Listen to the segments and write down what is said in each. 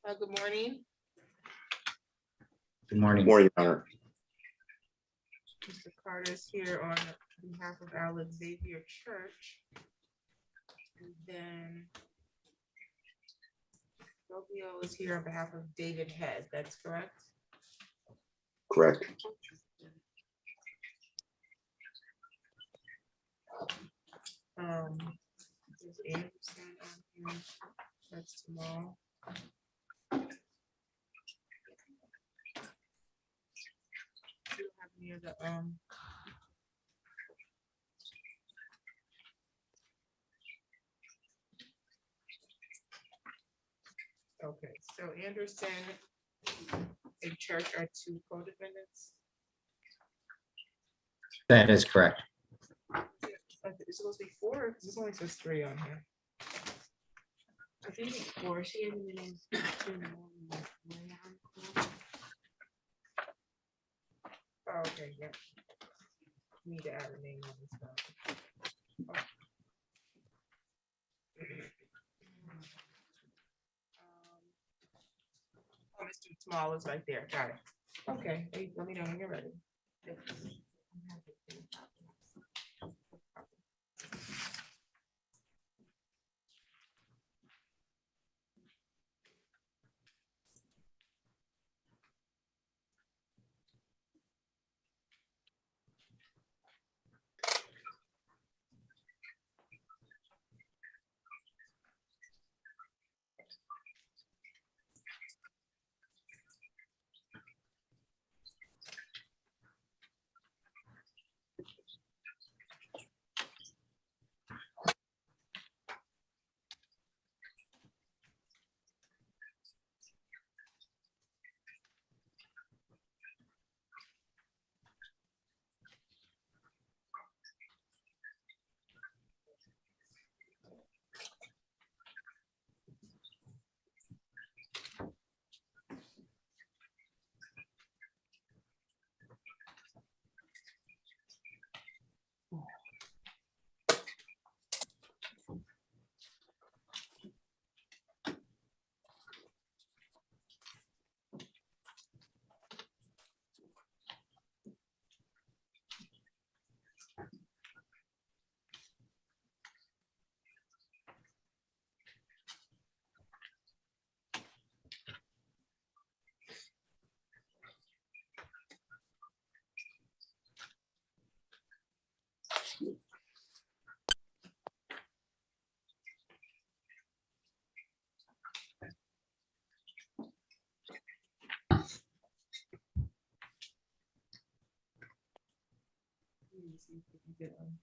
Good morning. Good morning. Good morning, Your Honor. Mr. Carter is here on behalf of our Xavier Church. And then Romeo is here on behalf of David Head. That's correct? Correct. There's Anderson on here. That's tomorrow. Do you have any other, okay, so Anderson and Church are two co-defendants. That is correct. It's supposed to be four, because it only says three on here. I think it's four. She had meetings. Oh, okay, yeah. Need to add a name on this one. Oh, Mr. Small is right there. Got it. Okay, hey, let me know when you're ready.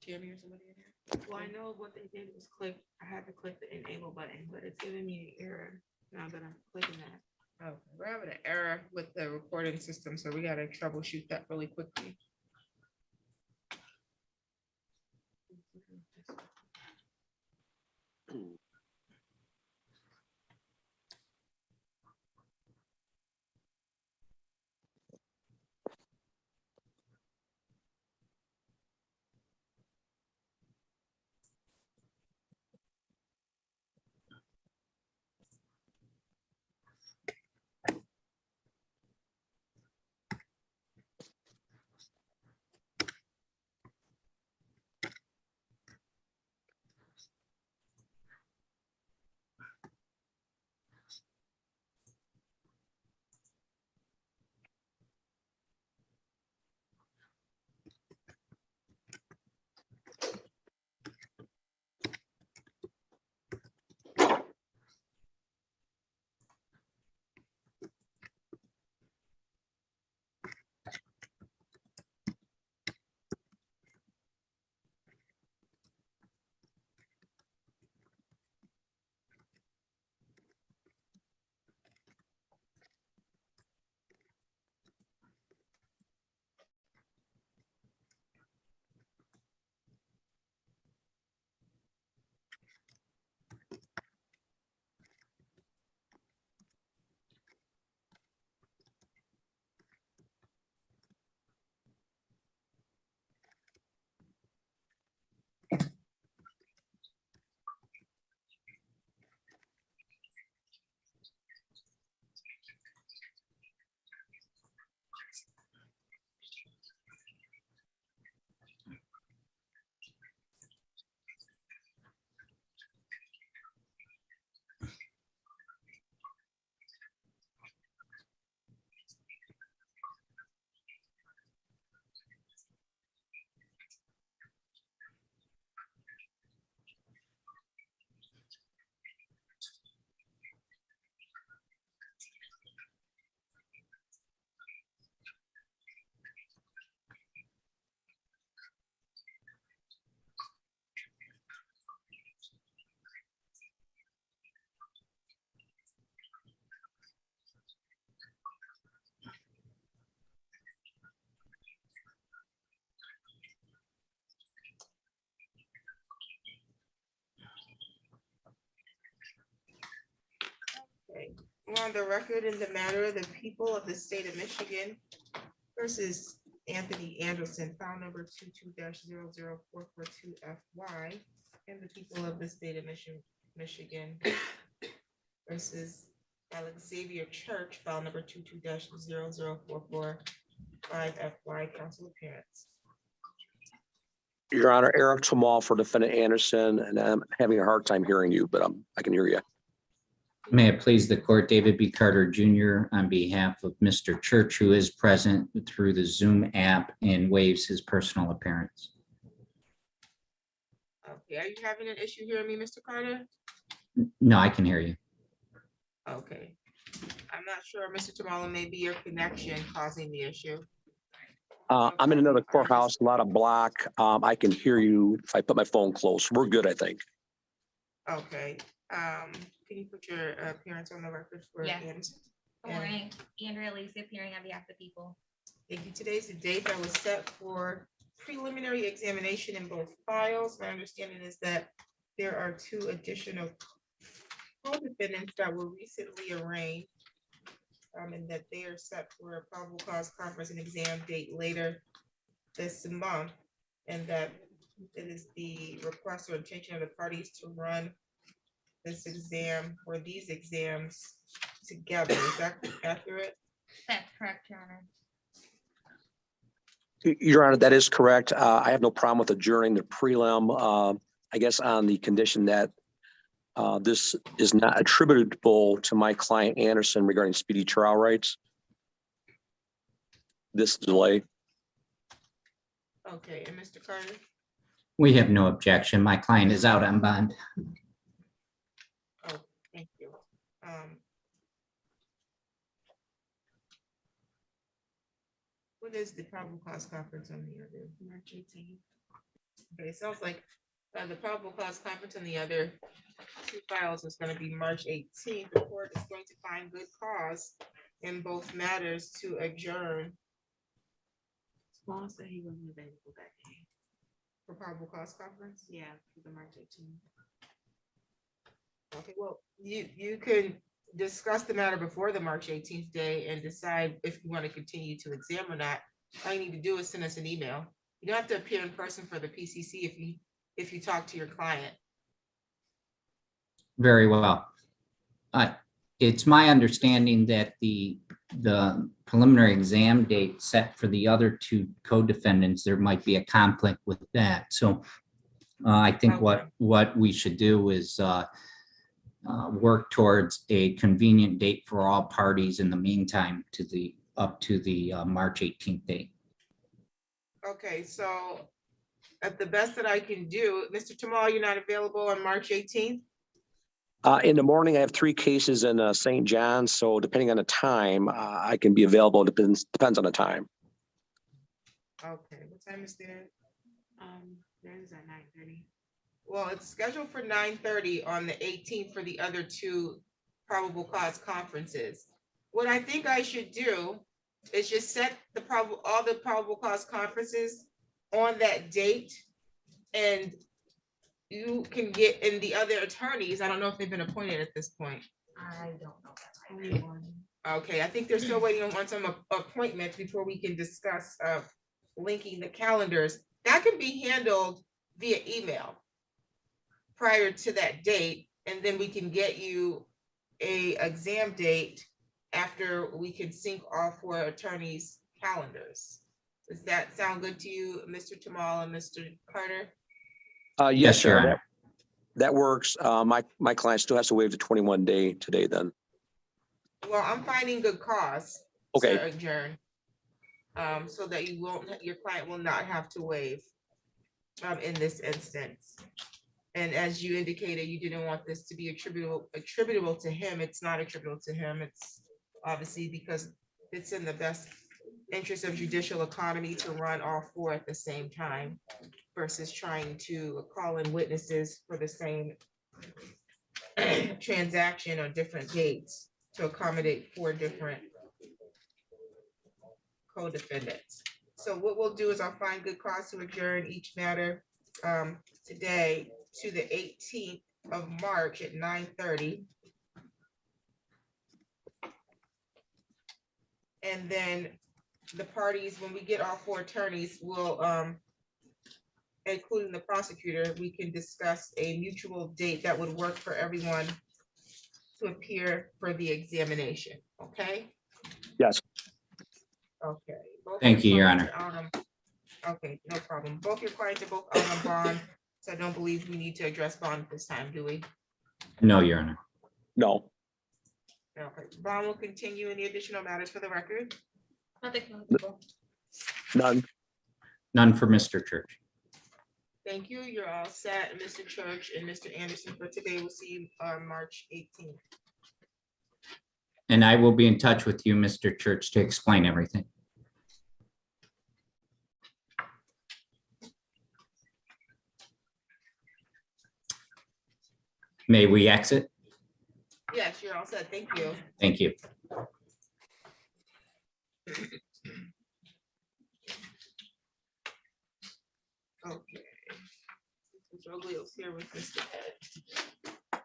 Tammy or somebody in here? Well, I know what they did was click, I had to click the enable button, but it's giving me an error now that I'm clicking that. Okay, we're having an error with the recording system, so we gotta troubleshoot that really quickly. On the record in the matter of the people of the state of Michigan versus Anthony Anderson, file number 22-00442FY, and the people of the state of Michigan versus Xavier Church, file number 22-00445FY, council appearance. Your Honor, Eric Tamal for Defendant Anderson, and I'm having a hard time hearing you, but I can hear you. May it please the court, David B. Carter Jr. on behalf of Mr. Church, who is present through the Zoom app and waives his personal appearance. Okay, are you having an issue hearing me, Mr. Carter? No, I can hear you. Okay. I'm not sure, Mr. Tamala, maybe your connection causing the issue. I'm in another courthouse, a lot of block. I can hear you if I put my phone close. We're good, I think. Okay, can you put your appearance on the record for Yes. Anderson? Good morning, Andrea Lacey appearing on behalf of the people. Thank you. Today's the date that was set for preliminary examination in both files. My understanding is that there are 2 additional co-defendants that were recently arraigned, and that they are set for a probable cause conference and exam date later this month, and that it is the request or intention of the parties to run this exam or these exams together. Is that accurate? That's correct, Your Honor. Your Honor, that is correct. I have no problem with adjourning the prelim, I guess on the condition that this is not attributable to my client Anderson regarding speedy trial rights. This delay. Okay, and Mr. Carter? We have no objection. My client is out on bond. Oh, thank you. What is the probable cause conference on the other? March 18th. Okay, it sounds like the probable cause conference on the other 2 files is going to be March 18th. The court is going to find good cause in both matters to adjourn Small said he wasn't available that day. for probable cause conference. Yeah, for the March 18th. Okay, well, you can discuss the matter before the March 18th day and decide if you want to continue to examine or not. All you need to do is send us an email. You don't have to appear in person for the PCC if you talk to your client. Very well. It's my understanding that the preliminary exam date set for the other 2 co-defendants, there might be a conflict with that. So I think Okay. what we should do is work towards a convenient date for all parties in the meantime up to the March 18th date. Okay, so at the best that I can do, Mr. Tamal, you're not available on March 18th? In the morning, I have 3 cases in St. John's, so depending on the time, I can be available. Depends on the time. Okay, what time is there? Theirs is at 9:30. Well, it's scheduled for 9:30 on the 18th for the other 2 probable cause conferences. What I think I should do is just set all the probable cause conferences on that date, and you can get in the other attorneys. I don't know if they've been appointed at this point. I don't know. Only one. Okay, I think they're still waiting on some appointments before we can discuss linking the calendars. That can be handled via email prior to that date, and then we can get you a exam date after we can sync all 4 attorneys' calendars. Does that sound good to you, Mr. Tamal and Mr. Carter? Yes, Your sir. Honor. That works. My client still has to waive the 21 day today then. Well, I'm finding good cause Okay. to adjourn, so that your client will not have to waive in this instance. And as you indicated, you didn't want this to be attributable to him. It's not attributable to him. It's obviously because it's in the best interest of judicial economy to run all 4 at the same time versus trying to call in witnesses for the same transaction on different dates to accommodate 4 different co-defendants. So what we'll do is I'll find good cause to adjourn each matter today to the 18th of March at 9:30. And then the parties, when we get all four attorneys, will, including the prosecutor, we can discuss a mutual date that would work for everyone to appear for the examination, okay? Yes. Okay. Both Thank you, Your clients are out on- Okay, no problem. Both your clients are both out on bond, so I don't believe we need to address bond this time, do we? No, Your Honor. No. Okay, bond will continue. Any additional matters for the record? Nothing from the people. None. None for Mr. Church. Thank you. You're all set, Mr. Church and Mr. Anderson, for today. We'll see you on March 18th. And I will be in touch with you, Mr. Church, to explain everything. May we exit? Yes, you're all set. Thank you. Thank you. Okay. Mr. Joglio's here with Mr. Head.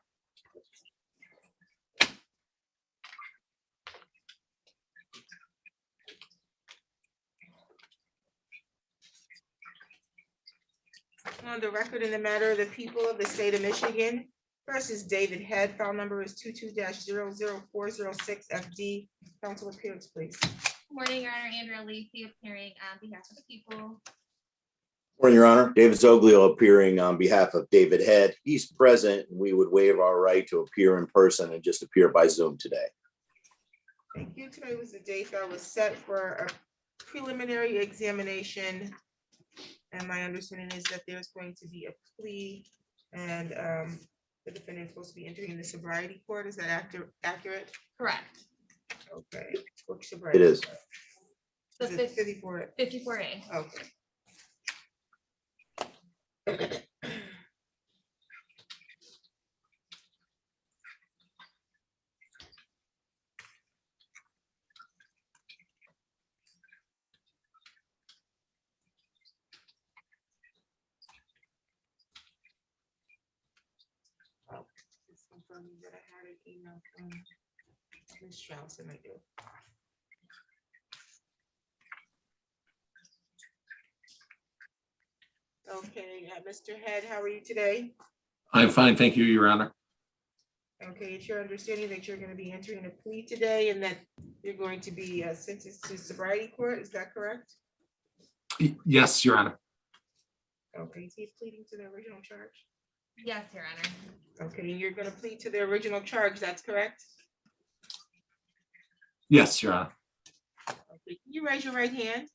On the record in the matter of the people of the state of Michigan versus David Head, file number is 22-00406 FD. Council appearance, please. Good morning, Your Honor. Andrea Lacy appearing on behalf of the people. Morning, Your Honor. David Zoglio appearing on behalf of David Head. He's present. We would waive our right to appear in person and just appear by Zoom today. Thank you. Today was the date that was set for a preliminary examination. And my understanding is that there's going to be a plea and the defendant is supposed to be entering the sobriety court. Is that accurate? Correct. Okay. Which sobriety It is. court? The Is it 54? 54A. Okay. Just confirming that I had an email from Ms. Strauss, and I do. Okay, Mr. Head, how are you today? I'm fine, thank you, Your Honor. Okay, it's your understanding that you're going to be entering a plea today and that you're going to be sentenced to sobriety court, is that correct? Yes, Your Honor. Okay, is he pleading to the original charge? Yes, Your Honor. Okay, and you're going to plead to the original charge, that's correct? Yes, Your Honor. Okay, can you raise your right hand?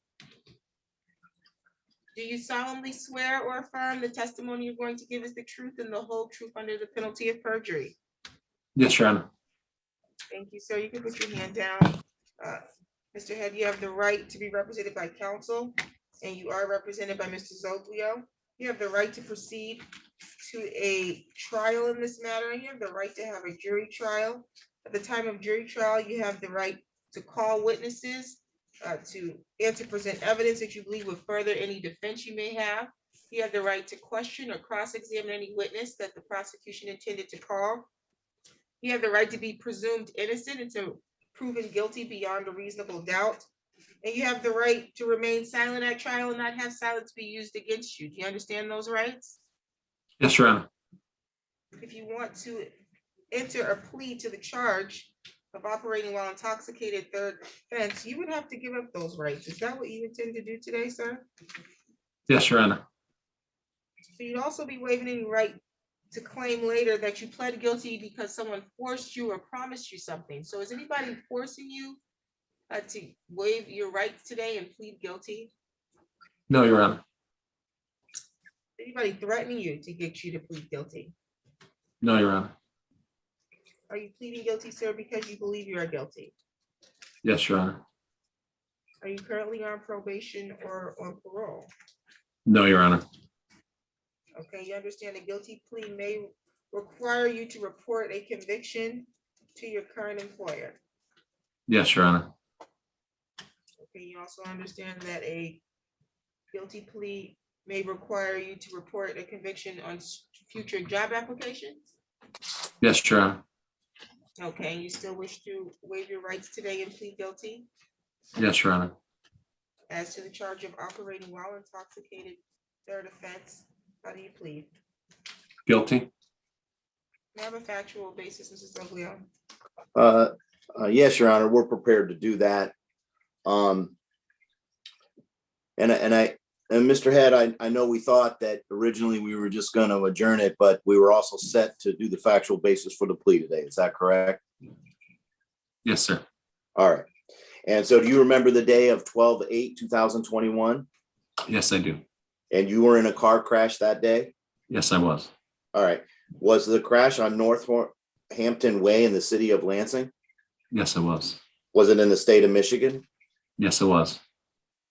Do you solemnly swear or affirm the testimony you're going to give is the truth and the whole truth under the penalty of perjury? Yes, Your Honor. Thank you, sir. You can put your hand down. Mr. Head, you have the right to be represented by counsel, and you are represented by Mr. Zoglio. You have the right to proceed to a trial in this matter, and you have the right to have a jury trial. At the time of jury trial, you have the right to call witnesses, to present evidence that you believe would further any defense you may have. You have the right to question or cross-examine any witness that the prosecution intended to call. You have the right to be presumed innocent until proven guilty beyond a reasonable doubt. And you have the right to remain silent at trial and not have silence be used against you. Do you understand those rights? Yes, Your Honor. If you want to enter a plea to the charge of operating while intoxicated third offense, you would have to give up those rights. Is that what you intend to do today, sir? Yes, Your Honor. So you'd also be waiving any right to claim later that you pled guilty because someone forced you or promised you something. So is anybody forcing you to waive your rights today and plead guilty? No, Your Honor. Anybody threatening you to get you to plead guilty? No, Your Honor. Are you pleading guilty, sir, because you believe you are guilty? Yes, Your Honor. Are you currently on probation or on parole? No, Your Honor. Okay, you understand a guilty plea may require you to report a conviction to your current employer. Yes, Your Honor. Okay, you also understand that a guilty plea may require you to report a conviction on future job applications? Yes, Your Honor. Okay, and you still wish to waive your rights today and plead guilty? Yes, Your Honor. As to the charge of operating while intoxicated, third offense, how do you plead? Guilty. May I have a factual basis, Mrs. Oglio? Yes, Your Honor, we're prepared to do that. And Mr. Head, I know we thought that originally we were just going to adjourn it, but we were also set to do the factual basis for the plea today. Is that correct? Yes, sir. All right. And so do you remember the day of 12/8/2021? Yes, I do. And you were in a car crash that day? Yes, I was. All right. Was the crash on Northampton Way in the city of Lansing? Yes, I was. Was it in the state of Michigan? Yes, it was.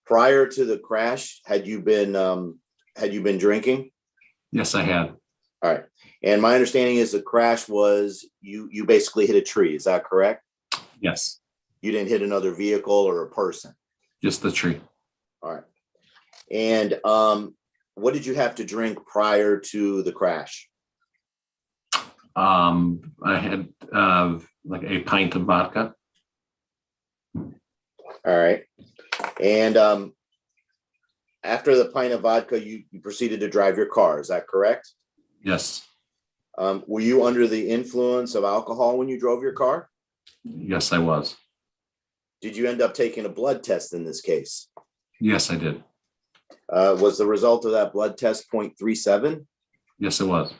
Prior to the crash, had you been drinking? Yes, I had. All right. And my understanding is the crash was you basically hit a tree. Is that correct? Yes, You didn't hit another vehicle or a person. just the tree. All right. And what did you have to drink prior to the crash? I had like a pint of vodka. All right. And after the pint of vodka, you proceeded to drive your car. Is that correct? Yes. Were you under the influence of alcohol when you drove your car? Yes, I was. Did you end up taking a blood test in this case? Yes, I did. Was the result of that blood test 0.37? Yes, it was.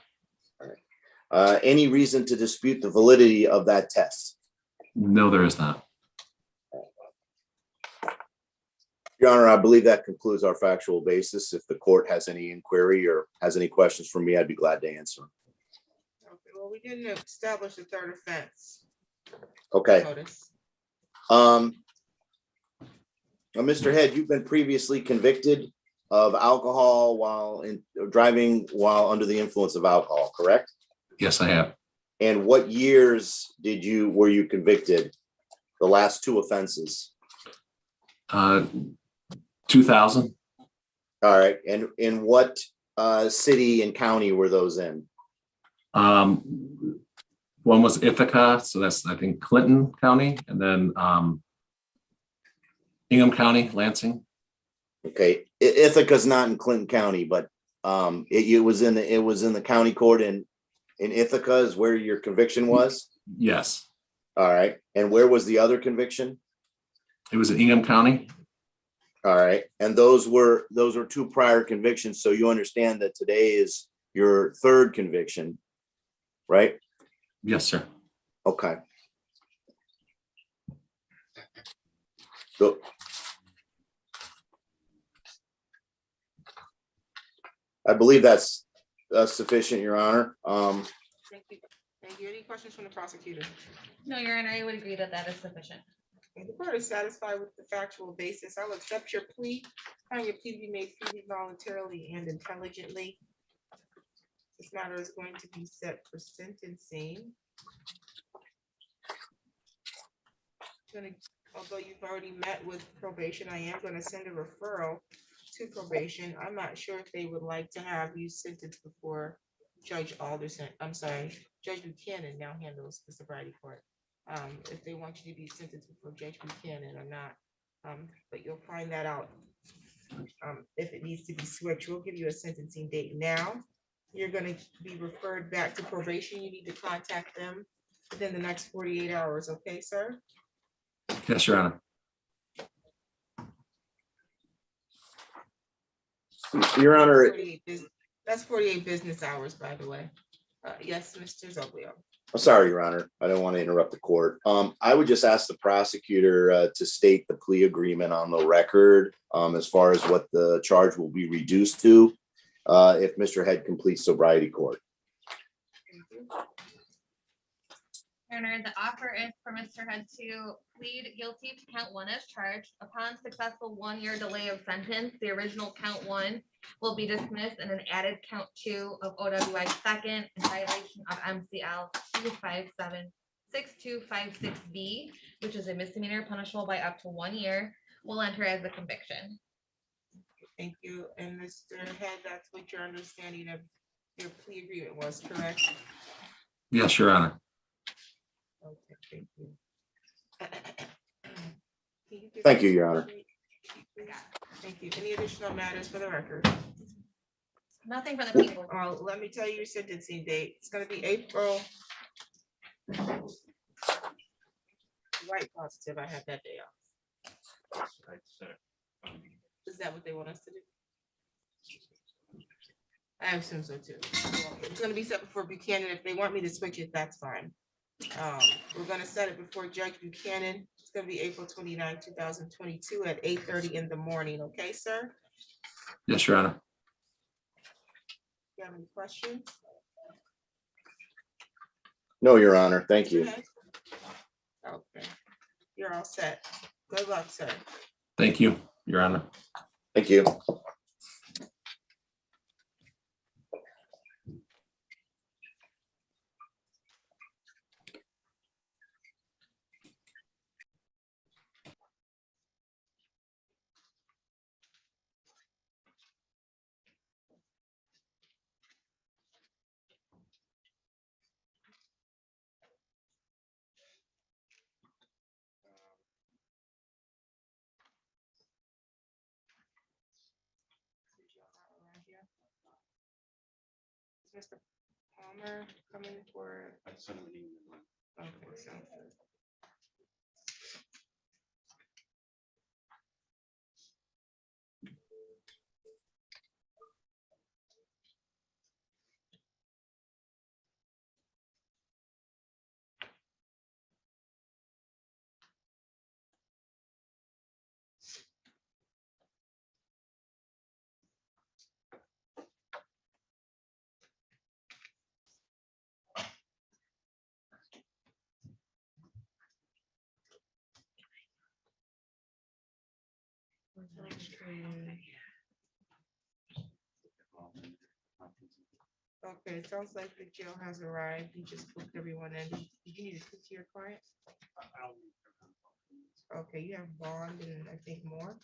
Any reason to dispute the validity of that test? No, there is not. Your Honor, I believe that concludes our factual basis. If the court has any inquiry or has any questions for me, I'd be glad to answer. Okay, well, we didn't establish the third offense. Okay. Notice. Mr. Head, you've been previously convicted of alcohol driving while under the influence of alcohol, correct? Yes, I have. And what years were you convicted? The last two offenses? 2000. All right. And in what city and county were those in? One was Ithaca, so that's I think Clinton County, and then Ingham County, Lansing. Okay, Ithaca's not in Clinton County, but it was in the county court in Ithaca is where your conviction was. Yes, All right, and where was the other conviction? it was in Ingham County. All right, and those were two prior convictions. So you understand that today is your third conviction, right? Yes, sir. Okay. So I believe that's sufficient, Your Honor. Thank you. Thank you. Any questions from the prosecutor? No, Your Honor, I would agree that that is sufficient. If the court is satisfied with the factual basis, I'll accept your plea. Find your plea to be made freely, voluntarily, and intelligently. This matter is going to be set for sentencing. Although you've already met with probation, I am going to send a referral to probation. I'm not sure if they would like to have you sentenced before Judge Alderson. I'm sorry, Judge Buchanan now handles the sobriety court. If they want you to be sentenced before Judge Buchanan or not, but you'll find that out. If it needs to be switched, we'll give you a sentencing date now. You're going to be referred back to probation. You need to contact them within the next 48 hours. Okay, sir? Yes, Your Honor. Your Honor, That's 48 business hours, by the way. Yes, Mr. Zoglio. I'm sorry, Your Honor. I don't want to interrupt the court. I would just ask the prosecutor to state the plea agreement on the record as far as what the charge will be reduced to if Mr. Head completes sobriety court. Thank you. Your Honor, the offer is for Mr. Head to plead guilty to count one as charged. Upon successful 1-year delay of sentence, the original count 1 will be dismissed and an added count 2 of OWI second in violation of MCL 2576256B, which is a misdemeanor punishable by up to 1 year, will enter as a conviction. Thank you. And Mr. Head, that's what your understanding of your plea agreement was, correct? Yes, Your Honor. Okay, thank you. Can you give Thank me you, a Your Honor. date? Thank you. Any additional matters for the record? Nothing for the people. Let me tell you your sentencing date. It's gonna be April. Right, positive, I have that day off. Is that what they want us to do? I assume so too. It's gonna be set before Buchanan. If they want me to switch it, that's fine. We're gonna set it before Judge Buchanan. It's gonna be April 29, 2022 at 8:30 in the morning. Okay, sir? Yes, Your Honor. You have any questions? No, Your Honor. Thank you. Okay, you're all set. Good luck, sir. Thank you, Your Honor. Thank you. Is Mr. Palmer coming for? Okay, sounds good. Okay, it sounds like the jail has arrived. You just booked everyone in. Did you need to speak to your client? Okay, you have bond and I think more.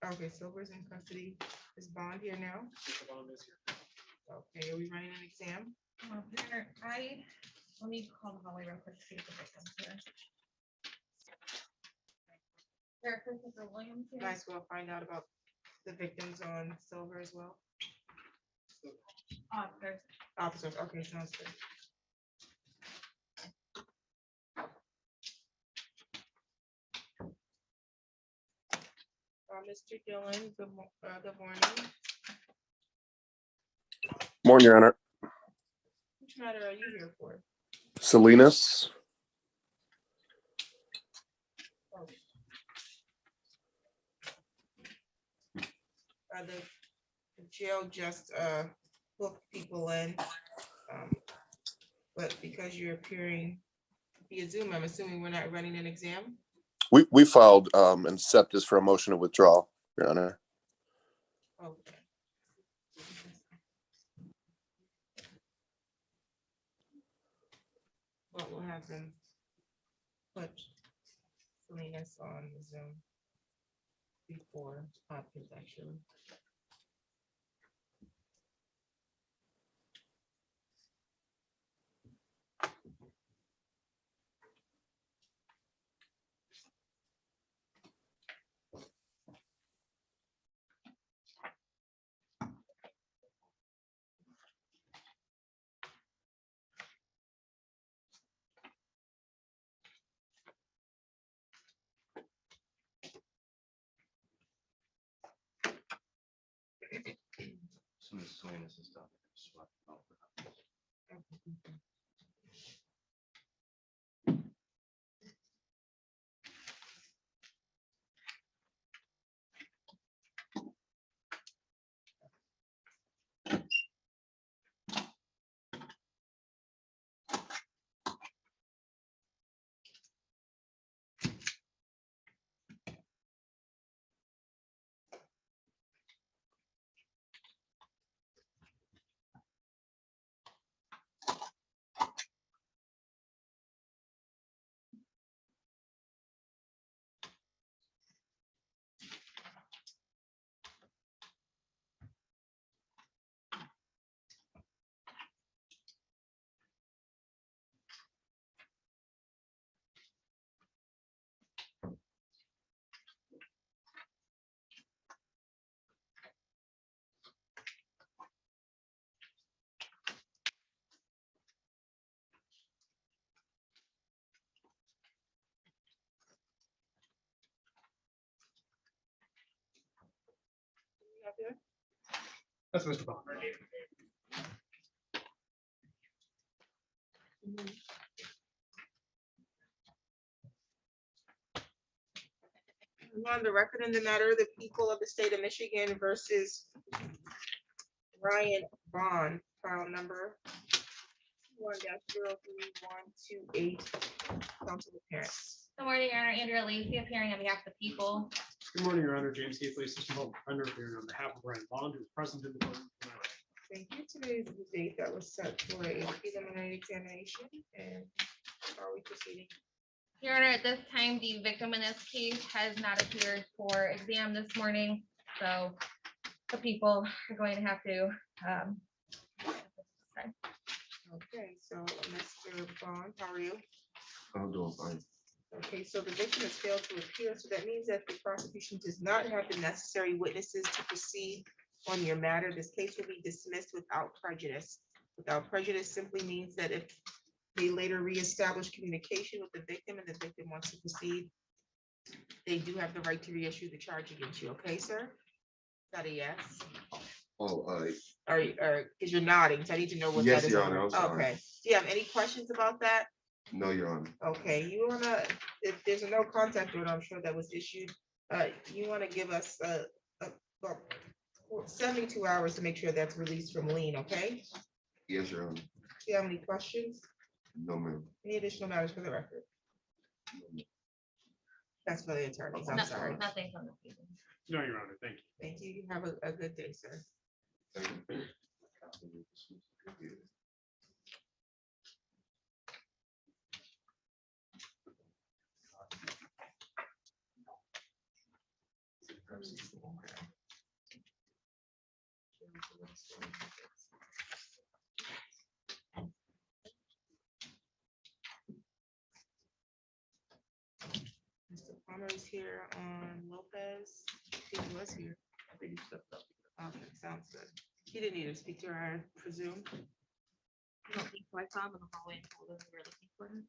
Okay, Silver's in custody. Is bond here now? Okay, are we running an exam? Let me call the hallway real quick to see if the victim's here. There, Christopher Williams here. Might as well find out about the victims on Silver as well. There's Officers, okay, sounds good. Mr. Dillon, good morning. Morning, Your Honor. Which matter are you here for? Salinas. The jail just booked people in, but because you're appearing via Zoom, I'm assuming we're not running an exam? We filed and set this for a motion to withdraw, Your Honor. Okay. But we'll have them put Salinas on the Zoom before Hopkins actually. there? That's Mr. Bond. On the record in the matter, the people of the state of Michigan versus Ryan Bond, file number 1-03128, council appearance. Good morning, Your Honor. Andrea Lacy appearing on behalf of the people. Good morning, Your Honor. James Heatley, Assistant Public Defender, appearing on behalf of Ryan Bond, who is present in the court. Thank you. Today is the date that was set for a preliminary examination, and how are we proceeding? Your Honor, at this time, the victim in this case has not appeared for exam this morning, so the people are going to have to. Okay, so Mr. Bond, how are you? I'm doing fine. Okay, so the victim has failed to appear, so that means that the prosecution does not have the necessary witnesses to proceed on your matter. This case will be dismissed without prejudice. Without prejudice simply means that if they later reestablish communication with the victim and the victim wants to proceed, they do have the right to reissue the charge against you. Okay, sir? Is that a yes? Oh, Or, because you're nodding, so I need to know what that Yes, is. Your Honor, I'm sorry. Okay. Do you have any questions about that? no, Your Honor. Okay, you wanna, if there's a no contact order, I'm sure that was issued, you wanna give us about 72 hours to make sure that's released from lien, okay? Yes, Your Honor. Do you have any questions? No, ma'am. Any additional matters for the record? That's for the attorneys, I'm No- sorry. Nothing from the people. No, Your Honor. Thank you. Thank you. You have a good day, sir. Thank you. Mr. Palmer is here on Lopez. He was here. I think he stepped up. Okay, sounds good. He didn't need to speak to her, I presume. I don't think so. I saw him in the hallway and told him we were looking for him.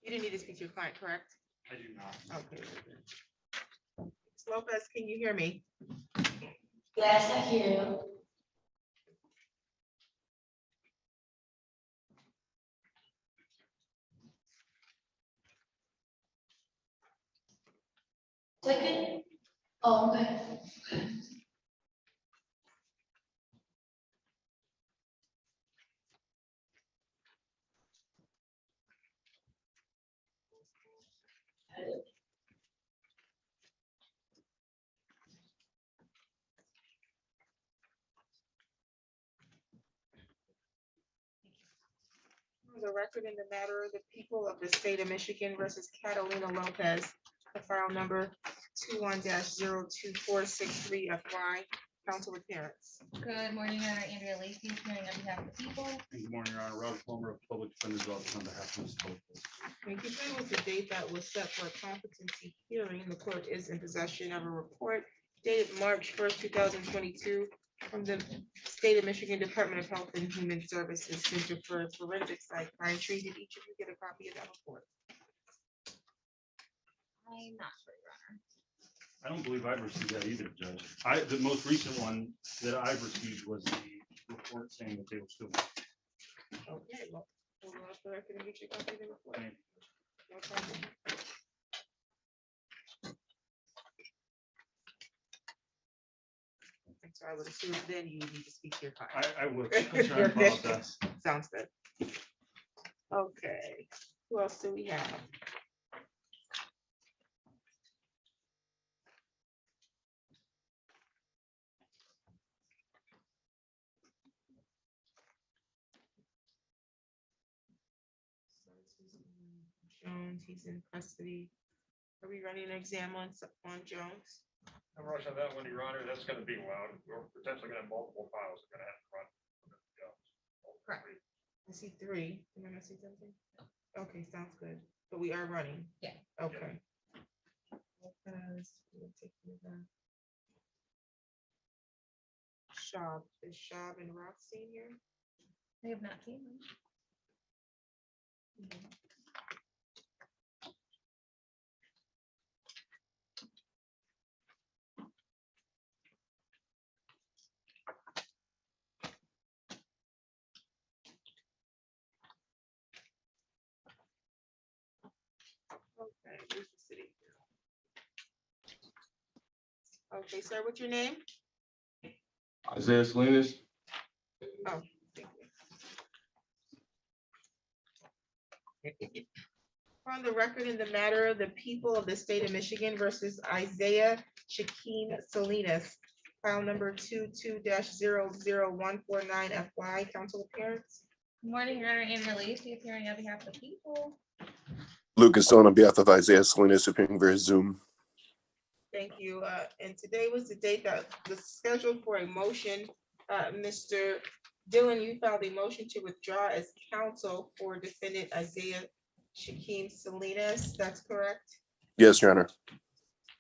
You didn't need to speak to your client, correct? I do not. Okay. very good. Ms. Lopez, can you hear me? Yes, I hear you. Second? Oh, okay. For the record in the matter of the people of the state of Michigan versus Catalina Lopez, the file number 21-02463 FY, council appearance. Good morning, Your Honor. Andrea Lacy appearing on behalf of the people. Good morning, Your Honor. Robert Palmer of Public Defender's Office on behalf of Mr. Lopez. Thank you. Today was the date that was set for a competency hearing. The court is in possession of a report dated March 1st, 2022 from the State of Michigan Department of Health and Human Services Center for Forensic Psychiatry. Did each of you get a copy of that report? I'm not sure, Your Honor. I don't believe I've received that either, Judge. The most recent one that I've received was the report saying that they were still. Okay, well, hold on for the record and get your copy of the report. Thank No problem. So I would assume then you would need to speak to your client. I would. I apologize. Sounds good. Okay, who else do we have? Jones, he's in custody. Are we running an exam on Jones? I'm rushing that one, Your Honor. That's gonna be loud. We're potentially gonna have multiple files that are gonna have to run. Correct. I see three. Am I see something? Okay, sounds good. But we are running. Yeah. Okay. We'll take care of that. Shab, is Shab and Roxy here? I have not seen them. Okay, where's the city? Okay, sir, what's your name? Isaiah Salinas. Oh, thank you. On the record in the matter of the people of the state of Michigan versus Isaiah Shaquem Salinas, file number 22-00149 FY, council appearance. Good morning, Your Honor, and release the appearing on behalf of the people. Lucas Stone on behalf of Isaiah Salinas, appearing via Zoom. Thank you. And today was the date that was scheduled for a motion. Mr. Dillon, you filed a motion to withdraw as counsel for defendant Isaiah Shaquem Salinas. That's correct? Yes, Your Honor.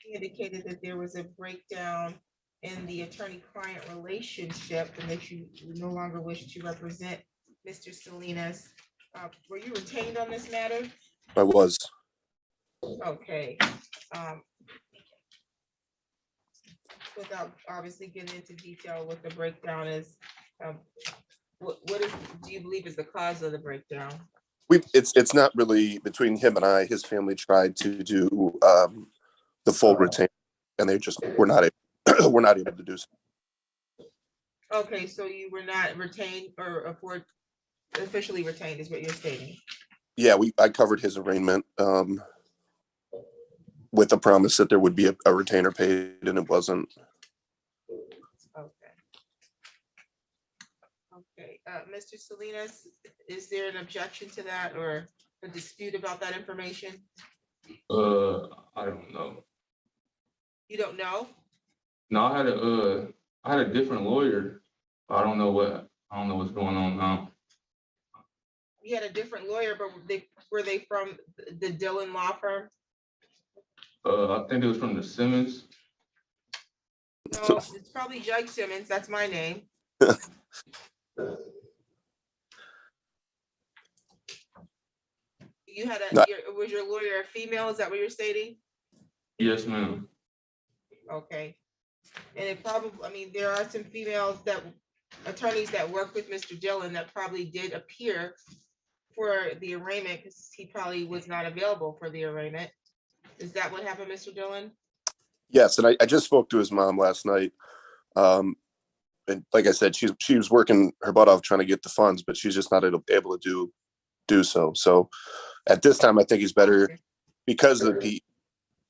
He indicated that there was a breakdown in the attorney-client relationship and that you no longer wish to represent Mr. Salinas. Were you retained on this matter? I was. Okay. Without obviously getting into detail what the breakdown is, what is, do you believe is the cause of the breakdown? It's not really between him and I. His family tried to do the full retain, and they just were not able, we're not able to do so. Okay, so you were not retained or officially retained is what you're stating? Yeah, I covered his arraignment with the promise that there would be a retainer paid, and it wasn't. Okay. Okay, Mr. Salinas, is there an objection to that or a dispute about that information? I don't know. You don't know? No, I had a different lawyer. I don't know what's going on now. You had a different lawyer, but were they from the Dillon law firm? I think it was from the Simmons. No, it's probably Judge Simmons. That's my name. You had was your lawyer a female? Is that what you're stating? Yes, ma'am. Okay. And it probably, I mean, there are some females attorneys that work with Mr. Dillon that probably did appear for the arraignment because he probably was not available for the arraignment. Is that what happened, Mr. Dillon? Yes, and I just spoke to his mom last night. And like I said, she was working her butt off trying to get the funds, but she's just not able to do so. So at this time, I think he's better because of the PE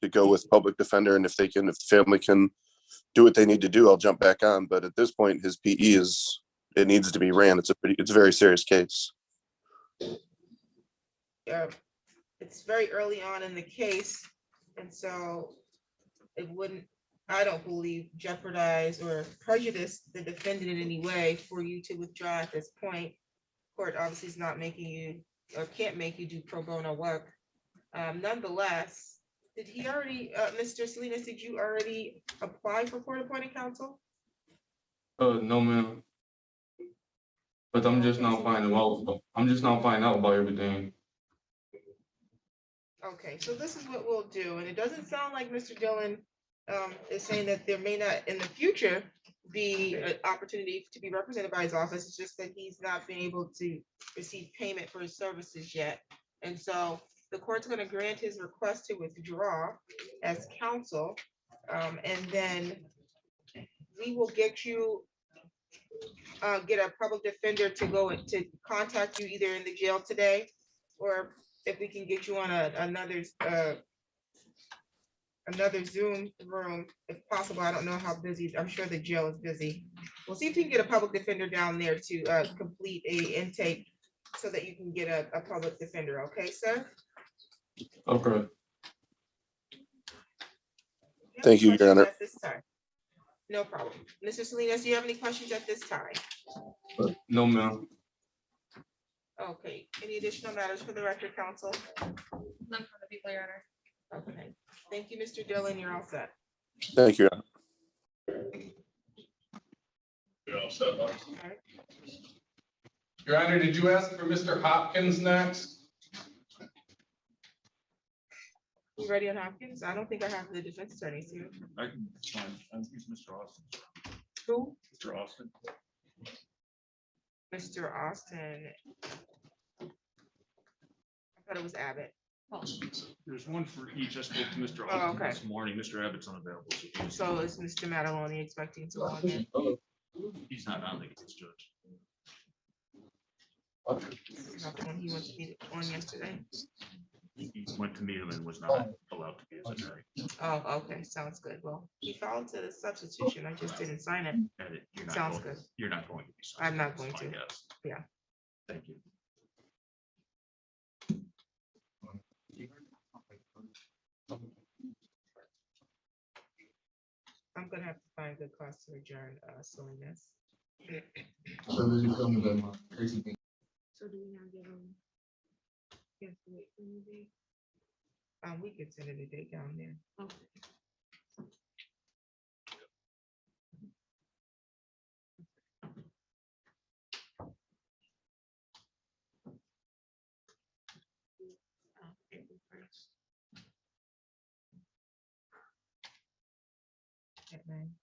to go with public defender. And if the family can do what they need to do, I'll jump back on. But at this point, his PE it needs to be ran. It's a very serious case. It's very early on in the case. And so it wouldn't, I don't believe, jeopardize or prejudice the defendant in any way for you to withdraw at this point. Court obviously is not making you or can't make you do pro bono work. Nonetheless, did he already, Mr. Salinas, did you already apply for court appointed counsel? No, ma'am. But I'm just now finding out. I'm just now finding out about everything. Okay, so this is what we'll do, and it doesn't sound like Mr. Dillon is saying that there may not in the future be an opportunity to be represented by his office. It's just that he's not been able to receive payment for his services yet. And so the court's going to grant his request to withdraw as counsel, and then we will get you get a public defender to go and to contact you either in the jail today, or if we can get you on another Zoom room, if possible. I don't know how busy, I'm sure the jail is busy. We'll see if we can get a public defender down there to complete a intake so that you can get a public defender. Okay, sir? Okay. Thank you, Your Questions Honor. at this time? No problem. Mr. Salinas, do you have any questions at this time? No, ma'am. Okay, any additional matters for the record, counsel? None from the people, Your Honor. Okay, thank you, Mr. Dillon, you're all set. Thank you, Your Honor. You're all set, boss. All right. Your Honor, did you ask for Mr. Hopkins next? You ready on Hopkins? I don't think I have the defense attorneys here. I can, it's fine. I think it's Mr. Austin. Who? Mr. Austin. Mr. Austin. I thought it was Abbott. There's one for each. I spoke to Mr. Oh, Austin okay. this morning. Mr. Abbott's unavailable. So is Mr. Mataloni expecting to log in? He's not on the case, Judge. Not the one he went to meet on yesterday. He went to meet him and was not allowed to be his attorney. Oh, okay, sounds good. Well, he filed to the substitution. I just didn't sign it. And you're not Sounds going- good. You're not going to be. I'm not going That's my to. guess. Yeah. Thank you. I'm gonna have to find a good cause to adjourn, Salinas. So did you tell me that my Tracy thing? So do we not give him? Yes, wait, for the date? We could send it a date down there. Okay. April 1st. At 9.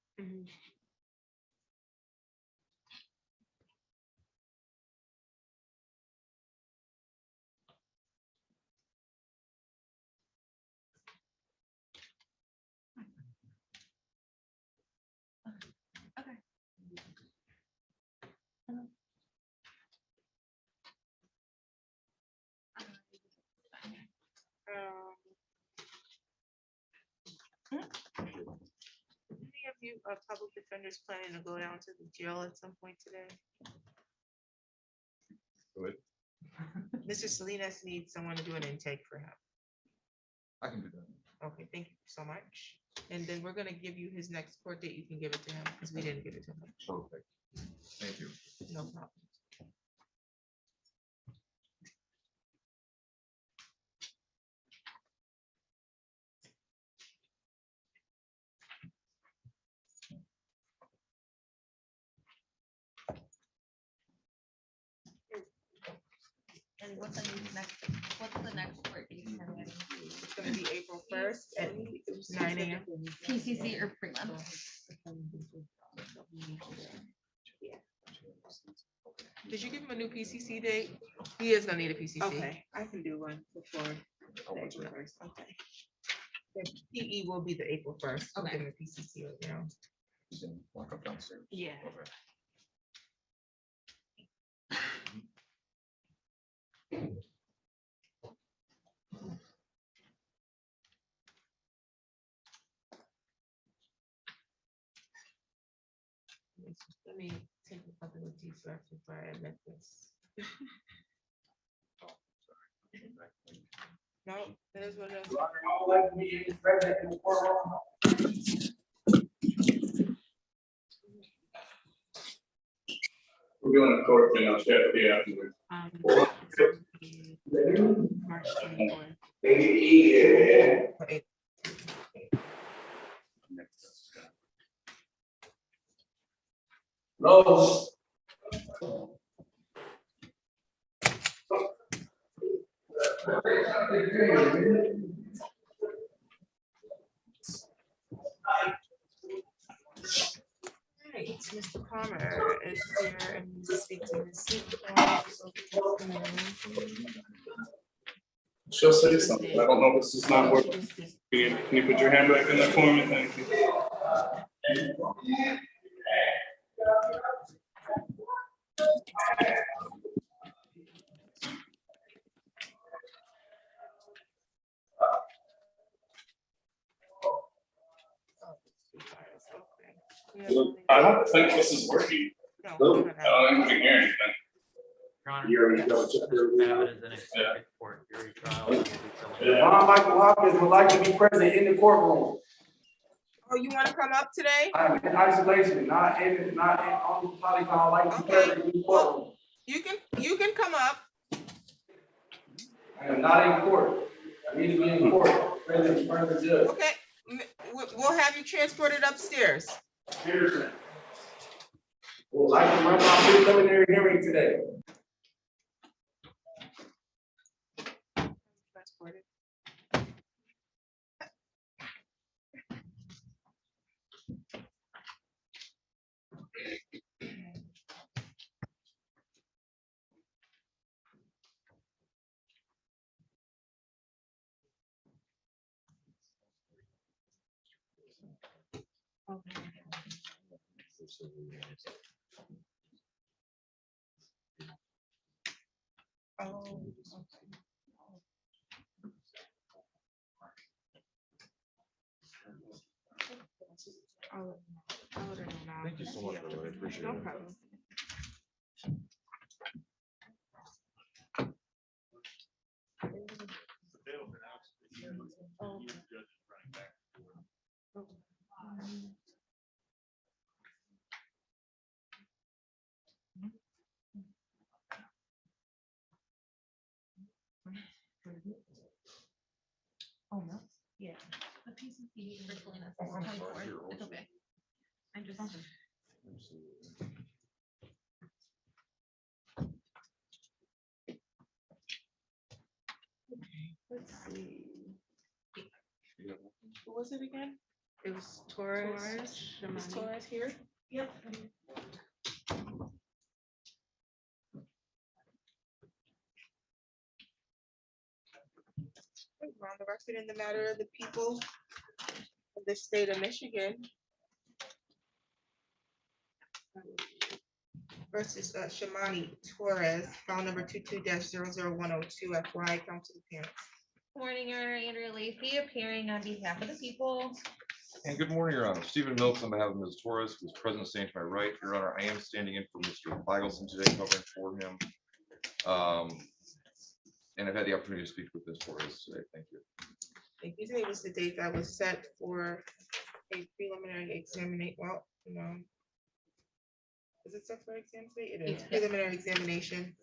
Any of you public defenders planning to go down to the jail at some point today? Good. Mr. Salinas needs someone to do an intake for him. I can do that. Okay, thank you so much. And then we're gonna give you his next court date. You can give it to him because we didn't give it to him. Perfect. Thank you. No problem. And what's the next court date? It's gonna be April 1st at 9 a.m. PCC or prelim? Did you give him a new PCC date? He is gonna need a PCC. Okay, I can do one before. the April 1st. Okay. The PE will be the April 1st. We'll Okay. give him a PCC right now. You can walk up downstairs. Yeah. Okay. Let me take a couple of deep breaths before I admit this. No, that is what it is. We're doing a court thing, I'll share with you afterwards. March 24th. Okay. No. Right, Mr. Palmer is here and he's speaking to seat. She'll say something. I don't know if this is not working. Can you put your hand back in the corner? Thank you. I don't think this is working. No, I don't think we can hear anything. Michael Hopkins would like to be present in the courtroom. Oh, you want to come up today? I'm in isolation, not on polycom like Okay. Well, you can come up. I am not in court. I need to be in court. In front of the judge. Okay, we'll have you transported upstairs. Peterson. Well, I can run my preliminary hearing today. Transported. Oh, I'll let her know now. Thank you so much, by the way. I appreciate No it. problem. Oh. Oh, no. Yeah. The PCC for telling us Oh, I'm sorry. 24. Here, It's also. okay. I just. Let's see. What was it again? It was Torres. Is Torres here? Yep. We're on the record in the matter of the people of the state of Michigan versus Shamani Torres, file number 22-00102 FY, come to the parents. Morning, Your Honor, Andrea Lacey appearing on behalf of the people. And good morning, Your Honor. Stephen Milks on behalf of Ms. Torres, who's present standing to my right. Your Honor, I am standing in for Mr. Feigelson today, covering for him. And I've had the opportunity to speak with Ms. Torres today. Thank you. Thank you. Today was the date that was set for a preliminary examination. Well, no. Is it set for exam today? It is. Yeah. Preliminary examination.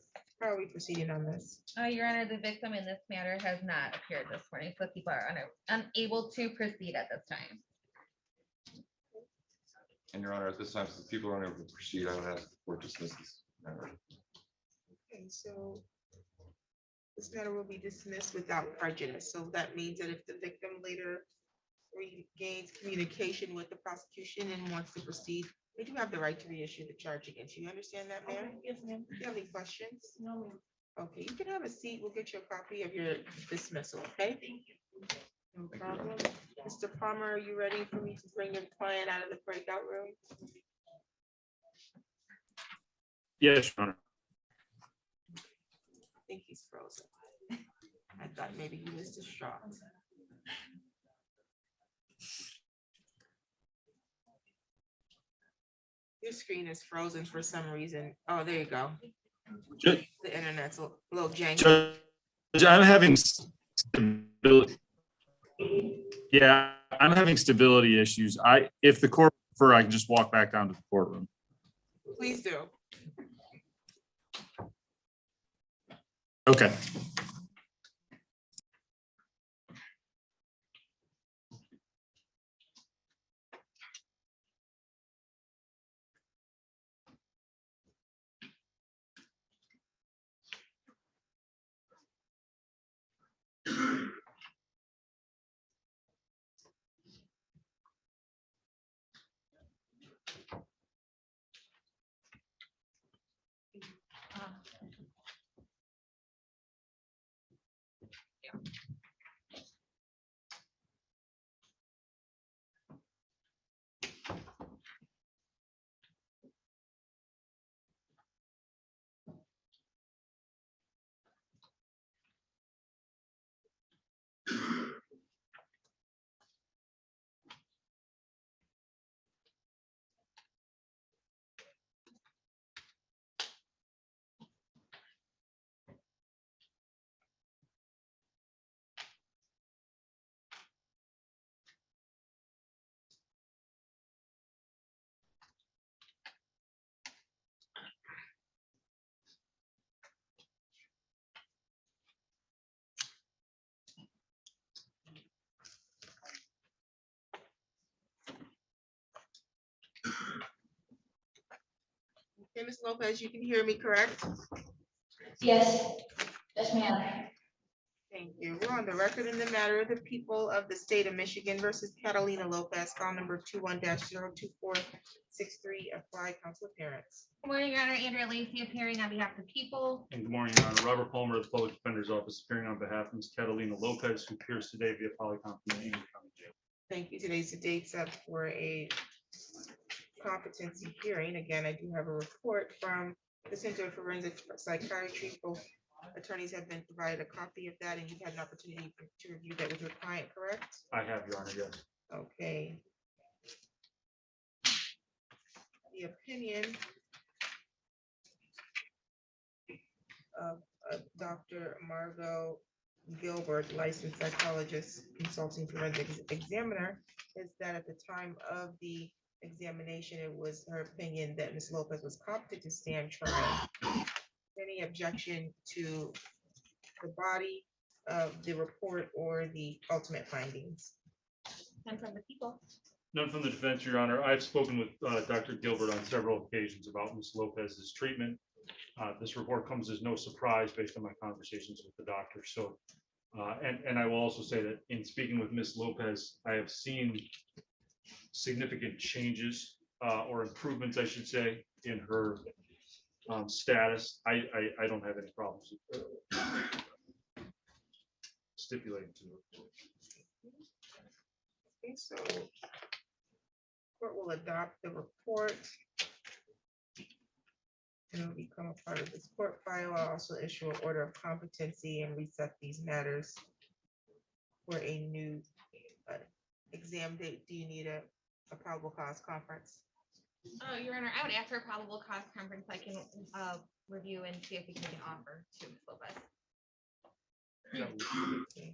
How are we proceeding on this? Your Honor, the victim in this matter has not appeared this morning, so people are unable to proceed at this time. And Your Honor, at this time, since people are unable to proceed, I would ask the court to dismiss this matter. Okay, so this matter will be dismissed without prejudice. So that means that if the victim later regains communication with the prosecution and wants to proceed, they do have the right to reissue the charge against you. You understand that, ma'am? Yes, ma'am. Do you have any questions? No, ma'am. Okay, you can have a seat. We'll get you a copy of your dismissal, okay? Thank you. No Thank you, Your problem. Mr. Palmer, are you ready for me to bring your client out of the breakout room? Yes, Your Honor. I think he's frozen. I thought maybe he was distraught. Your screen is frozen for some reason. Oh, there you go. Judge, The internet's a little janky. Judge, I'm having stability. Yeah, I'm having stability issues. If the court prefer, I can just walk back down to the courtroom. Please do. Okay. Ms. Lopez, you can hear me, correct? Yes. Yes, ma'am. Thank you. We're on the record in the matter of the people of the state of Michigan versus Catalina Lopez, file number 21-02463. Apply council appearance. Good morning, Your Honor. Andrea Lacy appearing on behalf of the people. And good morning, Your Honor. Robert Palmer of the Public Defender's Office appearing on behalf of Ms. Catalina Lopez, who appears today via Polycom from the Union County Jail. Thank you. Today's the date set for a competency hearing. Again, I do have a report from the Center of Forensic Psychiatry. Both attorneys have been provided a copy of that, and you've had an opportunity to review that with your client, correct? I have, Your Honor, yes. Okay. The opinion of Dr. Margot Gilbert, licensed psychologist, consulting forensic examiner, is that at the time of the examination, it was her opinion that Ms. Lopez was competent to stand trial. Any objection to the body of the report or the ultimate findings? And from the people. None from the defense, Your Honor. I've spoken with Dr. Gilbert on several occasions about Ms. Lopez's treatment. This report comes as no surprise based on my conversations with the doctor. So, and I will also say that in speaking with Ms. Lopez, I have seen significant changes or improvements, I should say, in her status. I don't have any problems stipulating to her. Okay, so court will adopt the report. And it will become a part of this court file. I'll also issue an order of competency and reset these matters for a new exam date. Do you need a probable cause conference? Your Honor, I would ask for a probable cause conference. I can review and see if we can make an offer to Ms. Lopez. Thank you.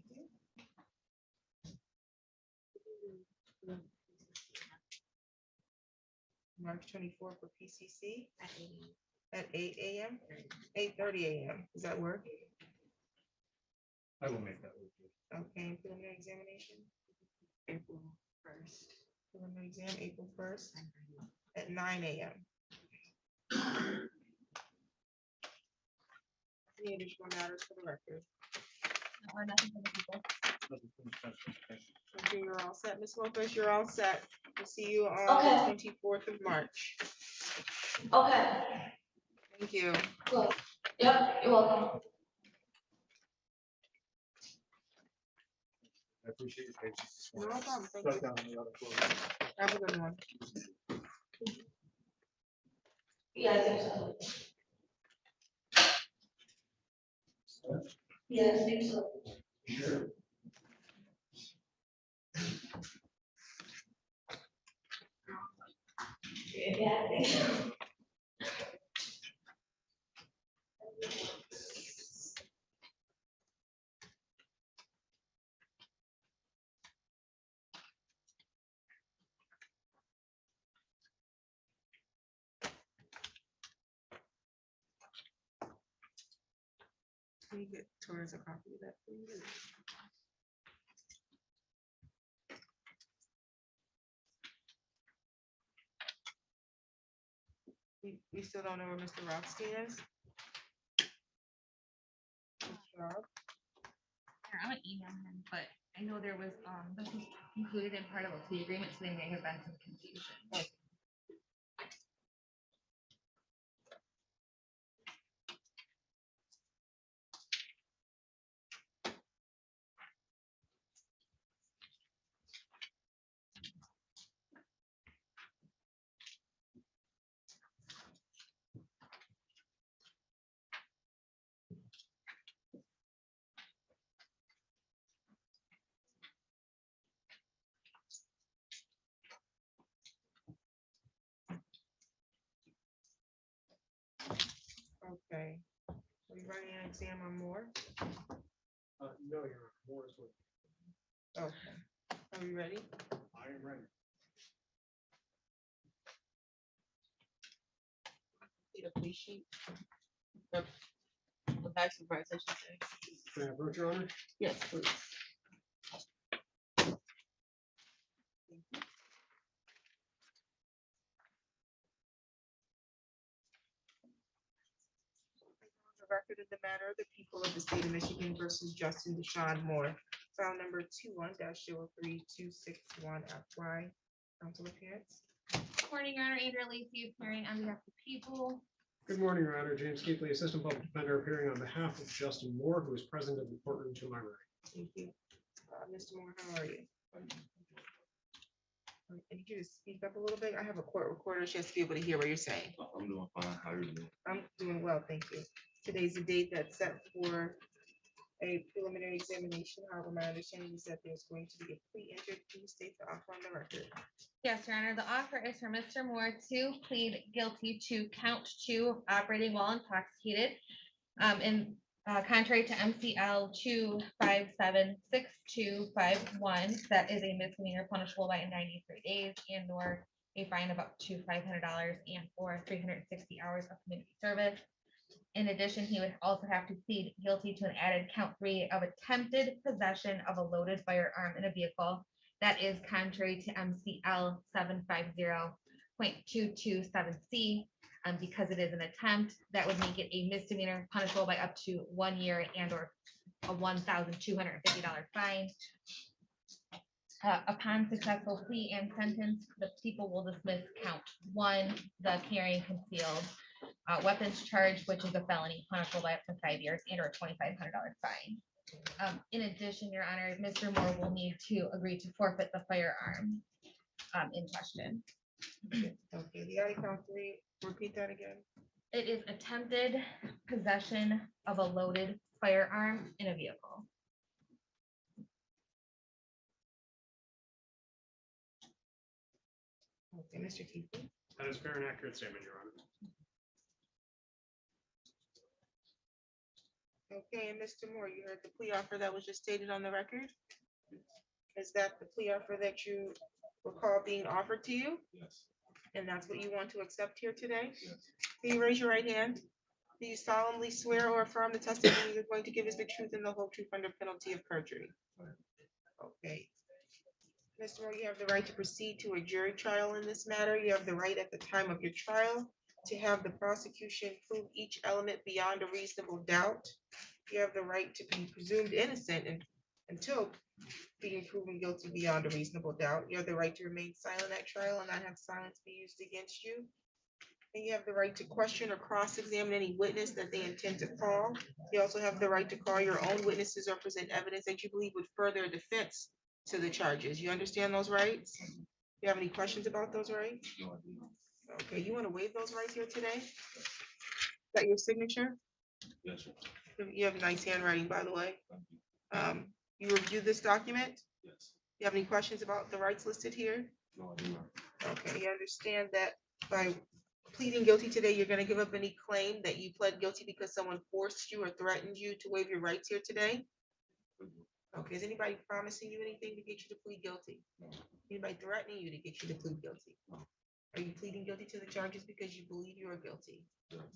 March 24 for PCC at 8 a.m. 8:30 a.m. Does that work? I will make that work. Okay, preliminary examination? April 1st. Preliminary exam, April 1st at 9 a.m. Any additional matters for the record? Or nothing from the people. Okay, you're all set. Ms. Lopez, you're all set. We'll see you on Okay. the 24th of March. Okay, Thank you. cool. Yep, you're welcome. I appreciate your patience. No problem. Thank Shut you. down the other floor. Have a good one. Yeah, I think so. Yeah, I think so. Yeah, I think so. Can you get Torres a copy of that, please? We still don't know where Mr. Rothstein is? Good job. I would email him, but I know there was, this was included in part of a plea agreement, so there may have been some confusion. Okay. Are you writing an exam on more? No, you're more is what Okay. Are we ready? I am ready. Need a plea sheet. The back supervisor, I should say. Can I approach, Your Honor? Yes, please. record of the matter, the people of the state of Michigan versus Justin Deshaun Moore, file number 21-03261FY. Council appearance. Good morning, Your Honor. Andrea Lacy appearing on behalf of the people. Good morning, Your Honor. James Keithley, Assistant Public Defender, appearing on behalf of Justin Moore, who is present in the courtroom to my right. Thank you. Mr. Moore, how are you? I need you to speak up a little bit. I have a court recorder. She has to be able to hear what you're saying. I'm doing fine. How are you doing? I'm doing well, thank you. Today's the date that's set for a preliminary examination. However, my understanding is that there's going to be a plea entered. Please state the offer on the record. Yes, Your Honor. The offer is for Mr. Moore to plead guilty to count 2 of operating while intoxicated. Contrary to MCL 2576251, that is a misdemeanor punishable by 93 days and or a fine of up to $500 and or 360 hours of community service. In addition, he would also have to plead guilty to an added count 3 of attempted possession of a loaded firearm in a vehicle. That is contrary to MCL 750.227C. Because it is an attempt, that would make it a misdemeanor punishable by up to 1 year and or a $1,250 fine. Upon successful plea and sentence, the people will dismiss count 1, the carrying concealed weapons charge, which is a felony punishable by up to 5 years and or a $2,500 fine. In addition, Your Honor, Mr. Moore will need to agree to forfeit the firearm in question. Okay, the item count 3, repeat that again. It is attempted possession of a loaded firearm in a vehicle. Okay, Mr. Keithley. That is fair and accurate statement, Your Honor. Okay, and Mr. Moore, you heard the plea offer that was just stated on the record? Is that the plea offer that you recall being offered to you? Yes. And that's what you want to accept here today? Can you raise your right hand? Do you solemnly swear or affirm the testimony you're going to give is the truth and the whole truth under penalty of perjury? Okay. Mr. Moore, you have the right to proceed to a jury trial in this matter. You have the right at the time of your trial to have the prosecution prove each element beyond a reasonable doubt. You have the right to be presumed innocent until being proven guilty beyond a reasonable doubt. You have the right to remain silent at trial and not have silence be used against you. And you have the right to question or cross-examine any witness that they intend to call. You also have the right to call your own witnesses or present evidence that you believe would further a defense to the charges. You understand those rights? You have any questions about those rights? Okay, you want to waive those rights here today? Is that your signature? Yes, sir. You have nice handwriting, by the way. You reviewed this document? Yes. You have any questions about the rights listed here? No, I do not. Okay, you understand that by pleading guilty today, you're going to give up any claim that you pled guilty because someone forced you or threatened you to waive your rights here today? Okay, is anybody promising you anything to get you to plead guilty? No. Anybody threatening you to get you to plead guilty? No. Are you pleading guilty to the charges because you believe you are guilty? Yes.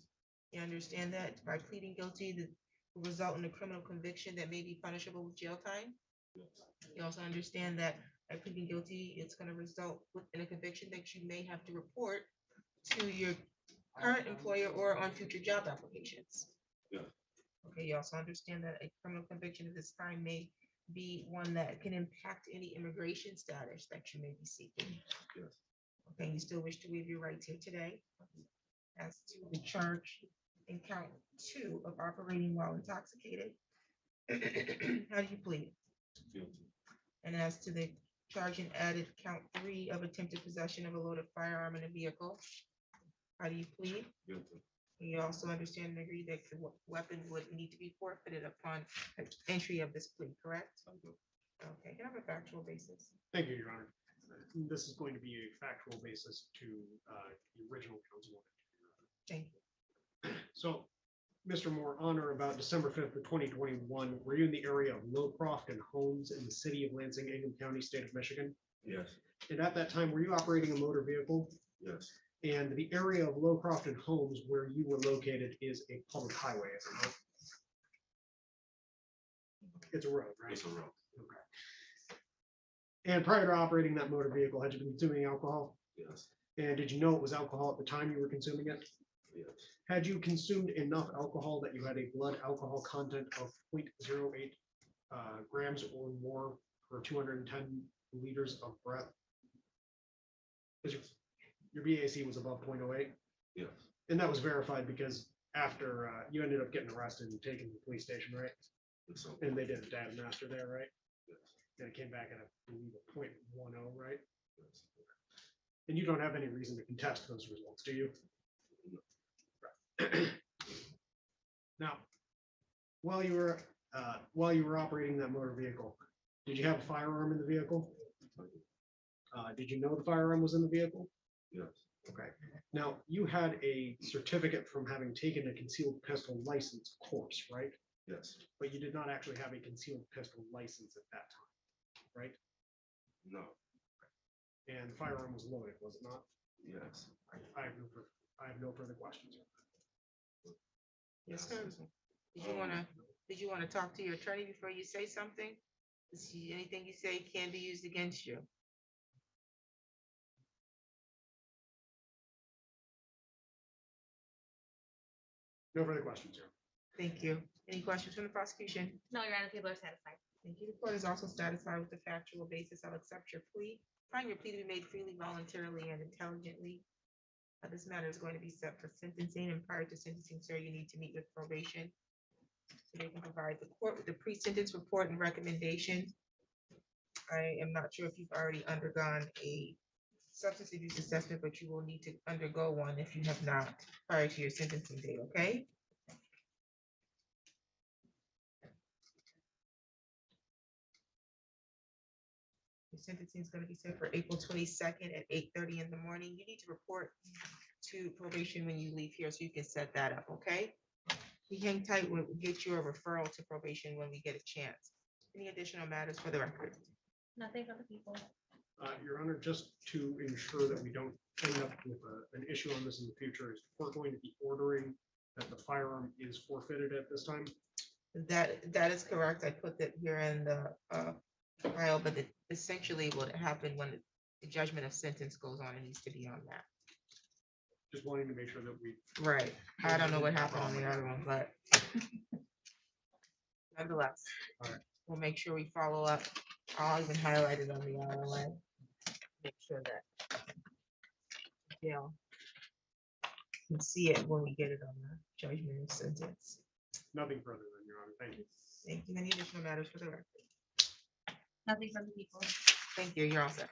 You understand that by pleading guilty, the will result in a criminal conviction that may be punishable with jail time? Yes. You also understand that by pleading guilty, it's going to result in a conviction that you may have to report to your current employer or on future job applications. Yeah. Okay, you also understand that a criminal conviction of this time may be one that can impact any immigration status that you may be seeking. Yes. Okay, you still wish to waive your rights here today? As to the charge in count 2 of operating while intoxicated, how do you plead? Guilty. And as to the charge in added count 3 of attempted possession of a loaded firearm in a vehicle, how do you plead? Guilty. You also understand and agree that the weapon would need to be forfeited upon entry of this plea, correct? Okay, can I have a factual basis? Thank you, Your Honor. This is going to be a factual basis to the original counsel. Thank you. So, Mr. Moore, on or about December 5th of 2021, were you in the area of Lowcroft and Holmes in the city of Lansing, Ingham County, state of Michigan? Yes. And at that time, were you operating a motor vehicle? Yes. And the area of Lowcroft and Holmes where you were located is a public highway, is it not? It's a road, right? It's a road. Okay. And prior to operating that motor vehicle, had you been consuming alcohol? Yes. And did you know it was alcohol at the time you were consuming it? Yes. Had you consumed enough alcohol that you had a blood alcohol content of 0.08 grams or more per 210 liters of breath? Because your BAC was above 0.08, Yes. and that was verified because after you ended up getting arrested and taken to the police station, right? So, And they did a data master there, right? yes. And it came back at a 0.10, right? Yes. And you don't have any reason to contest those results, do you? Now, while you were operating that motor vehicle, did you have a firearm in the vehicle? Did you know the firearm was in the vehicle? Yes. Okay. Now, you had a certificate from having taken a concealed pistol license course, right? Yes. But you did not actually have a concealed pistol license at that time, right? No. And the firearm was loaded, was it not? Yes. I have no further questions. Yes, sir. Did you wanna talk to your attorney before you say something? Anything you say can be used against you. No further questions, sir. Thank you. Any questions from the prosecution? No, Your Honor, people are satisfied. Thank you. The court is also satisfied with the factual basis. I'll accept your plea. Find your plea to be made freely, voluntarily, and intelligently. This matter is going to be set for sentencing, and prior to sentencing, sir, you need to meet with probation. So they can provide the court with the pre-sentence report and recommendation. I am not sure if you've already undergone a substance abuse assessment, but you will need to undergo one if you have not prior to your sentencing date, okay? Your sentencing is going to be set for April 22nd at 8:30 in the morning. You need to report to probation when you leave here so you can set that up, okay? We hang tight, we'll get you a referral to probation when we get a chance. Any additional matters for the record? Nothing from the people. Your Honor, just to ensure that we don't end up with an issue on this in the future, is we're going to be ordering that the firearm is forfeited at this time. That is correct. I put that here in the file, but essentially what happened when the judgment of sentence goes on, it needs to be on that. Just wanting to make sure that we. Right. I don't know what happened on the other one, but nonetheless, All right. we'll make sure we follow up. I'll even highlight it on the ROA. Make sure that jail can see it when we get it on the judgment of sentence. Nothing further than, Your Honor. Thank you. Thank you. Any additional matters for the record? Nothing from the people. Thank you. You're all set.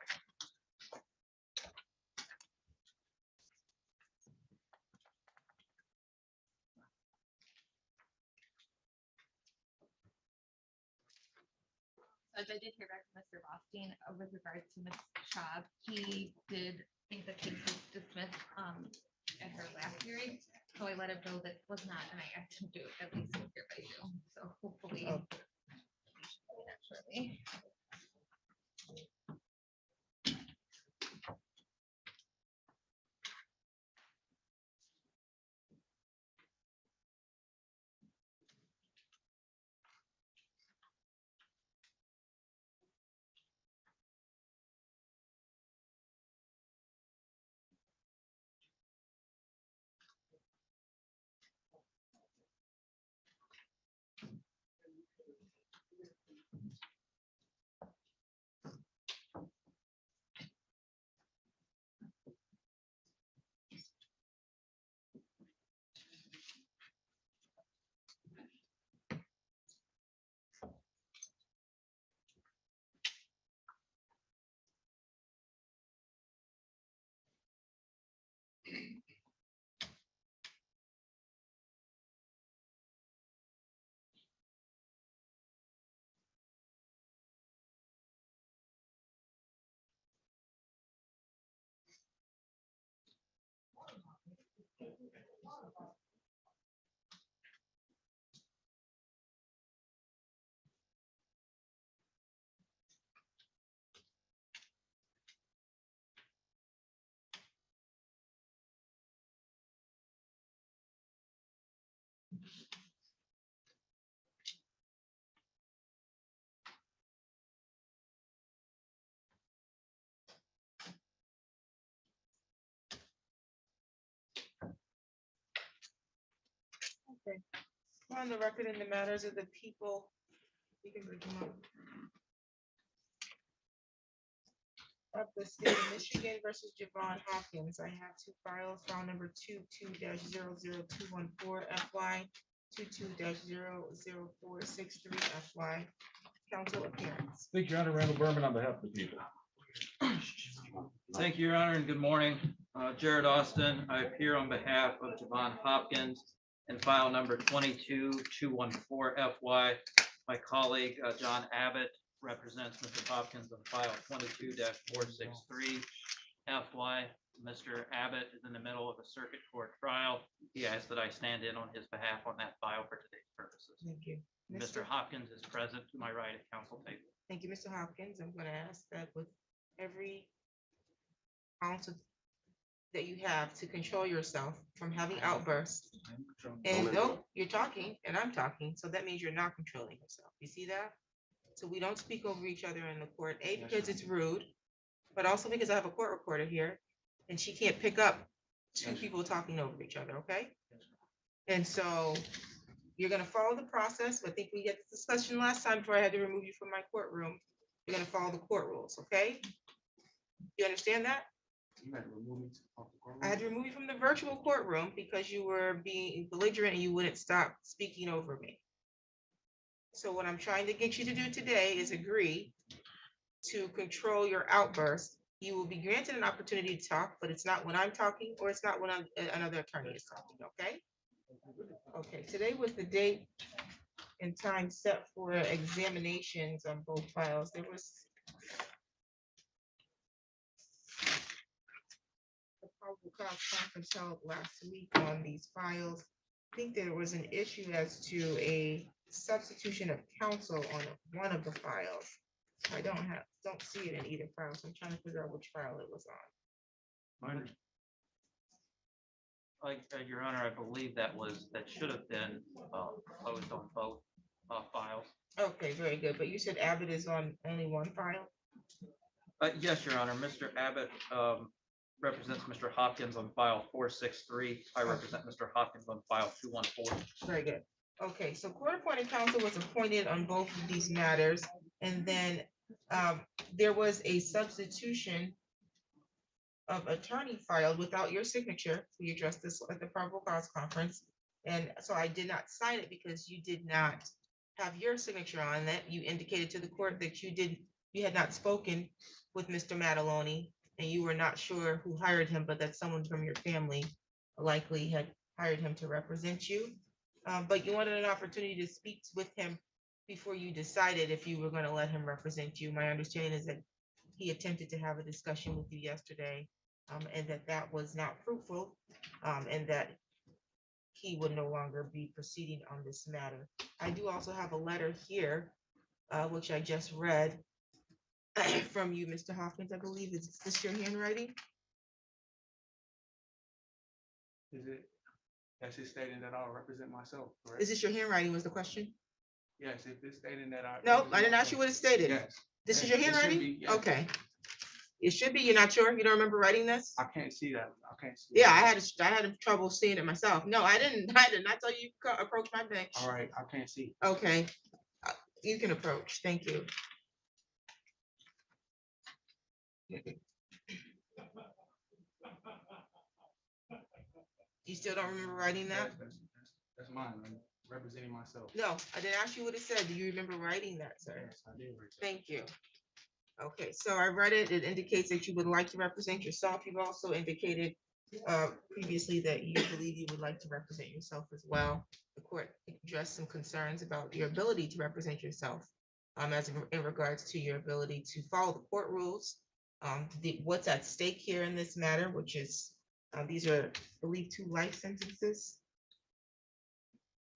As I did hear back from Mr. Rothstein with regards to Ms. Schaub, he did think the case was dismissed at her last hearing. So I let him know that was not, and I asked him to at least hear by Zoom. So hopefully. Oh. Shortly. Okay. On the record in the matters of the people. You can bring them up. Of the state of Michigan versus Javon Hopkins. I have two files, file number 22-00214 FY, 22-00463 FY. Council appearance. Thank you, Your Honor. Randall Berman on behalf of the people. Thank you, Your Honor, and good morning. Jared Austin. I appear on behalf of Javon Hopkins in file number 22-214 FY. My colleague, John Abbott, represents Mr. Hopkins on file 22-463 FY. Mr. Abbott is in the middle of a circuit court trial. He asked that I stand in on his behalf on that file for today's purposes. Thank you. Mr. Hopkins is present to my right at council table. Thank you, Mr. Hopkins. I'm going to ask that with every ounce that you have to control yourself from having outbursts. And no, you're talking and I'm talking, so that means you're not controlling yourself. You see that? So we don't speak over each other in the court, A, because it's rude, but also because I have a court recorder here and she can't pick up two people talking over each other, okay? And so you're gonna follow the process. I think we had this discussion last time before I had to remove you from my courtroom. You're gonna follow the court rules, okay? You understand that? You had to remove me off the courtroom? I had to remove you from the virtual courtroom because you were being belligerent and you wouldn't stop speaking over me. So what I'm trying to get you to do today is agree to control your outburst. You will be granted an opportunity to talk, but it's not when I'm talking or it's not when another attorney is talking, okay? Okay, today was the date and time set for examinations on both files. There was a probable cause conference held last week on these files. I think there was an issue as to a substitution of counsel on one of the files. I don't see it in either file, so I'm trying to figure out which file it was on. Your Honor, I believe that should have been proposed on both files. Okay, very good. But you said Abbott is on only one file? Yes, Your Honor. Mr. Abbott represents Mr. Hopkins on file 463. I represent Mr. Hopkins on file 214. Very good. Okay, so court appointed counsel was appointed on both of these matters. And then there was a substitution of attorney filed without your signature. We addressed this at the probable cause conference. And so I did not sign it because you did not have your signature on that. You indicated to the court that you had not spoken with Mr. Mataloni and you were not sure who hired him, but that someone from your family likely had hired him to represent you. But you wanted an opportunity to speak with him before you decided if you were going to let him represent you. My understanding is that he attempted to have a discussion with you yesterday, and that was not fruitful, and that he would no longer be proceeding on this matter. I do also have a letter here, which I just read from you, Mr. Hopkins. I believe, is this your handwriting? Is it? Yes, it's stating that I'll represent myself, correct? Is this your handwriting was the question? Yes, if it's stating that I. No, I didn't ask you what it stated. Yes. This is Yes, your it should handwriting? be, yes. Okay. It should be. You're not sure? You don't remember writing this? I can't see that. I can't see. Yeah, that. I had trouble seeing it myself. No, I did not tell you to approach my bench. All right, I can't see. Okay, you can approach. Thank you. You still don't remember writing that? That's mine. I'm representing myself. No, I didn't ask you what it said. Do you remember writing that, sir? Yes, I did. Thank you. Okay, so I read it. It indicates that you would like to represent yourself. You've also indicated previously that you believe you would like to represent yourself as well. The court addressed some concerns about your ability to represent yourself as in regards to your ability to follow the court rules. What's at stake here in this matter, which is these are, I believe, 2 life sentences.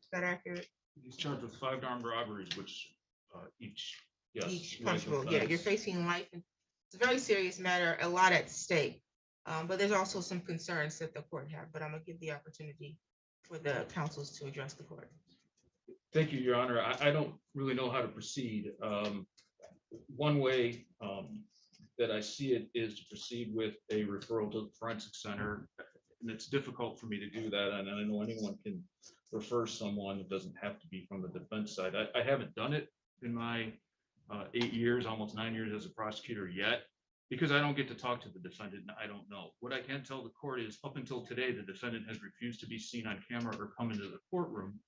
Is that accurate? He's charged with 5 armed robberies, which each, yes. Each life punishable, yeah, you're offense. facing life. It's a very serious matter, a lot at stake. But there's also some concerns that the court have, but I'm gonna give the opportunity for the councils to address the court. Thank you, Your Honor. I don't really know how to proceed. One way that I see it is to proceed with a referral to the forensic center. And it's difficult for me to do that, and I know anyone can refer someone. It doesn't have to be from the defense side. I haven't done it in my 8 years, almost 9 years as a prosecutor yet, because I don't get to talk to the defendant and I don't know. What I can tell the court is up until today, the defendant has refused to be seen on camera or come into the courtroom,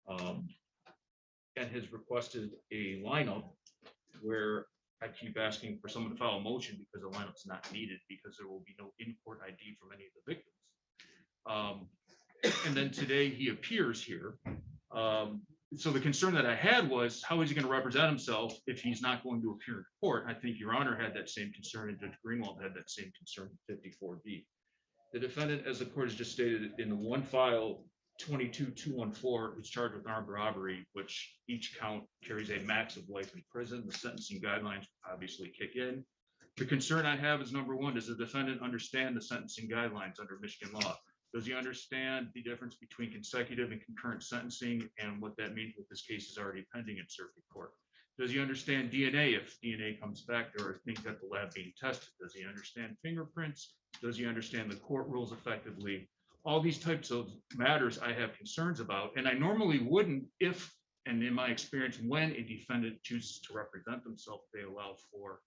and has requested a lineup where I keep asking for someone to file a motion because the lineup's not needed because there will be no in-court ID from any of the victims. And then today he appears here. So the concern that I had was, how is he going to represent himself if he's not going to appear in court? I think Your Honor had that same concern, and Judge Greenwald had that same concern in 54B. The defendant, as the court has just stated, in the one file 22-214 is charged with armed robbery, which each count carries a max of life in prison. The sentencing guidelines obviously kick in. The concern I have is, number one, does the defendant understand the sentencing guidelines under Michigan law? Does he understand the difference between consecutive and concurrent sentencing and what that means if this case is already pending in circuit court? Does he understand DNA if DNA comes back there or things at the lab being tested? Does he understand fingerprints? Does he understand the court rules effectively? All these types of matters I have concerns about, and I normally wouldn't if, and in my experience, when a defendant chooses to represent themselves, they allow for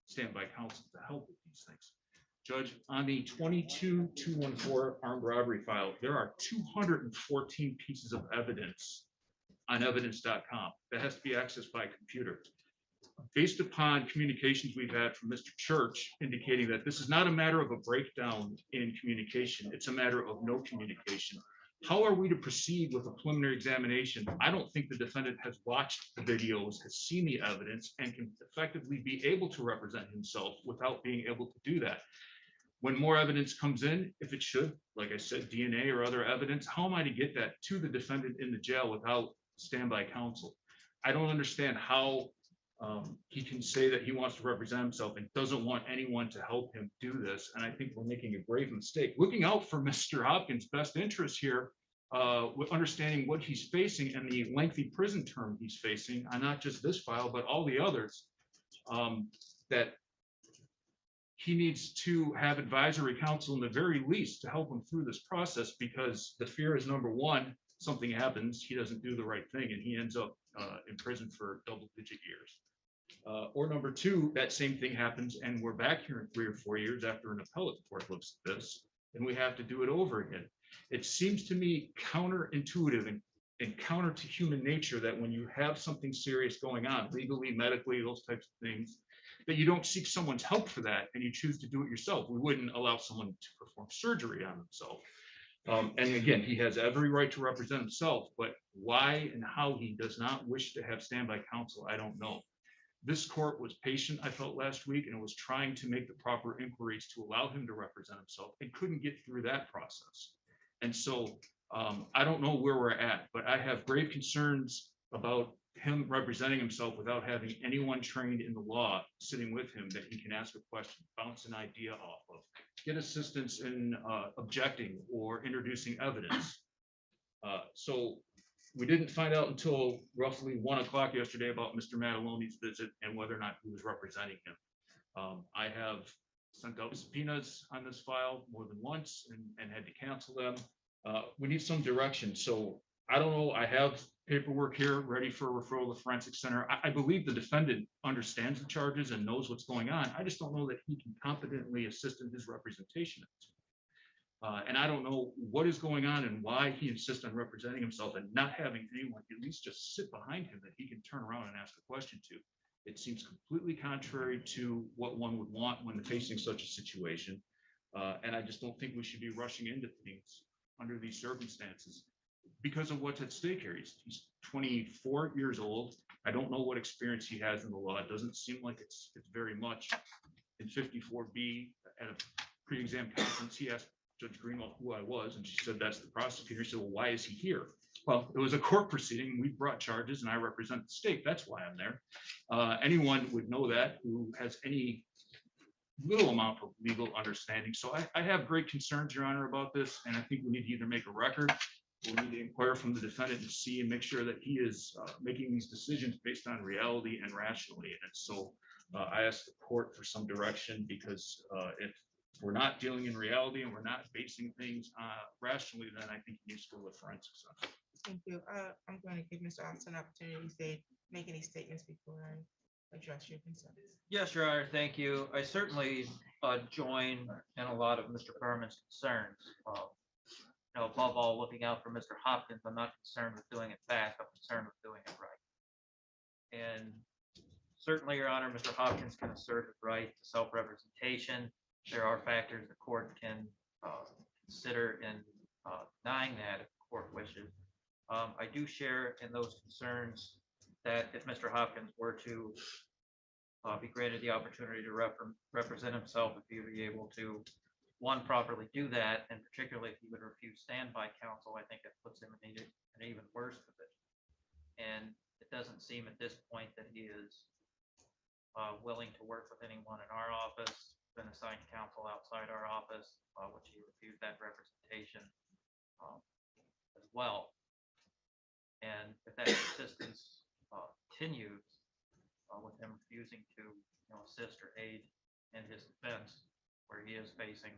standby counsel to help with these things. Judge, on the 22-214 armed robbery file, there are 214 pieces of evidence on evidence.com that has to be accessed by computer. Based upon communications we've had from Mr. Church indicating that this is not a matter of a breakdown in communication, it's a matter of no communication. How are we to proceed with a preliminary examination? I don't think the defendant has watched the videos, has seen the evidence, and can effectively be able to represent himself without being able to do that. When more evidence comes in, if it should, like I said, DNA or other evidence, how am I to get that to the defendant in the jail without standby counsel? I don't understand how he can say that he wants to represent himself and doesn't want anyone to help him do this. And I think we're making a grave mistake. Looking out for Mr. Hopkins' best interest here, with understanding what he's facing and the lengthy prison term he's facing on not just this file, but all the others, that he needs to have advisory counsel in the very least to help him through this process, because the fear is, number one, something happens, he doesn't do the right thing, and he ends up in prison for double-digit years. Or number two, that same thing happens and we're back here in 3 or 4 years after an appellate court looks at this and we have to do it over again. It seems to me counterintuitive and counter to human nature that when you have something serious going on, legally, medically, those types of things, that you don't seek someone's help for that and you choose to do it yourself. We wouldn't allow someone to perform surgery on himself. And again, he has every right to represent himself, but why and how he does not wish to have standby counsel, I don't know. This court was patient, I felt, last week, and it was trying to make the proper inquiries to allow him to represent himself and couldn't get through that process. And so I don't know where we're at, but I have grave concerns about him representing himself without having anyone trained in the law sitting with him that he can ask a question, bounce an idea off of, get assistance in objecting or introducing evidence. So we didn't find out until roughly 1 o'clock yesterday about Mr. Mataloni's visit and whether or not he was representing him. I have sent out subpoenas on this file more than once and had to cancel them. We need some direction. So I don't know. I have paperwork here ready for a referral to the Forensic Center. I believe the defendant understands the charges and knows what's going on. I just don't know that he can competently assist in his representation. And I don't know what is going on and why he insists on representing himself and not having anyone at least just sit behind him that he can turn around and ask a question to. It seems completely contrary to what one would want when facing such a situation. And I just don't think we should be rushing into things under these circumstances because of what's at stake here. He's 24 years old. I don't know what experience he has in the law. It doesn't seem like it's very much. In 54B at a pre-exam conference, he asked Judge Greenwald who I was, and she said, that's the prosecutor. He said, well, why is he here? Well, it was a court proceeding. We brought charges and I represent the state. That's why I'm there. Anyone would know that who has any little amount of legal understanding. So I have great concerns, Your Honor, about this. And I think we need to either make a record or we need to inquire from the defendant to see and make sure that he is making these decisions based on reality and rationally. And so I asked the court for some direction because if we're not dealing in reality and we're not basing things rationally, then I think he needs to go with forensic science. Thank you. I'm going to give Mr. Austin an opportunity to say, make any statements before I address your concerns. Yes, Your Honor, thank you. I certainly join in a lot of Mr. Berman's concerns. Above all, looking out for Mr. Hopkins, I'm not concerned with doing it fast, I'm concerned with doing it right. And certainly, Your Honor, Mr. Hopkins can assert his right to self-representation. There are factors the court can consider in denying that if the court wishes. I do share in those concerns that if Mr. Hopkins were to be granted the opportunity to represent himself, if he would be able to, one, properly do that, and particularly if he would refuse standby counsel, I think that puts him in an even worse position. And it doesn't seem at this point that he is willing to work with anyone in our office, been assigned counsel outside our office, which he refused that representation as well. And if that persistence continues with him refusing to assist or aid in his defense, where he is facing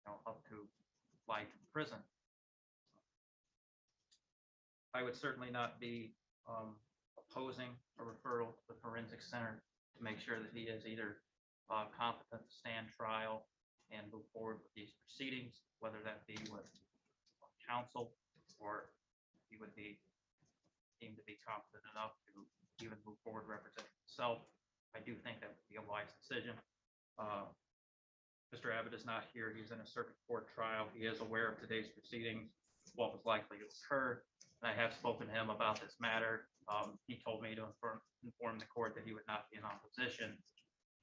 up to life in prison, I would certainly not be opposing a referral to the forensic center to make sure that he is either competent to stand trial and move forward with these proceedings, whether that be with counsel or he would be deemed to be competent enough to even move forward representing himself. I do think that would be a wise decision. Mr. Abbott is not here. He's in a circuit court trial. He is aware of today's proceedings, what was likely to occur. And I have spoken to him about this matter. He told me to inform the court that he would not be in opposition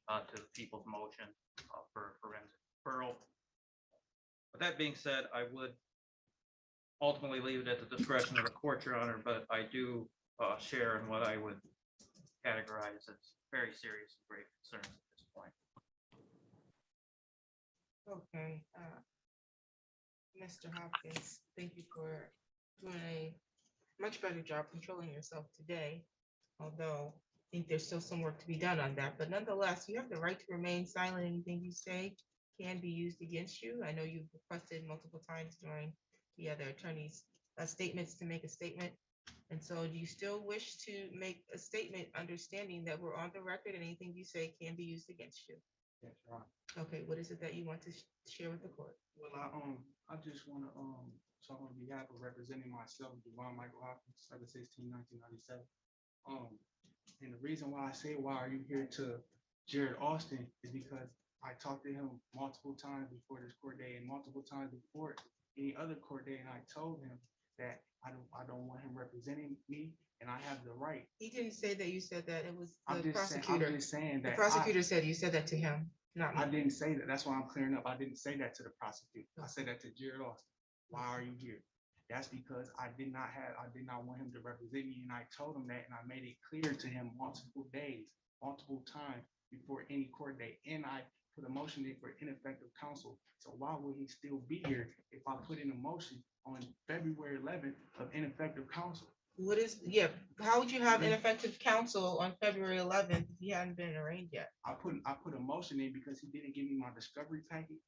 to the people's motion for forensic referral. With that being said, I would ultimately leave it at the discretion of the court, Your Honor, but I do share in what I would categorize as very serious and grave concerns at this point. Okay, Mr. Hopkins, thank you for doing a much better job controlling yourself today, although I think there's still some work to be done on that. But nonetheless, you have the right to remain silent. Anything you say can be used against you. I know you've requested multiple times during the other attorney's statements to make a statement. And so do you still wish to make a statement understanding that we're on the record and anything you say can be used against you? Yes, Your Honor. Okay, what is it that you want to share with the court? Well, I just want to talk on behalf of representing myself, Devon Michael Hopkins, 7/16/1997. And the reason why I say why are you here to Jared Austin is because I talked to him multiple times before this court day and multiple times before any other court day, and I told him that I don't want him representing me, and I have the right. He didn't say that. You said that. It was I'm the just saying- prosecutor. I'm just saying The that prosecutor said you said that to him, not me. I didn't say that. That's why I'm clearing up. I didn't say that to the prosecutor. I said that to Jared Austin. Why are you here? That's because I did not want him to represent me, and I told him that, and I made it clear to him multiple days, multiple times before any court date, and I put a motion in for ineffective counsel. So why would he still be here if I put in a motion on February 11th of ineffective counsel? What is, yeah, how would you have ineffective counsel on February 11th if he hadn't been arraigned yet? I put a motion in because he didn't give me my discovery packet,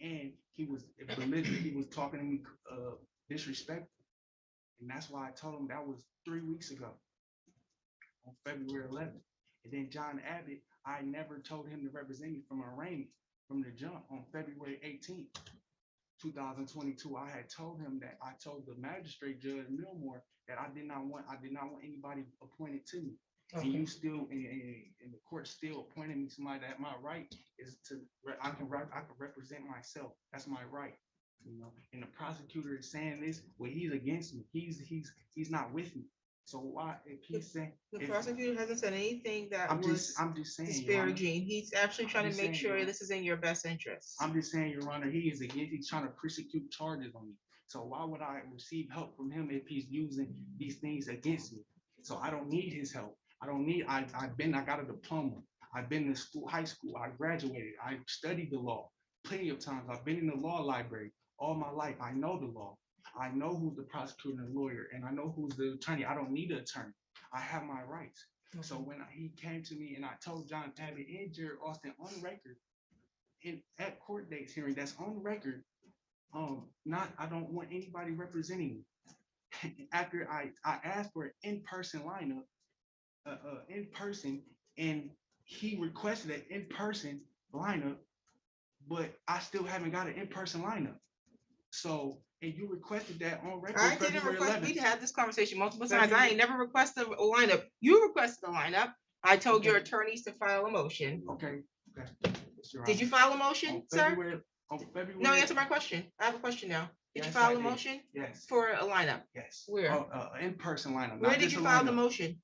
and he was talking to me disrespectful, and that's why I told him that was 3 weeks ago on February 11th. And then John Abbott, I never told him to represent me from arraignment from the jump on February 18th, 2022. I had told him that I told the magistrate Judge Milmore that I did not want anybody appointed to me. Okay. And you still, and the court still appointed me somebody that my right is to, I can represent myself. That's my right. And the prosecutor is saying this, well, he's against me. He's not with me. So why, if he's saying the prosecutor hasn't said anything that I'm was just saying, disparaging. He's actually trying to make sure this is in your best interest. I'm just saying, Your Honor, he's trying to prosecute charges on me. So why would I receive help from him if he's using these things against me? So I don't need his help. I got a diploma. I've been to school, high school. I graduated. I studied the law plenty of times. I've been in the law library all my life. I know the law. I know who's the prosecutor and the lawyer, and I know who's the attorney. I don't need an attorney. I have my rights. So when he came to me and I told John Abbott and Jared Austin on record, at court dates hearing, that's on record, I don't want anybody representing me. after I asked for an in-person lineup, in person, and he requested an in-person lineup, but I still haven't got an in-person lineup. So, and you requested that on record. I didn't February request, 11th. we had this conversation multiple times. I February- ain't never requested a lineup. You requested a lineup. I told your Okay. attorneys to file a motion. Okay, okay. Yes, Your Did Honor. you file a motion, On sir? February. No, answer my question. I have a question now. Did you Yes, file I a did. motion Yes. for a lineup? Yes. Where? In-person lineup. Where not did just you a file the lineup. motion?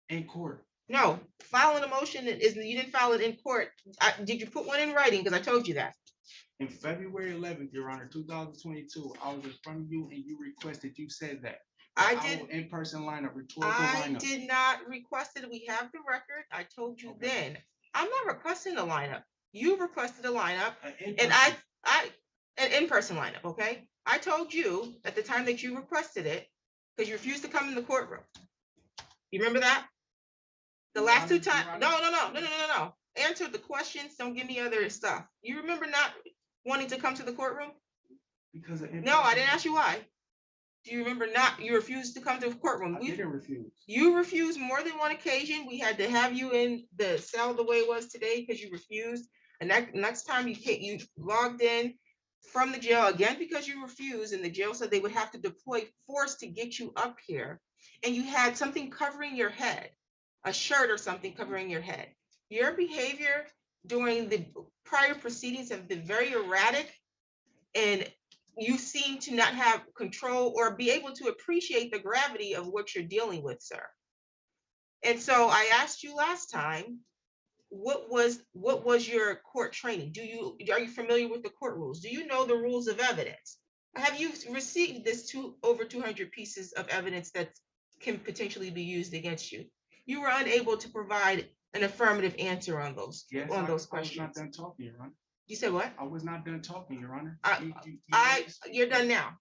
In court. No, filing a motion is, you didn't file it in court. Did you put one in writing? Because I told you that. In February 11th, Your Honor, 2022, I was in front of you and you requested, you said that. I will did. In-person lineup, rhetorical I lineup. did not request it. We have the record. I told you then. I'm not requesting a lineup. You requested a lineup, and an in-person lineup, okay? I told you at the time that you requested it, because you refused to come in the courtroom. You remember that? The last two times, no. Answer the questions, don't give me other stuff. You remember not wanting to come to the courtroom? Because of No, I didn't ask you why. Do you remember not, you refused to come to the courtroom? I didn't refuse. You refused more than one occasion. We had to have you in the cell the way it was today because you refused. And that next time you logged in from the jail again because you refused, and the jail said they would have to deploy force to get you up here. And you had something covering your head, a shirt or something covering your head. Your behavior during the prior proceedings have been very erratic, and you seem to not have control or be able to appreciate the gravity of what you're dealing with, sir. And so I asked you last time, what was your court training? Are you familiar with the court rules? Do you know the rules of evidence? Have you received this over 200 pieces of evidence that can potentially be used against you? You were unable to provide an affirmative answer on those Yes, questions. I was not done talking, Your Honor. You said what? I was not done talking, Your Honor. You're done now.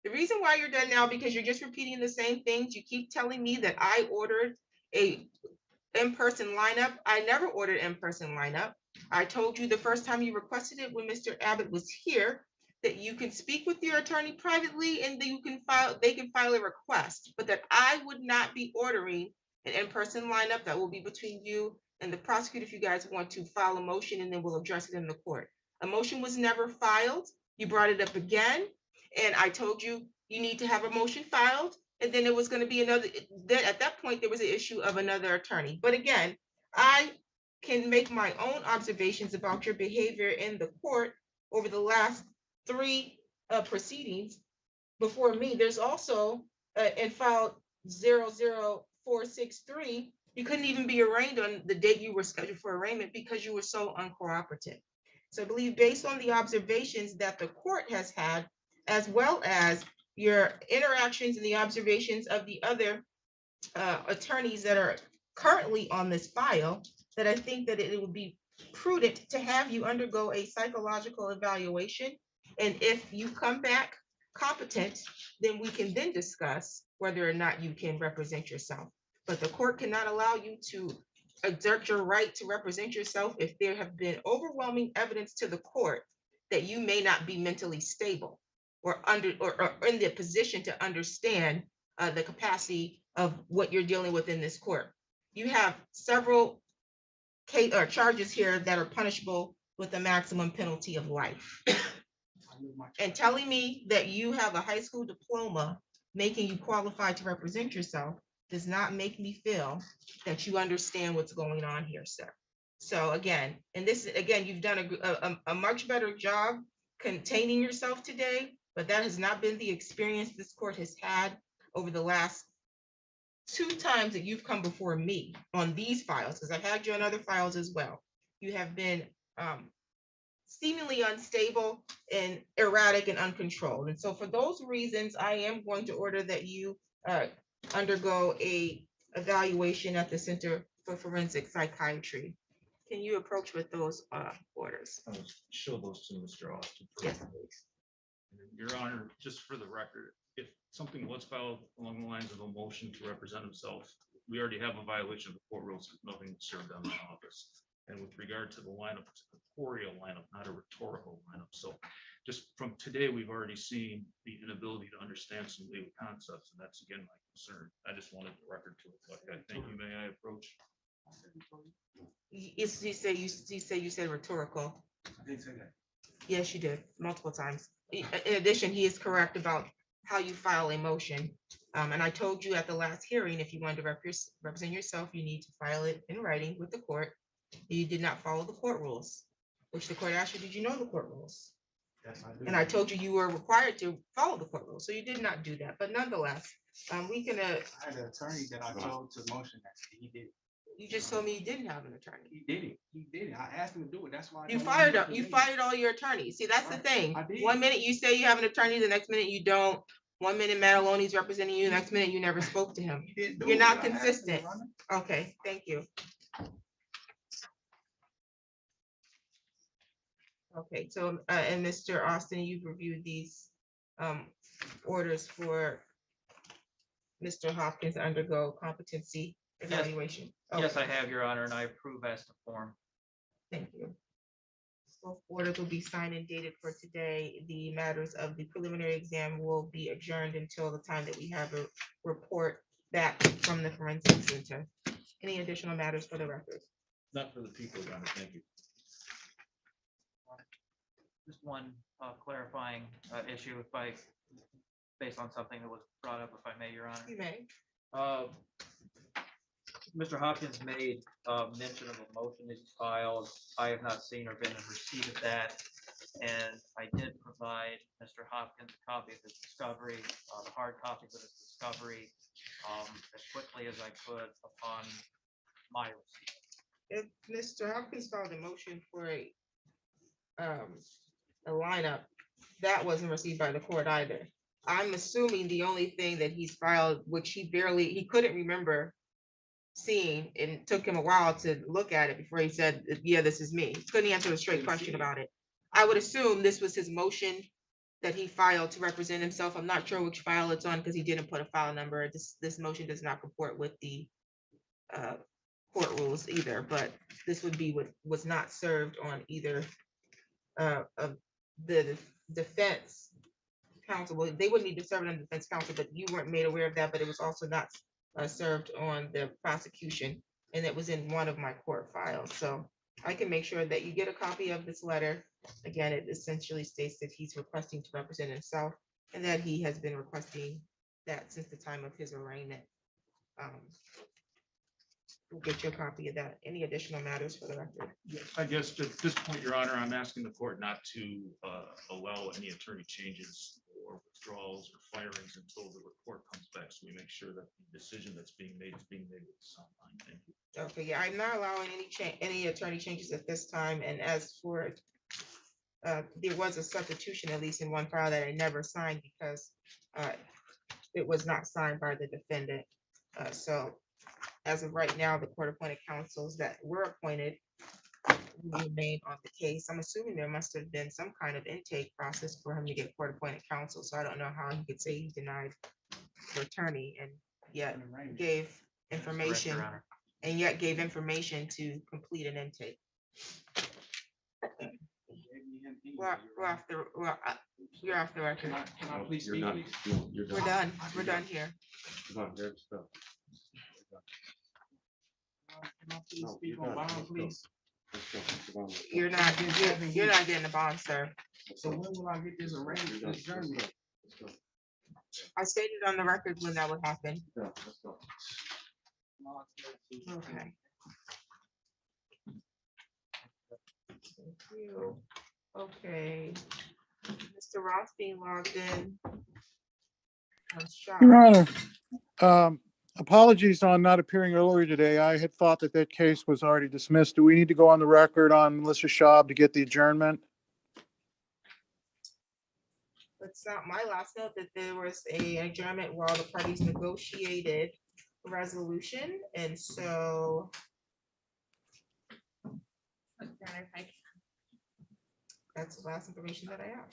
The reason why you're done now, because you're just repeating the same things. You keep telling me that I ordered a in-person lineup. I never ordered in-person lineup. I told you the first time you requested it when Mr. Abbott was here, that you can speak with your attorney privately and they can file a request, but that I would not be ordering an in-person lineup. That will be between you and the prosecutor if you guys want to file a motion, and then we'll address it in the court. A motion was never filed. You brought it up again, and I told you you need to have a motion filed, and then it was going to be another, then at that point there was an issue of another attorney. But again, I can make my own observations about your behavior in the court over the last 3 proceedings before me. There's also in file 00463, you couldn't even be arraigned on the date you were scheduled for arraignment because you were so uncooperative. So I believe based on the observations that the court has had, as well as your interactions and the observations of the other attorneys that are currently on this file, that I think that it would be prudent to have you undergo a psychological evaluation. And if you come back competent, then we can then discuss whether or not you can represent yourself. But the court cannot allow you to exert your right to represent yourself if there have been overwhelming evidence to the court that you may not be mentally stable or in the position to understand the capacity of what you're dealing with in this court. You have several charges here that are punishable with a maximum penalty of life. And telling me that you have a high school diploma making you qualified to represent yourself does not make me feel that you understand what's going on here, sir. So again, you've done a much better job containing yourself today, but that has not been the experience this court has had over the last 2 times that you've come before me on these files, because I've had you on other files as well. You have been seemingly unstable and erratic and uncontrolled. And so for those reasons, I am going to order that you undergo a evaluation at the Center for Forensic Psychiatry. Can you approach with those orders? I'll show those to Mr. Austin. Yes. Your Honor, just for the record, if something was filed along the lines of a motion to represent himself, we already have a violation of the court rules, nothing served on the office. And with regard to the lineup, it's a corporeal lineup, not a rhetorical lineup. So just from today, we've already seen the inability to understand some legal concepts, and that's again my concern. I just wanted the record to reflect that. Thank you. May I approach? You said rhetorical. I didn't say that. Yes, you did, multiple times. In addition, he is correct about how you file a motion. And I told you at the last hearing, if you wanted to represent yourself, you need to file it in writing with the court. You did not follow the court rules, which the court asked you, did you know the court rules? Yes, I do. And I told you you were required to follow the court rules, so you did not do that. But nonetheless, we can, I had an attorney that I told to motion that, he did. you just told me you didn't have an attorney. He did it. He did it. I asked him to do it. That's why. I You don't want him fired, to you do it. fired all your attorneys. See, that's the Right. thing. I did. 1 minute you say you have an attorney, the next minute you don't. 1 minute Mataloni's representing you, next minute you never spoke to him. He didn't do You're it. not I asked him, consistent. Your Honor. Okay, thank you. Okay, so, and Mr. Austin, you've reviewed these orders for Mr. Hopkins to undergo competency evaluation. Yes, I Okay, have, Your Honor, and I approve as to form. thank you. Both orders will be signed and dated for today. The matters of the preliminary exam will be adjourned until the time that we have a report back from the forensic center. Any additional matters for the record? Not for the people, Your Honor. Thank you. Just one clarifying issue, if I, based on something that was brought up, if I may, Your Honor. You may. Mr. Hopkins made mention of a motion that he filed. I have not seen or been in receipt of that. And I did provide Mr. Hopkins a copy of his discovery, the hard copies of his discovery, as quickly as I could upon my receipt. If Mr. Hopkins filed a motion for a lineup, that wasn't received by the court either. I'm assuming the only thing that he's filed, which he couldn't remember seeing, and it took him a while to look at it before he said, yeah, this is me. He couldn't answer a straight question about it. I would assume this was his motion that he filed to represent himself. I'm not sure which file it's on because he didn't put a file number. This motion does not comport with the court rules either, but this would be what was not served on either of the defense counsel. Well, they wouldn't need to serve it on the defense counsel, but you weren't made aware of that, but it was also not served on the prosecution, and it was in one of my court files. So I can make sure that you get a copy of this letter. Again, it essentially states that he's requesting to represent himself and that he has been requesting that since the time of his arraignment. We'll get you a copy of that. Any additional matters for the record? I guess at this point, Your Honor, I'm asking the court not to allow any attorney changes or withdrawals or firings until the report comes back, so we make sure that the decision that's being made is being made with sound mind. Thank you. Okay, yeah, I'm not allowing any attorney changes at this time. And as for, there was a substitution, at least in one file, that I never signed because it was not signed by the defendant. So as of right now, the court-appointed counsels that were appointed remain on the case. I'm assuming there must have been some kind of intake process for him to get court-appointed counsel. So I don't know how he could say he denied the attorney and yet gave information to complete an intake. You're off the record. Can I please You're speak, not. please? You're We're done. We're done here. Come on, grab stuff. Can I please No, speak you're on done. bond, Let's go. please? Let's go. Let's go. You're not getting a bond, sir. So when will I get this arranged, You're done. this journey? Let's go. I stated on the record when that would happen. Yeah, let's go. Okay. Thank you. Okay. Mr. Rothstein logged in. I'm shocked. Your Honor, apologies on not appearing earlier today. I had thought that that case was already dismissed. Do we need to go on the record on Melissa Schaub to get the adjournment? It's not my last note that there was an adjournment while the parties negotiated a resolution, and so that's the last information that I have.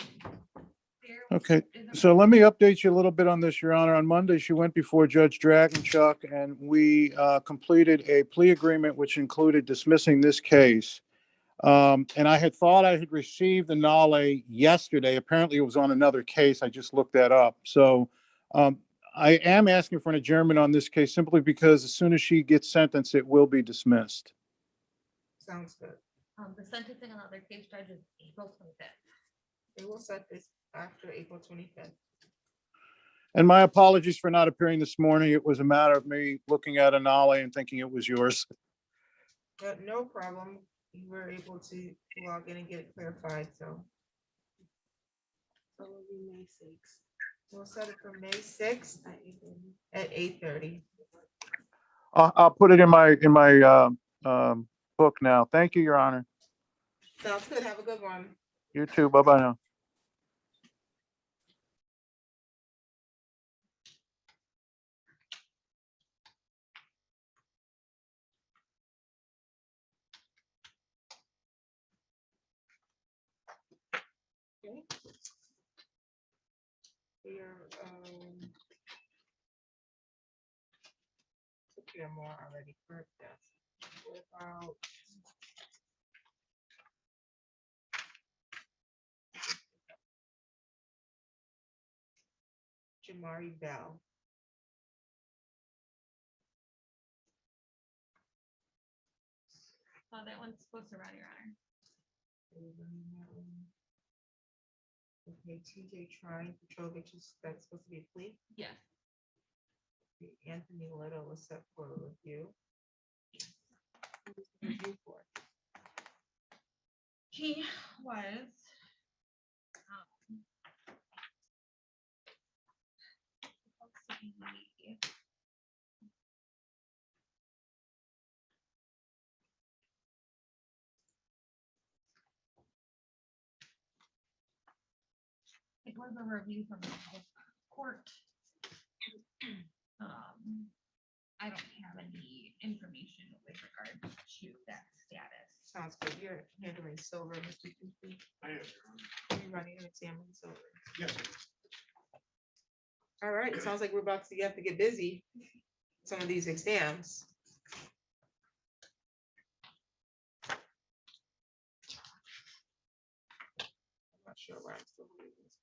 Okay, so let me update you a little bit on this, Your Honor. On Monday, she went before Judge Dragonchuk, and we completed a plea agreement which included dismissing this case. And I had thought I had received the nollie yesterday. Apparently, it was on another case. I just looked that up. So I am asking for an adjournment on this case simply because as soon as she gets sentenced, it will be dismissed. Sounds good. The sentencing on other case charges April 25th. We will set this after April 25th. And my apologies for not appearing this morning. It was a matter of me looking at a nollie and thinking it was yours. But no problem. You were able to log in and get it clarified, so. So it'll be May 6th. We'll set it for May 6th at 8:30. I'll put it in my book now. Thank you, Your Honor. Sounds good. Have a good one. You too. Bye-bye now. Okay. We are, took care more already, correct? Yes. What about Jamari Bell? Oh, that one's supposed to run, Your Honor. Okay, TJ Trying, Petrovich, that's supposed to be a plea. Yes. Anthony Little was set for a review. Who's the review for? He was. Supposed to be- It was a review from the court. I don't have any information with regard to that status. Sounds good. You're handling silver, Mr. Duffy. I am. You're running and examining silver. Yes. All right, it sounds like we're about to have to get busy. Some of these exams. I'm not sure why I'm still reading this.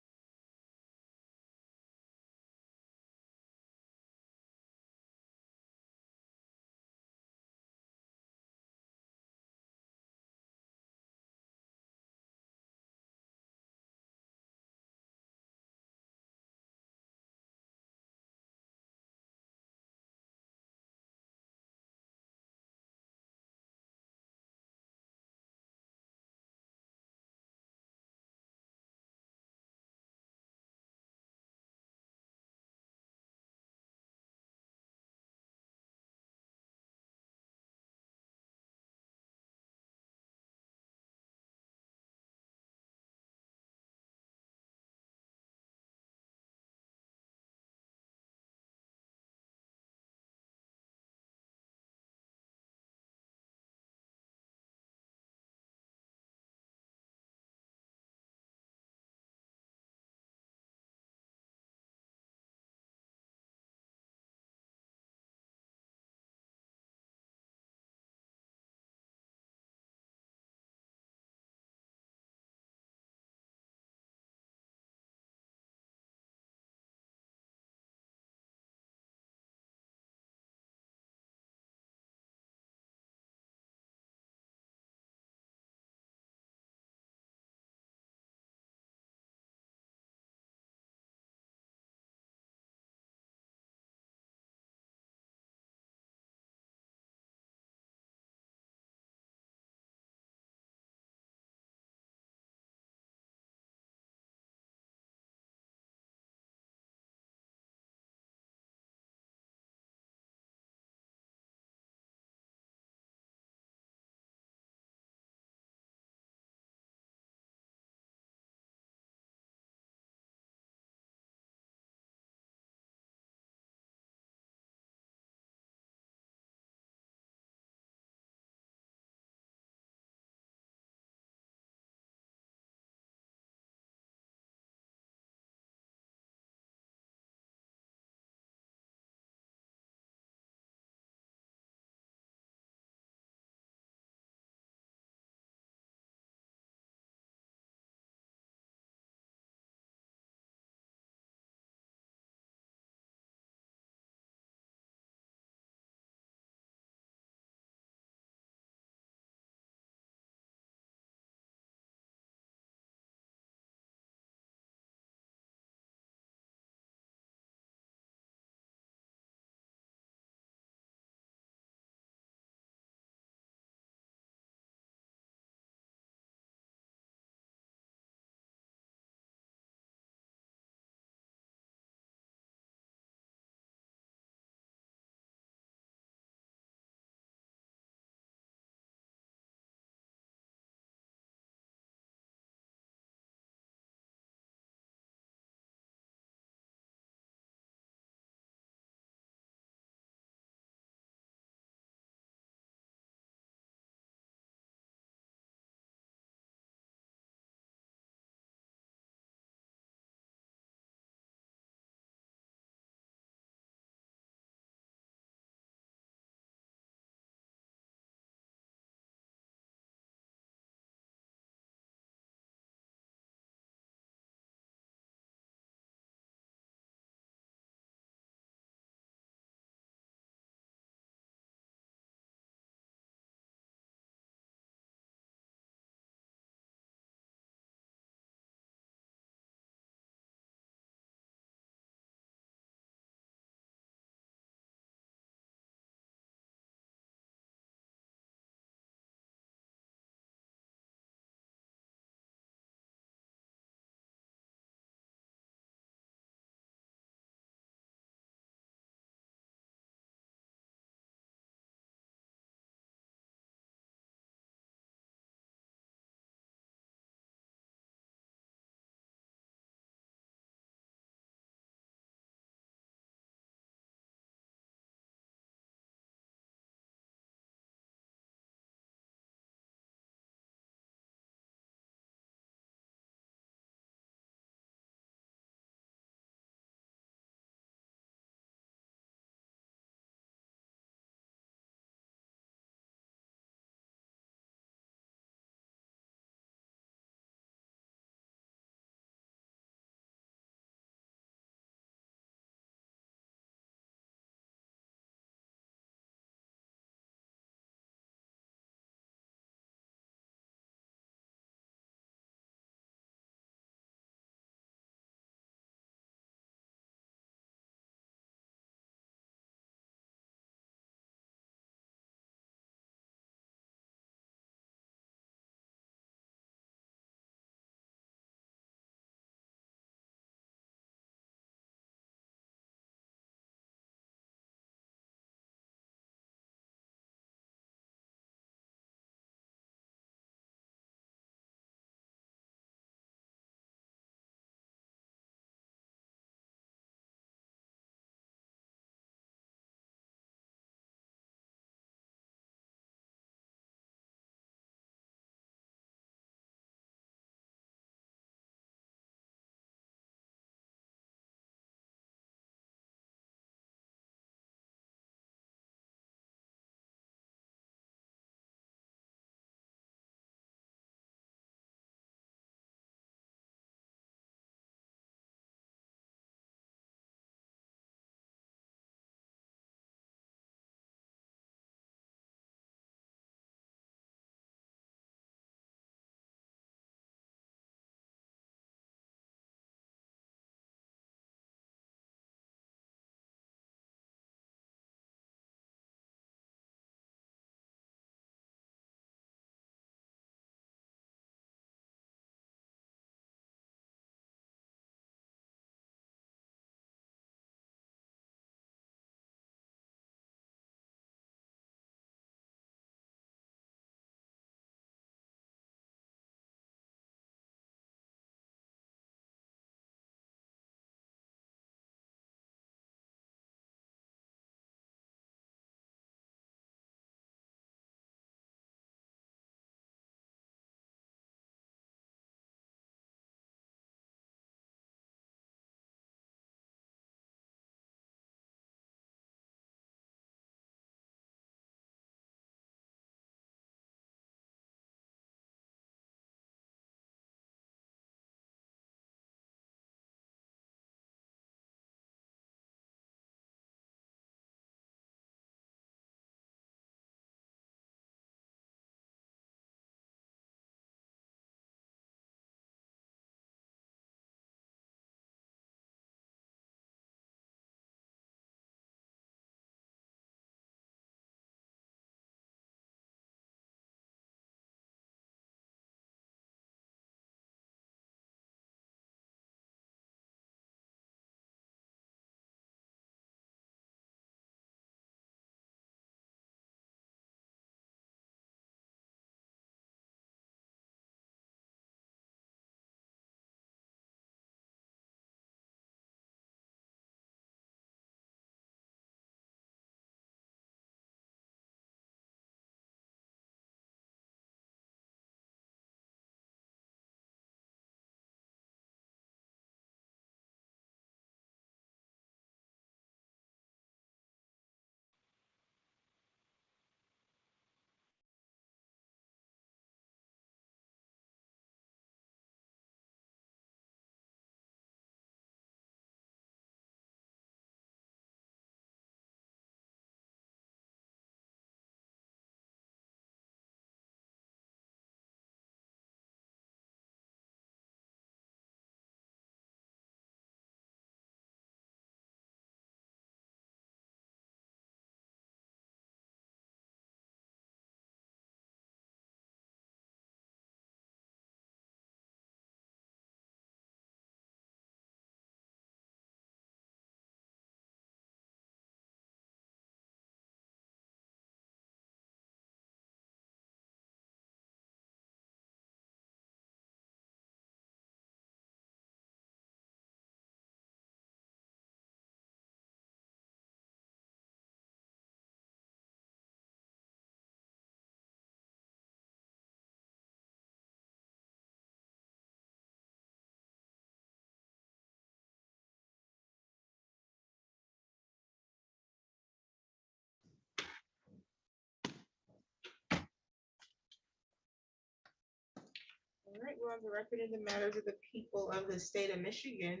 All right, we're on the record in the matters of the people of the state of Michigan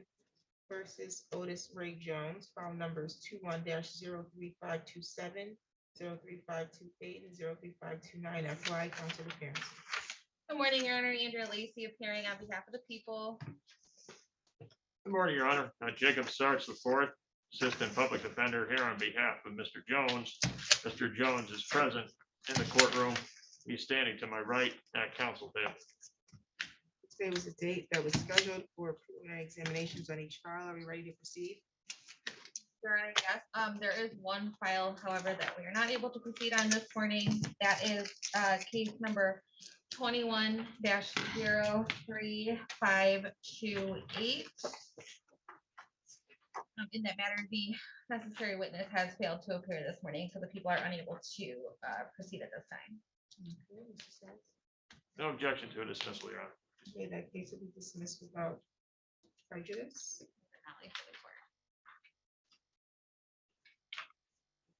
versus Otis Ray Jones, file numbers 21-03527, 03528, and 03529. FY, council appearance. Good morning, Your Honor. Andrea Lacy appearing on behalf of the people. Good morning, Your Honor. Jacob Sarch IV, Assistant Public Defender, here on behalf of Mr. Jones. Mr. Jones is present in the courtroom. He's standing to my right at council table. Today was a date that was scheduled for preliminary examinations on each file. Are we ready to proceed? Your Honor, yes. There is one file, however, that we are not able to proceed on this morning. That is case number 21-03528. In that matter, the necessary witness has failed to appear this morning, so the people are unable to proceed at this time. Okay, Mr. Sachs. No objection to a dismissal, Your Honor. Okay, that case will be dismissed without prejudice.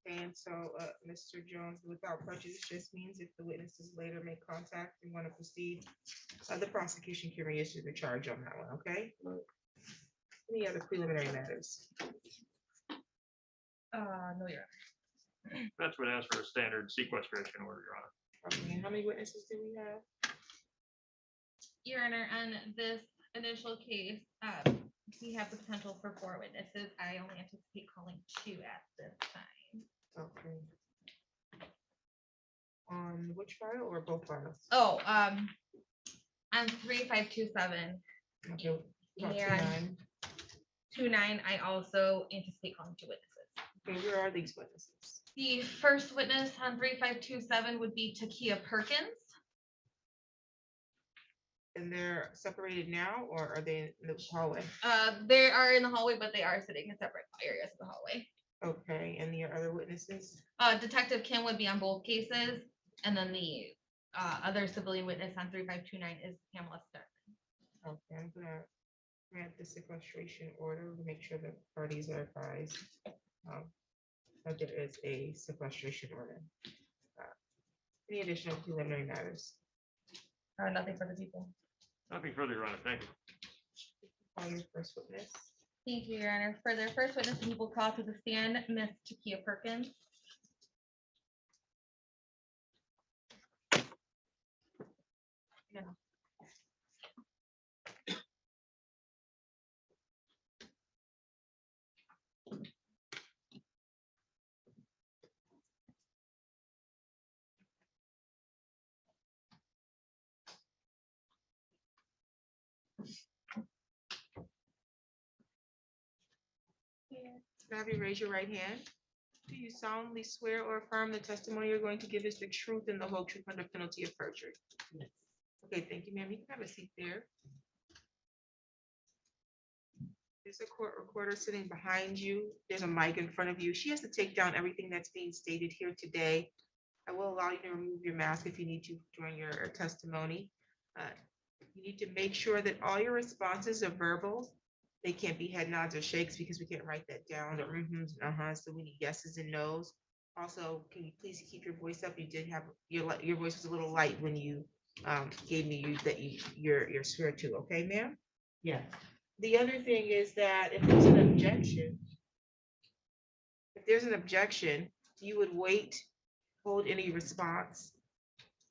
And so, Mr. Jones, without prejudice just means if the witnesses later make contact and want to proceed, the prosecution can reissue the charge on that one, okay? Any other preliminary matters? No, Your Honor. That's what asks for a standard sequestration order, Your Honor. Okay, and how many witnesses do we have? Your Honor, on this initial case, we have the potential for 4 witnesses. I only anticipate calling 2 at this time. Okay. On which file or both files? Oh, on 3527 Okay. and 29, I also anticipate calling 2 witnesses. Okay, where are these witnesses? The first witness on 3527 would be Takia Perkins. And they're separated now, or are they in the hallway? They are in the hallway, but they are sitting in separate areas of the hallway. Okay, and the other witnesses? Detective Kim would be on both cases, and then the other civilian witness on 3529 is Pamela Stark. Okay, I'm gonna grant the sequestration order to make sure the parties are advised that there is a sequestration order. Any additional preliminary matters? Nothing for the people. Nothing further, Your Honor. Thank you. Call your first witness. Thank you, Your Honor. For their first witness, the people call to the stand Miss Takia Perkins. Yeah. Have you raise your right hand? Do you solemnly swear or affirm the testimony you're going to give is the truth and the whole truth under penalty of perjury? Yes. Okay, thank you, ma'am. You can have a seat there. There's a court recorder sitting behind you. There's a mic in front of you. She has to take down everything that's being stated here today. I will allow you to remove your mask if you need to during your testimony. You need to make sure that all your responses are verbal. They can't be head nods or shakes because we can't write that down, or mm-hs and uh-hs, so we need yeses and nos. Also, can you please keep your voice up? You did have, your voice was a little light when you gave me your swear to, okay, ma'am? Yeah. The other thing is that if there's an objection, you would wait, hold any response.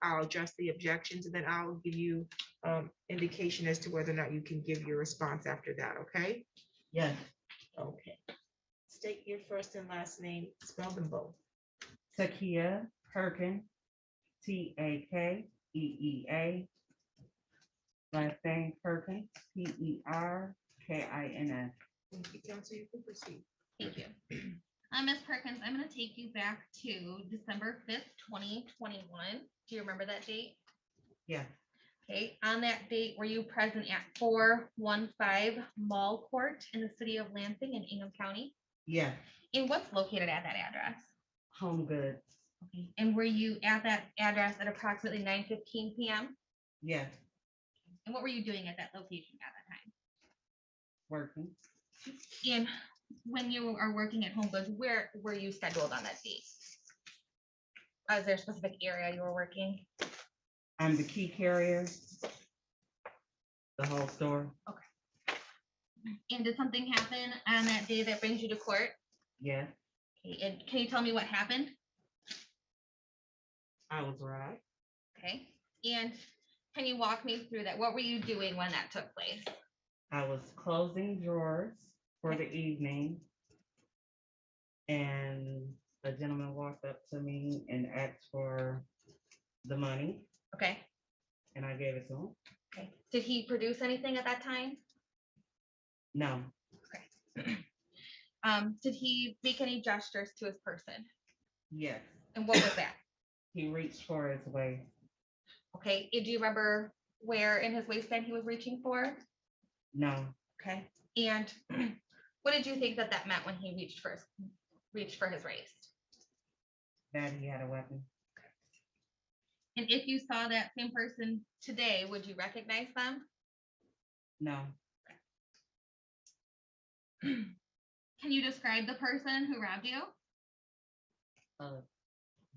I'll address the objections, and then I'll give you indication as to whether or not you can give your response after that, okay? Yes. Okay. State your first and last name, spell them both. Takia Perkins, Takeea. Last name Perkins, Perkins. Thank you, counsel. You can proceed. Thank you. Ms. Perkins, I'm going to take you back to December 5th, 2021. Do you remember that date? Yeah. Okay, on that date, were you present at 415 Mall Court in the city of Lansing in Ingham County? Yeah. And what's located at that address? Home Goods. Okay, and were you at that address at approximately 9:15 p.m.? Yeah. And what were you doing at that location at that time? Working. And when you are working at Home Goods, where were you scheduled on that date? Is there a specific area you were working? I'm the key carrier. The whole story? And did something happen on that day that brings you to court? Yes, Okay, and can you tell me what happened? I was right. Okay, and can you walk me through that? What were you doing when that took place? I was closing drawers for the evening. And a gentleman walked up to me and asked for the money, Okay, and I gave it to him. okay. Did he produce anything at that time? No, Did he make any gestures to his person? yes, And what was that? he reached for his waist. Okay, and do you remember where in his waistband he was reaching for? No, Okay, and what did you think that that meant when he reached for his waist? that he had a weapon. And if you saw that same person today, would you recognize them? No, Can you describe the person who robbed you? a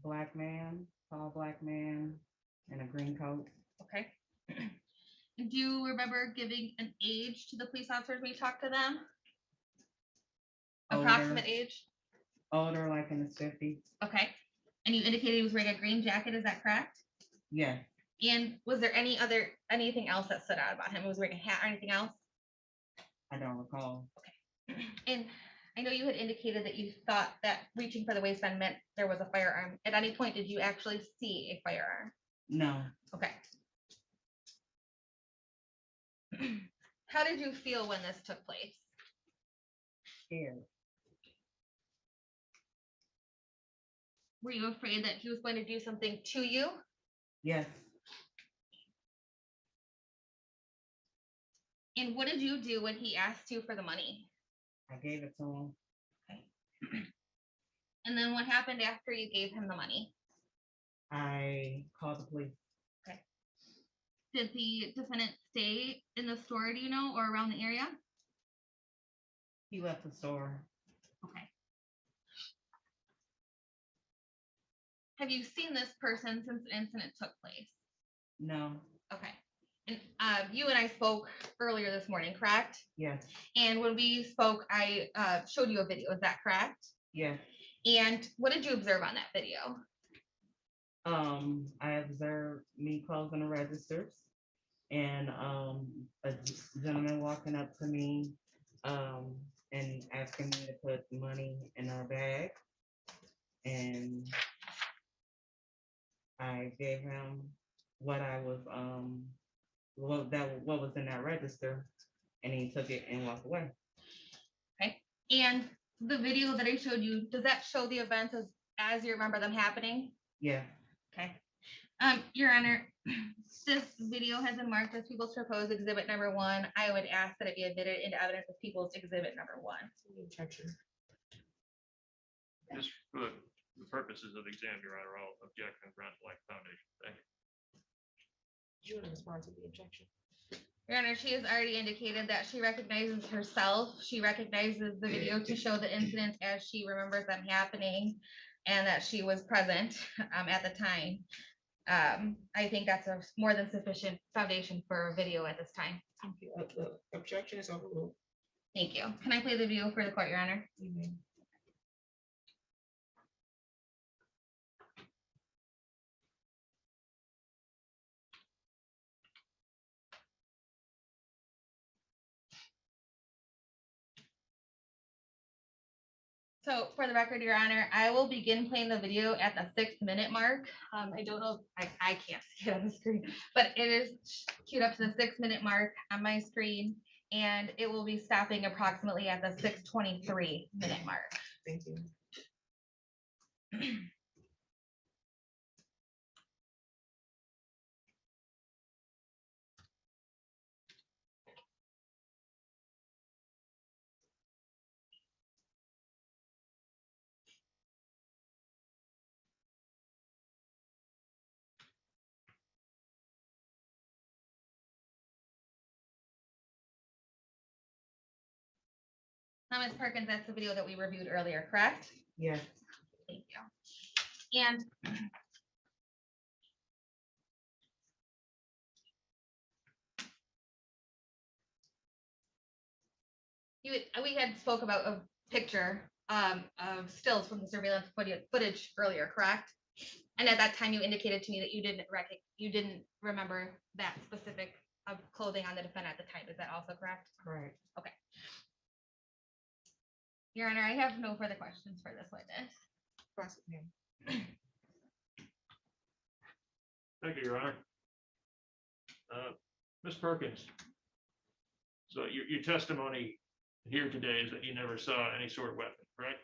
black man, tall black man, in a green coat. Okay. And do you remember giving an age to the police officers when you talked to them? Approximate age? Older, like in his 50s. Okay. And you indicated he was wearing a green jacket, is that correct? Yes, And was there anything else that stood out about him? Was he wearing a hat or anything else? I don't recall. And I know you had indicated that you thought that reaching for the waistband meant there was a firearm. At any point, did you actually see a firearm? No, Okay. How did you feel when this took place? scared. Were you afraid that he was going to do something to you? Yes, And what did you do when he asked you for the money? I gave it to him. And then what happened after you gave him the money? I called the police. Did the defendant stay in the store, do you know, or around the area? He left the store. Okay. Have you seen this person since the incident took place? No, Okay. And you and I spoke earlier this morning, correct? yes, And when we spoke, I showed you a video, is that correct? yes. And what did you observe on that video? I observed me closing the registers and a gentleman walking up to me and asking me to put money in a bag. And I gave him what I was what was in that register, and he took it and walked away. Okay. And the video that I showed you, does that show the events as you remember them happening? Yeah, Okay. Your Honor, this video has been marked as People's Proposed Exhibit Number 1. I would ask that it be admitted into evidence as People's Exhibit Number 1. Objection. Just for the purposes of the exam, Your Honor, I'll object and grant the like foundation. Thank you. Do you want to respond to the objection? Your Honor, she has already indicated that she recognizes herself. She recognizes the video to show the incident as she remembers them happening and that she was present at the time. I think that's a more than sufficient foundation for a video at this time. Thank you. The objection is overruled. Thank you. Can I play the video for the court, Your Honor? So for the record, Your Honor, I will begin playing the video at the 6-minute mark. I don't know, I can't see it on the screen, but it is queued up to the 6-minute mark on my screen, and it will be stopping approximately at the 6:23-minute mark. Thank you. Now, Ms. Perkins, that's the video that we reviewed earlier, correct? yes. Thank you. And we had spoke about a picture of stills from the surveillance footage earlier, correct? And at that time, you indicated to me that you didn't remember that specific of clothing on the defendant at the time. Is that also correct? Correct. Okay. Your Honor, I have no further questions for this witness. Thank you, Your Honor. Ms. Perkins, so your testimony here today is that you never saw any sort of weapon, correct?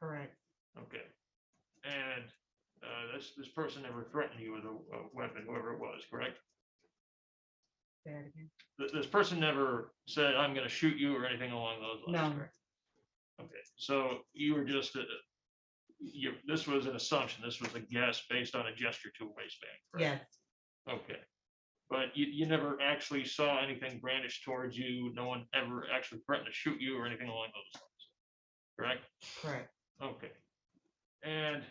Correct. Okay. And this person never threatened you with a weapon, whoever it was, correct? Say it again. This person never said, I'm going to shoot you or anything along those lines, No. correct? Okay, so you were just, this was an assumption, this was a guess based on a gesture to a waistband, correct? Yes. Okay, but you never actually saw anything brandished towards you, no one ever actually threatened to shoot you or anything along those lines, correct? Correct. Okay, and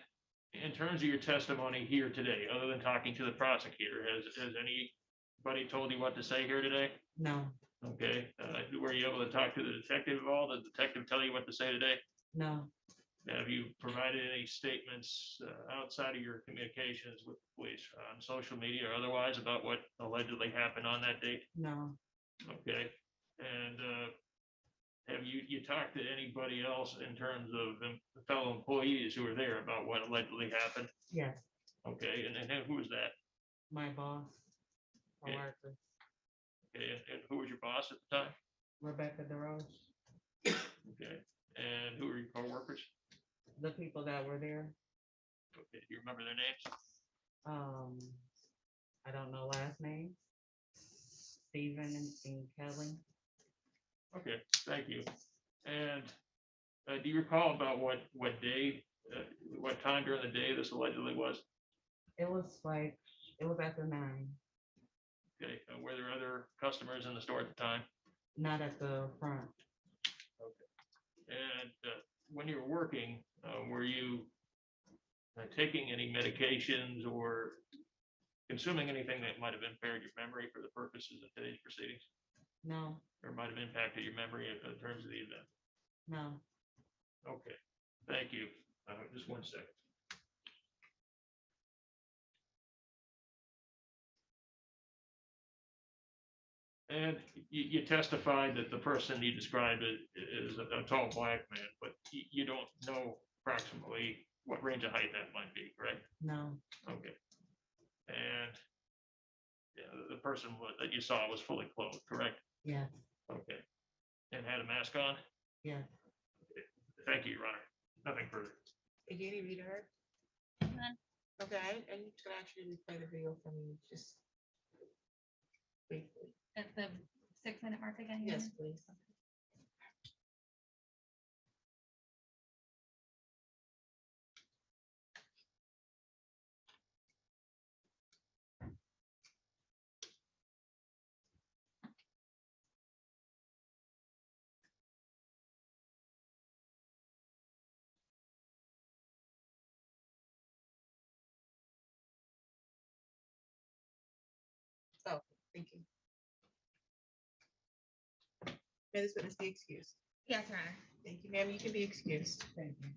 in terms of your testimony here today, other than talking to the prosecutor, has anybody told you what to say here today? No. Okay, were you able to talk to the detective at all? Did the detective tell you what to say today? No. Have you provided any statements outside of your communications with the police on social media or otherwise about what allegedly happened on that date? No. Okay, and have you talked to anybody else in terms of fellow employees who were there about what allegedly happened? Yes. Okay, and who was that? My boss. Okay. Coworker. Okay, and who was your boss at the time? Rebecca DeRoche. Okay, and who were your coworkers? The people that were there. Okay, do you remember their names? I don't know last name. Stephen and Kelly. Okay, thank you. And do you recall about what day, what time during the day this allegedly was? It was after 9. Okay, were there other customers in the store at the time? Not at the front. Okay. And when you were working, were you taking any medications or consuming anything that might have impaired your memory for the purposes of today's proceedings? No. Or might have impacted your memory in terms of the event? No. Okay, thank you. Just one second. And you testified that the person you described is a tall black man, but you don't know approximately what range of height that might be, correct? No. Okay. And yeah, the person that you saw was fully clothed, correct? Yes. Okay. And had a mask on? Yes. Okay. Thank you, Your Honor. Nothing further. Did you read her? Okay, I need to actually replay the video from you, just briefly. At the 6-minute mark again? Yes, please. Oh, thank you. May this witness be excused? Yes, Your Honor. Thank you, ma'am. You can be excused. Thank you.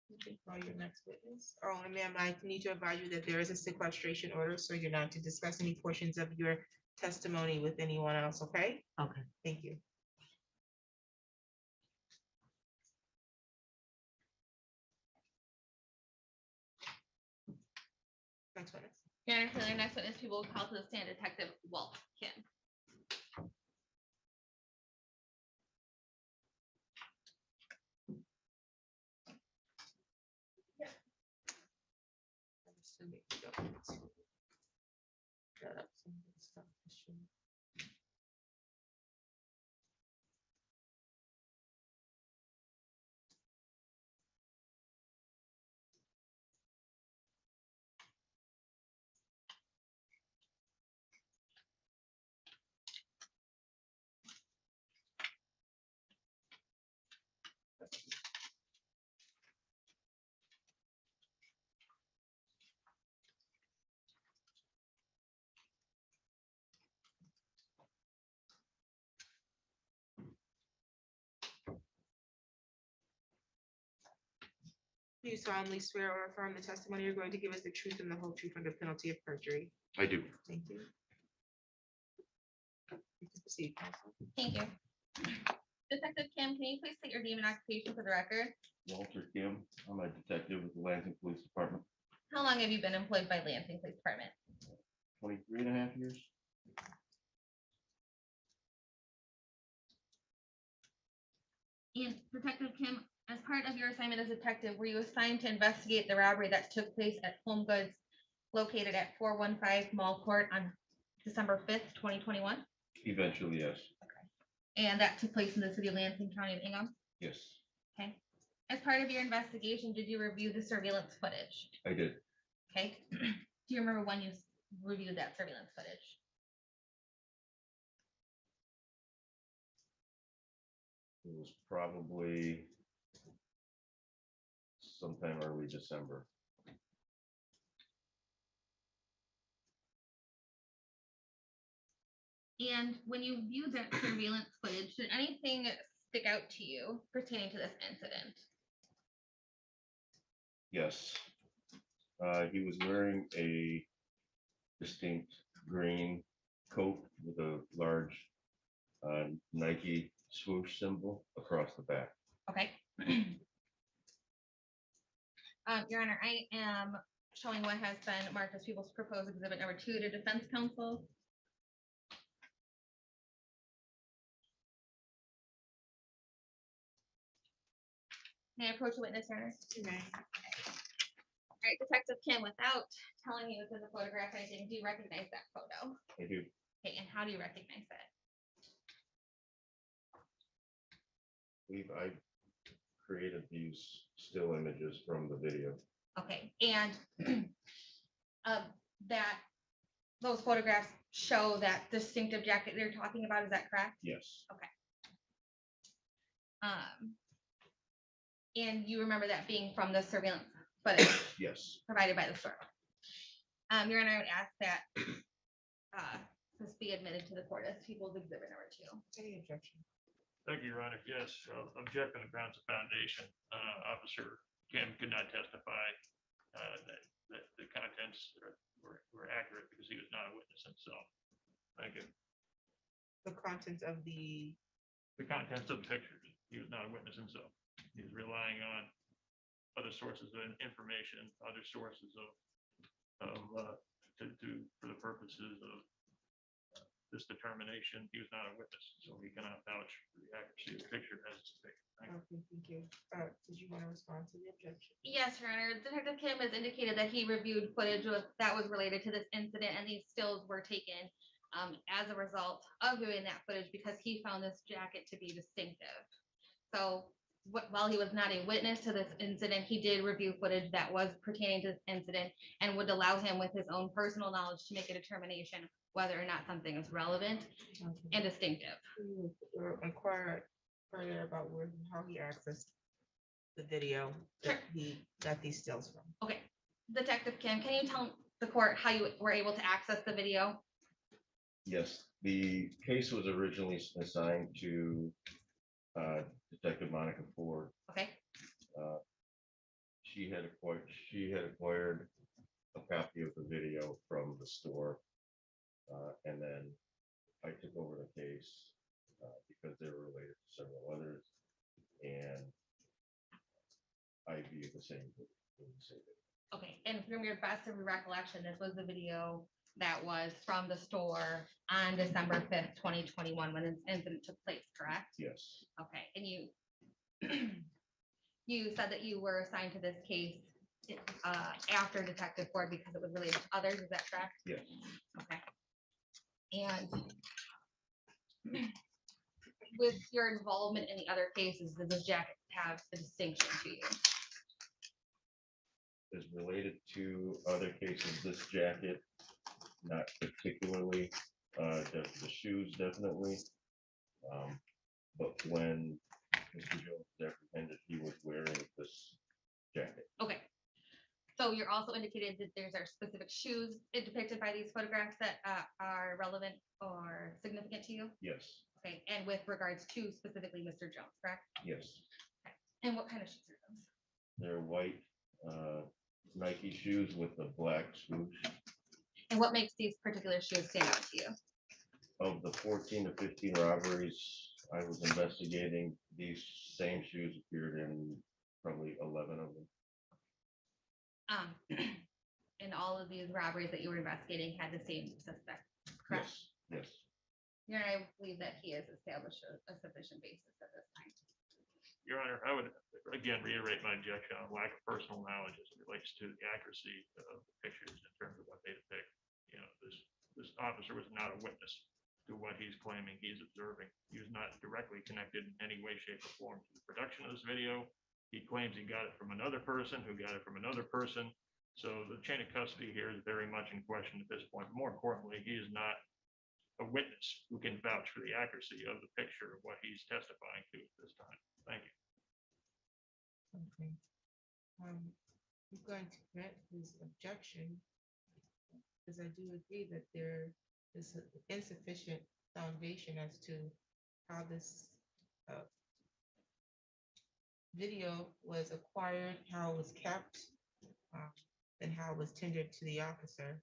You can call your next witness. Oh, and ma'am, I need to advise you that there is a sequestration order, so you're not to discuss any portions of your testimony with anyone else, okay? Okay. Thank you. Next witness. Your Honor, for the next witness, people will call to the stand Detective Walt Kim. Do you solemnly swear or affirm the testimony you're going to give us the truth and the whole truth under penalty of perjury? I do. Thank you. You can proceed, counsel. Thank you. Detective Kim, can you please state your name and occupation for the record? Walter Kim, I'm a detective with the Lansing Police Department, How long have you been employed by Lansing Police Department? 23.5 years. And Detective Kim, as part of your assignment as detective, were you assigned to investigate the robbery that took place at Home Goods located at 415 Mall Court on December 5th, 2021? Eventually, yes. And that took place in the city of Lansing, County of Hingham? Yes, Okay. As part of your investigation, did you review the surveillance footage? I did. Okay. Do you remember when you reviewed that surveillance footage? It was probably sometime early December. And when you viewed that surveillance footage, did anything stick out to you pertaining to this incident? Yes. He was wearing a distinct green coat with a large Nike swoosh symbol across the back. Okay. Your Honor, I am showing what has been marked as People's Proposed Exhibit Number 2 to Defense Counsel. May I approach the witness, Your Honor? You may. All right, Detective Kim, without telling me within the photograph or anything, do you recognize that photo? I do. Okay, and how do you recognize that? I created these still images from the video. Okay, and that those photographs show that distinctive jacket you're talking about, is that correct? Yes. Okay. And you remember that being from the surveillance footage Yes. provided by the store? Your Honor, I would ask that this be admitted to the court as People's Exhibit Number 2. Any objection? Thank you, Your Honor. Yes, object on the grounds of foundation. Officer Kim could not testify that the contents were accurate because he was not a witness himself. Thank you. The contents of the contents of the pictures. He was not a witness himself. He was relying on other sources of information, other sources for the purposes of this determination. He was not a witness, so he cannot vouch for the accuracy of the picture as it's depicted. Thank you. Okay, thank you. Did you want to respond to the objection? Yes, Your Honor. Detective Kim has indicated that he reviewed footage that was related to this incident, and these stills were taken as a result of viewing that footage because he found this jacket to be distinctive. So while he was not a witness to this incident, he did review footage that was pertaining to this incident and would allow him with his own personal knowledge to make a determination whether or not something is relevant and distinctive. Inquire further about how he accessed the video that he got these stills from. Okay, Detective Kim, can you tell the court how you were able to access the video? Yes, the case was originally assigned to Detective Monica Ford. Okay. She had acquired a copy of the video from the store, and then I took over the case because they were related to several others, and I viewed the same video. Okay, and from your best of recollection, this was the video that was from the store on December 5th, 2021, when this incident took place, correct? Yes. Okay, and you you said that you were assigned to this case after Detective Ford because it was related to others, is that correct? Yes. Okay. And with your involvement in the other cases, does this jacket have a distinction to you? Is related to other cases, this jacket, not particularly, the shoes definitely. But when Mr. Jones was apprehended, he was wearing this jacket. Okay. So you're also indicated that there's are specific shoes depicted by these photographs that are relevant or significant to you? Yes. Okay, and with regards to specifically Mr. Jones, correct? Yes. Okay. And what kind of shoes are those? They're white Nike shoes with the black swoosh. And what makes these particular shoes stand out to you? Of the 14 to 15 robberies I was investigating, these same shoes appeared in probably 11 of them. And all of these robberies that you were investigating had the same suspect, correct? Yes. Your Honor, I believe that he has established a sufficient basis at this time. Your Honor, I would again reiterate my objection on lack of personal knowledge as it relates to the accuracy of the pictures in terms of what they depict. You know, this officer was not a witness to what he's claiming he's observing. He was not directly connected in any way, shape, or form to the production of this video. He claims he got it from another person who got it from another person. So the chain of custody here is very much in question at this point. But more importantly, he is not a witness who can vouch for the accuracy of the picture of what he's testifying to at this time. Thank you. Okay. I'm going to grant his objection because I do agree that there is insufficient foundation as to how this video was acquired, how it was kept, and how it was tendered to the officer.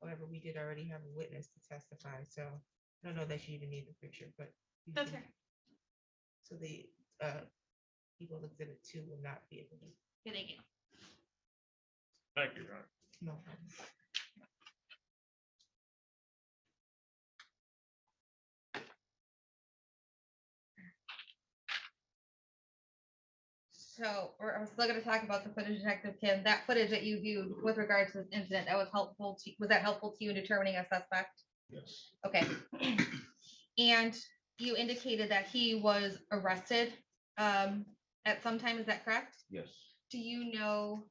However, we did already have a witness to testify, so I don't know that you even need the picture, but. Okay. So the people of Exhibit 2 will not be able to. Thank you. Thank you, Your Honor. No problem. So we're still going to talk about the footage, Detective Kim. That footage that you viewed with regards to this incident, that was helpful to, was that helpful to you in determining a suspect? Yes. Okay. And you indicated that he was arrested at some time, is that correct? Yes. Do you know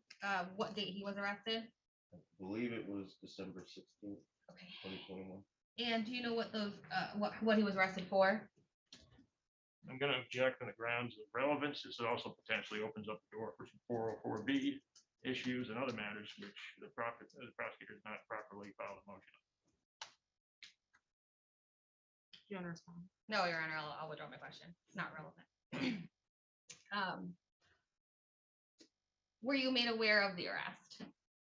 what date he was arrested? I believe it was December 16th, Okay. 2021. And do you know what those what he was arrested for? I'm going to object on the grounds of relevance, as it also potentially opens up the door for some 404B issues and other matters which the prosecutor has not properly filed a motion on. Do you want to respond? No, Your Honor, I'll withdraw my question. It's not relevant. Were you made aware of the arrest?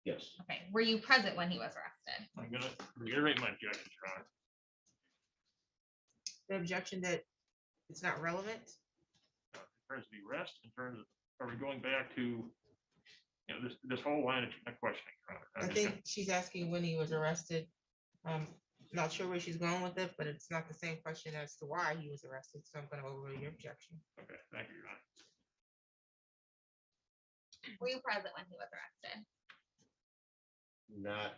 Yes. Okay. Were you present when he was arrested? I'm going to reiterate my objection, Your Honor. The objection that it's not relevant? In terms of the arrest, in terms of, are we going back to, you know, this whole line of questioning, Your Honor? I think she's asking when he was arrested. Not sure where she's going with it, but it's not the same question as to why he was arrested, so I'm going to overrule your objection. Okay, thank you, Your Honor. Were you present when he was arrested? Not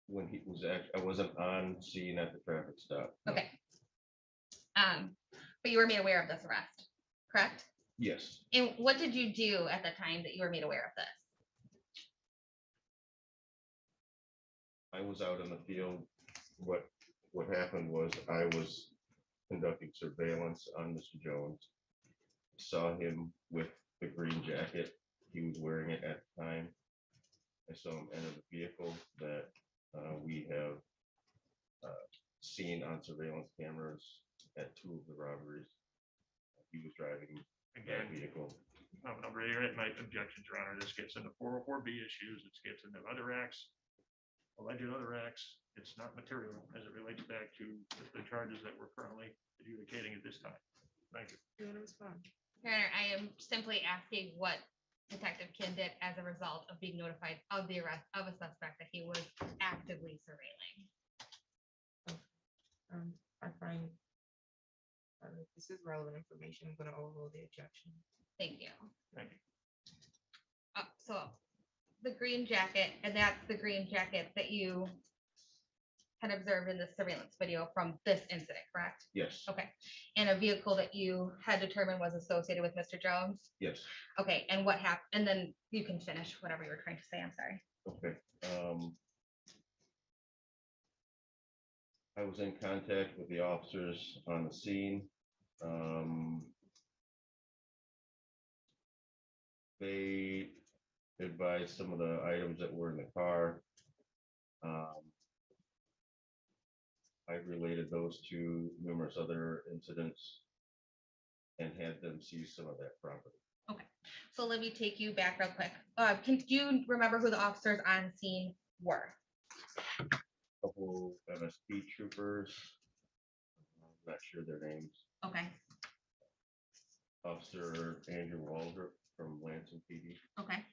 when he was I wasn't on scene at the traffic stop. Okay. But you were made aware of this arrest, correct? Yes. And what did you do at the time that you were made aware of this? I was out in the field. What happened was I was conducting surveillance on Mr. Jones. Saw him with the green jacket. He was wearing it at the time. I saw him enter the vehicle that we have seen on surveillance cameras at 2 of the robberies. He was driving that vehicle. I'll reiterate my objections, Your Honor. This gets into 404B issues. It gets into other acts, alleged other acts. It's not material as it relates back to the charges that we're currently adjudicating at this time. Thank you. You want to respond? Your Honor, I am simply asking what Detective Kim did as a result of being notified of the arrest of a suspect that he was actively surveilling. I find this is relevant information. I'm going to overrule the objection. Thank you. Thank you. So the green jacket, and that's the green jacket that you had observed in the surveillance video from this incident, correct? Yes. Okay. And a vehicle that you had determined was associated with Mr. Jones? Yes. Okay. And what happened? And then you can finish whatever you were trying to say. I'm sorry. Okay. I was in contact with the officers on the scene. They advised some of the items that were in the car. I related those to numerous other incidents and had them seize some of that property. So let me take you back real quick. Do you remember who the officers on scene were? Couple MSP troopers. I'm not sure their names. Okay, Officer Andrew Waldrop from Lansing PD, okay.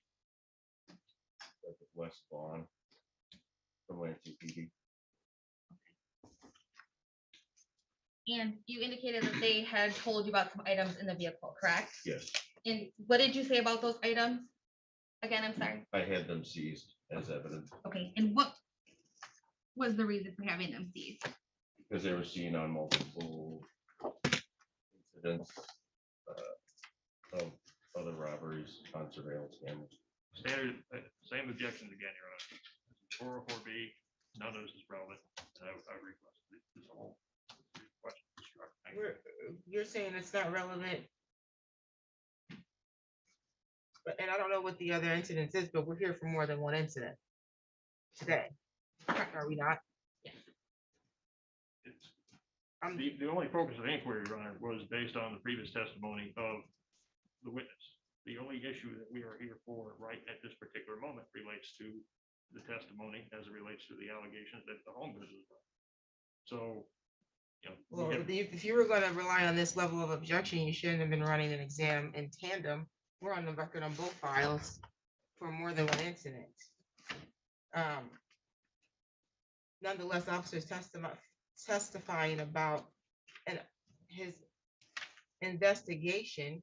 Wes Vaughn from Lansing PD. And you indicated that they had told you about some items in the vehicle, correct? Yes, And what did you say about those items? Again, I'm sorry. I had them seized as evidence Okay, and what was the reason for having them seized? because they were seen on multiple incidents of other robberies on surveillance cameras. Standard, same objections again, Your Honor. 404B, none of this is relevant. I requested this whole question struck. Thank you. You're saying it's not relevant. And I don't know what the other incidents is, but we're here for more than one incident today. Are we not? The only focus of the inquiry, Your Honor, was based on the previous testimony of the witness. The only issue that we are here for right at this particular moment relates to the testimony as it relates to the allegations that the home visit was done. So, you know. Well, if you were going to rely on this level of objection, you shouldn't have been running an exam in tandem. We're on the record on both files for more than one incident. Nonetheless, officers testifying about his investigation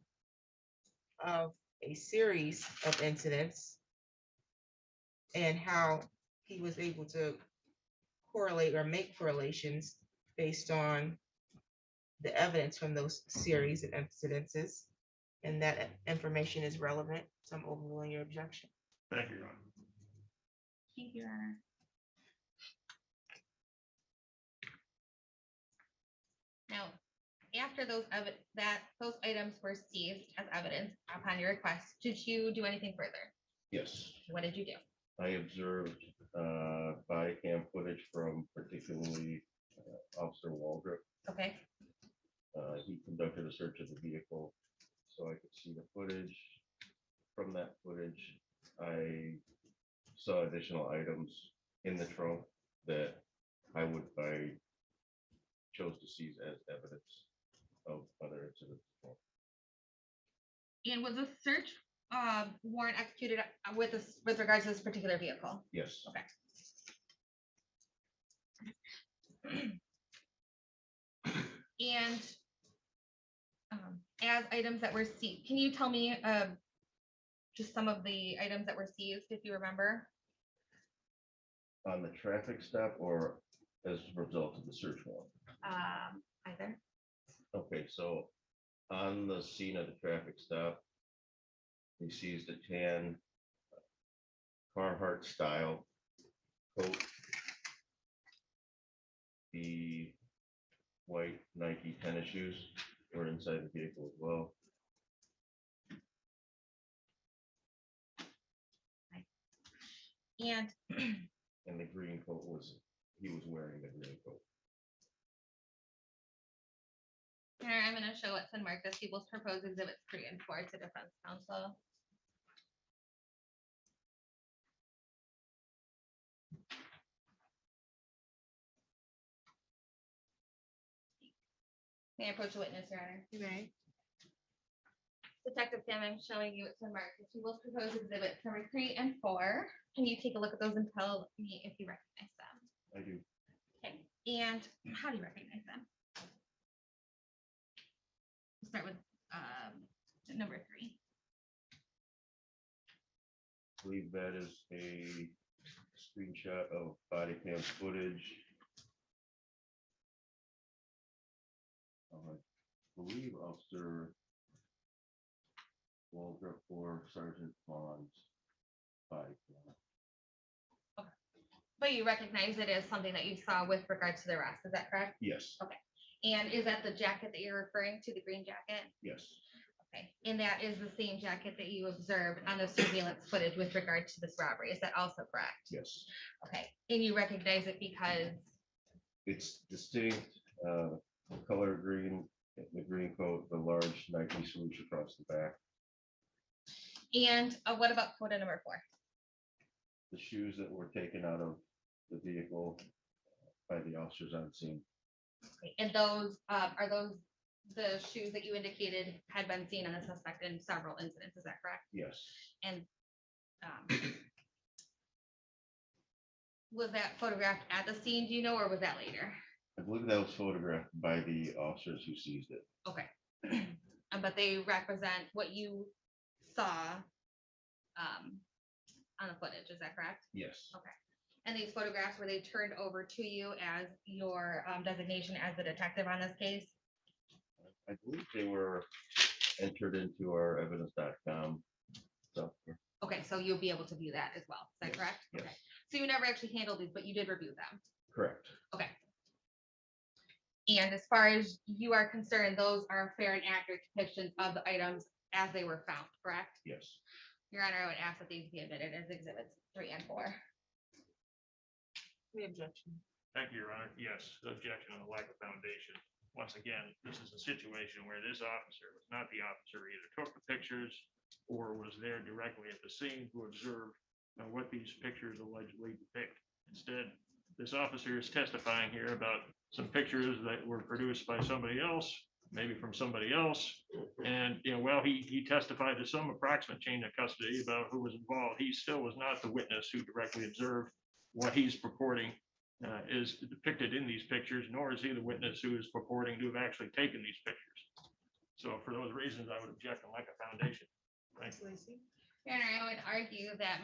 of a series of incidents and how he was able to correlate or make correlations based on the evidence from those series of incidences, and that information is relevant. So I'm overruling your objection. Thank you, Your Honor. Thank you, Your Honor. Now, after those items were seized as evidence upon your request, did you do anything further? Yes, What did you do? I observed body cam footage from particularly Officer Waldrop. Okay, He conducted a search of the vehicle, so I could see the footage. From that footage, I saw additional items in the trunk that I chose to seize as evidence of other incidents. and was a search warrant executed with regards to this particular vehicle? Yes. Okay. And as items that were seized, can you tell me just some of the items that were seized, if you remember? On the traffic stop or as a result of the search warrant? Either. Okay, so on the scene of the traffic stop, we seized a tan Carhartt style coat, the white Nike tennis shoes were inside the vehicle as well. And And the green coat he was wearing the green coat. I'm going to show what's in marked as people's proposed exhibits 3 and 4 to defense counsel. May I approach the witness, Your Honor? You may. Detective Sam, I'm showing you what's in marked as people's proposed exhibits number 3 and 4. Can you take a look at those and tell me if you recognize them? I do. Okay. And how do you recognize them? We'll start with number 3. I believe that is a screenshot of body cam footage. I believe Officer Waldrop or Sergeant Vaughn's body cam. Okay. But you recognize it as something that you saw with regards to the arrest, is that correct? Yes. Okay. And is that the jacket that you're referring to, the green jacket? Yes. Okay. And that is the same jacket that you observed on the surveillance footage with regard to this robbery. Is that also correct? Yes. Okay. And you recognize it because? It's distinct, color green, the green coat, the large Nike swoosh across the back. And what about photo number 4? The shoes that were taken out of the vehicle by the officers on scene. And those, are those the shoes that you indicated had been seen on the suspect in several incidents, is that correct? Yes, And was that photographed at the scene, do you know, or was that later? I believe that was photographed by the officers who seized it. Okay. But they represent what you saw on the footage, is that correct? Yes, Okay. And these photographs, were they turned over to you as your designation as the detective on this case? I believe they were entered into our evidence.com software. Okay, so you'll be able to view that as well, is that Yes, correct? yes. Okay. So you never actually handled these, but you did review them? Correct. Okay. And as far as you are concerned, those are fair and accurate depictions of the items as they were found, correct? Yes. Your Honor, I would ask that these be admitted as exhibits 3 and 4. We objection. Thank you, Your Honor. Yes, the objection on the lack of foundation. Once again, this is a situation where this officer was not the officer who either took the pictures or was there directly at the scene to observe what these pictures allegedly depict. Instead, this officer is testifying here about some pictures that were produced by somebody else, maybe from somebody else. And, while he testified to some approximate chain of custody about who was involved, he still was not the witness who directly observed what he's purporting is depicted in these pictures, nor is he the witness who is purporting to have actually taken these pictures. So for those reasons, I would object on lack of foundation. Thank you. Your Honor, I would argue that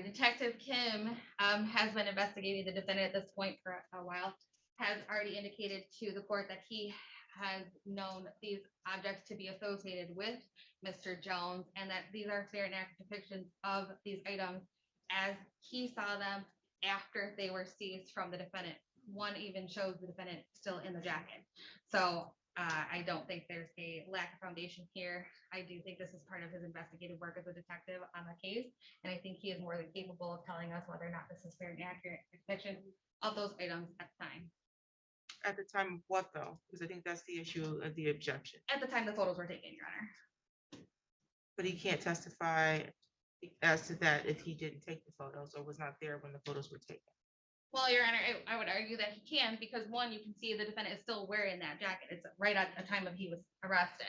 Detective Kim has been investigating the defendant at this point for a while, has already indicated to the court that he has known these objects to be associated with Mr. Jones, and that these are fair and accurate depictions of these items as he saw them after they were seized from the defendant. One even shows the defendant still in the jacket. So I don't think there's a lack of foundation here. I do think this is part of his investigative work as a detective on the case, and I think he is more than capable of telling us whether or not this is fair and accurate depiction of those items at the time. At the time of what though? Because I think that's the issue of the objection. At the time the photos were taken, Your Honor. But he can't testify as to that if he didn't take the photos or was not there when the photos were taken. Well, Your Honor, I would argue that he can, because one, you can see the defendant is still wearing that jacket. It's right at the time of he was arrested.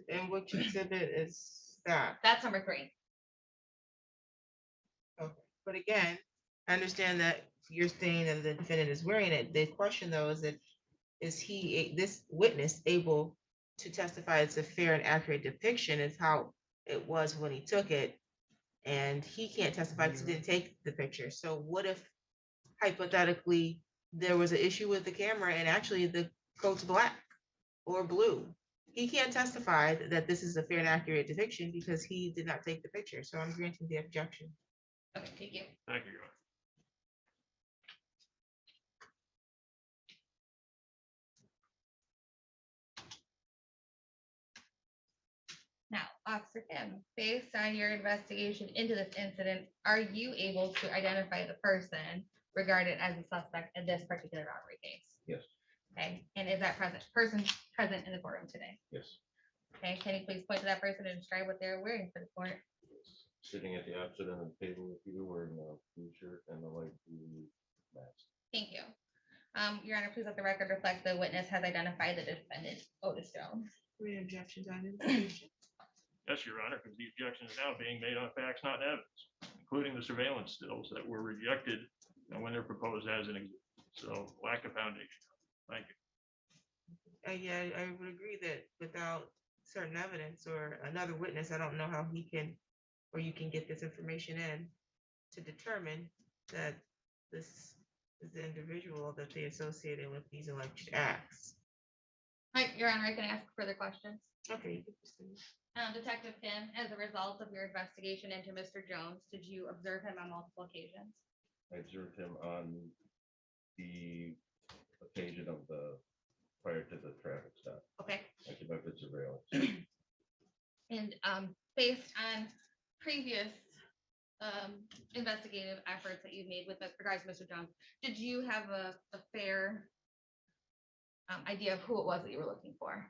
And which exhibit is that? That's number 3. Okay. But again, I understand that you're saying that the defendant is wearing it. The question though is that this witness able to testify it's a fair and accurate depiction is how it was when he took it, and he can't testify because he didn't take the picture. So what if hypothetically there was an issue with the camera and actually the coat's black or blue? He can't testify that this is a fair and accurate depiction because he did not take the picture. So I'm granting the objection. Okay, thank you. Thank you, Your Honor. Now, Officer Kim, based on your investigation into this incident, are you able to identify the person regarded as a suspect in this particular robbery case? Yes, Okay, and is that person present in the courtroom today? yes. Okay, can you please point to that person and describe what they're wearing for the court? Sitting at the opposite end of the table with you, wearing a blue shirt and a light blue mask. Thank you. Your Honor, please let the record reflect the witness has identified the defendant, Otis Jones. Three objections on identification. Yes, Your Honor, because the objection is now being made on facts, not evidence, including the surveillance stills that were rejected when they're proposed as an exhibit. So lack of foundation. Thank you. Yeah, I would agree that without certain evidence or another witness, I don't know how he can, or you can get this information in to determine that this is the individual that they associated with these alleged acts. Right, Your Honor, I can ask further questions. Okay. Detective Kim, as a result of your investigation into Mr. Jones, did you observe him on multiple occasions? I observed him on the occasion of prior to the traffic stop. Okay. I conducted surveillance. And based on previous investigative efforts that you've made with regards to Mr. Jones, did you have a fair idea of who it was that you were looking for?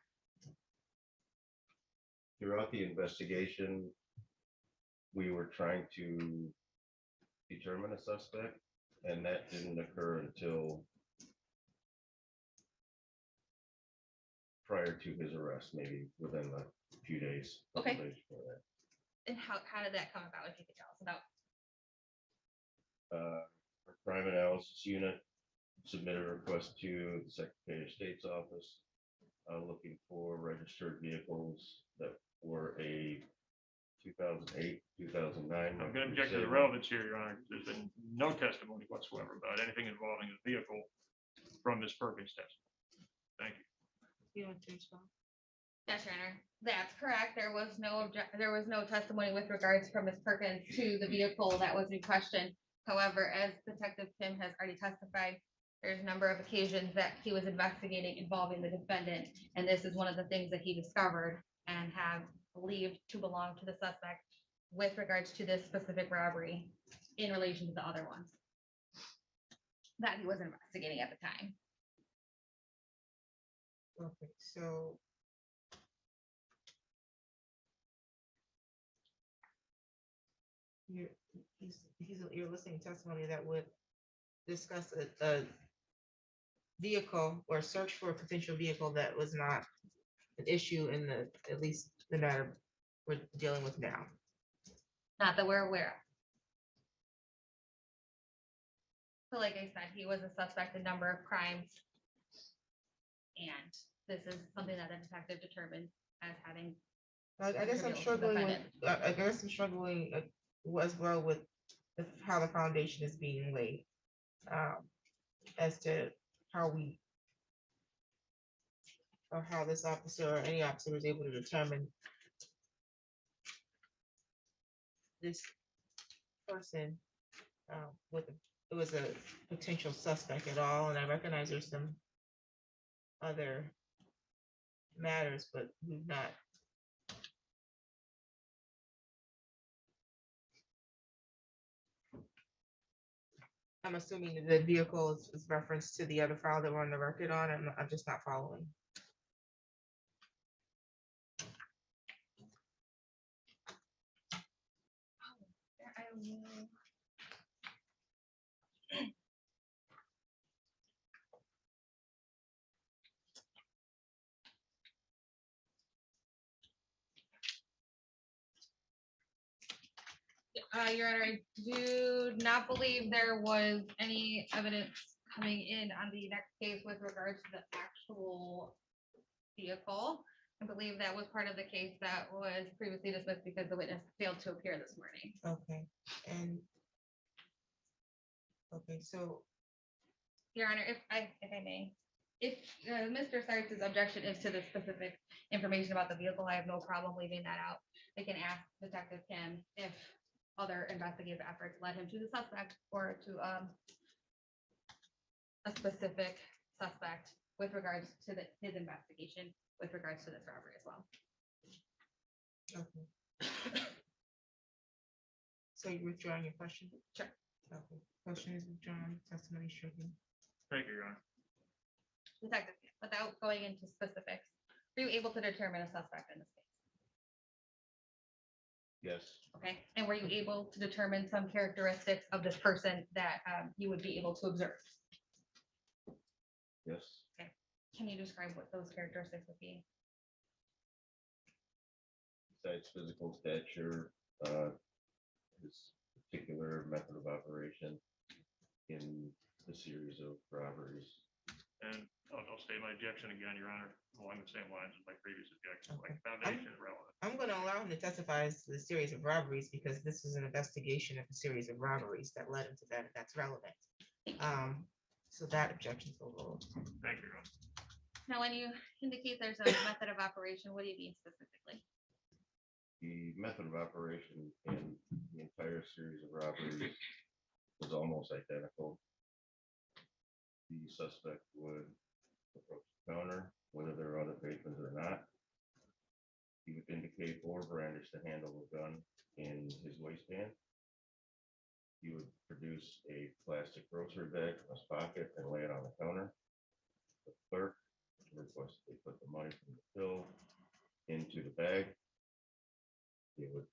Throughout the investigation, we were trying to determine a suspect, and that didn't occur until prior to his arrest, maybe within a few days. couple Okay. days before that. And how did that come about, if you could tell us about? Our crime analysis unit submitted a request to the Secretary of State's office looking for registered vehicles that were a 2008, 2009. I'm going to object to the relevance here, Your Honor. There's been no testimony whatsoever about anything involving a vehicle from Ms. Perkins' testimony. Thank you. You want to respond? Yes, Your Honor, that's correct. There was no testimony with regards from Ms. Perkins to the vehicle that was in question. However, as Detective Kim has already testified, there's a number of occasions that he was investigating involving the defendant, and this is one of the things that he discovered and have believed to belong to the suspect with regards to this specific robbery in relation to the other ones that he was investigating at the time. Okay, so. You're listening to testimony that would discuss a vehicle or search for a potential vehicle that was not an issue in at least the matter we're dealing with now. Not that we're aware of. So like I said, he was a suspect in a number of crimes. And this is something that the detective determined as having. I guess I'm struggling as well with how the foundation is being laid. As to how this officer or any officer was able to determine this person it was a potential suspect at all, and I recognize there's some other matters, but we've not. I'm assuming that the vehicle is referenced to the other file that we're on the record on, and I'm just not following. Your Honor, I do not believe there was any evidence coming in on the next case with regards to the actual vehicle. I believe that was part of the case that was previously dismissed because the witness failed to appear this morning. Okay, so. Your Honor, if I may, if Mr. Sartz's objection is to the specific information about the vehicle, I have no problem leaving that out. They can ask Detective Kim if other investigative efforts led him to the suspect or to a specific suspect with regards to his investigation with regards to this robbery as well. Okay. So you're withdrawing your question? Sure. Okay. Question is withdrawn, testimony stricken. Thank you, Your Honor. Detective, without going into specifics, were you able to determine a suspect in this case? Yes. Okay, and were you able to determine some characteristics of this person that you would be able to observe? Yes. Okay, can you describe what those characteristics would be? Besides physical stature, his particular method of operation in the series of robberies. And I'll state my objection again, Your Honor, along the same lines as my previous objection. Like foundation is relevant. I'm going to allow him to testify as to the series of robberies because this is an investigation of a series of robberies that led into that. That's relevant. So that objection is overruled. Thank you, Your Honor. Now, when you indicate there's a method of operation, what do you mean specifically? The method of operation in the entire series of robberies was almost identical. The suspect would approach the counter, whether there are other patrons or not. He would indicate or brandish the handle of a gun in his waistband. He would produce a plastic grocery bag from his pocket and lay it on the counter. The clerk would request they put the money from the till into the bag. They would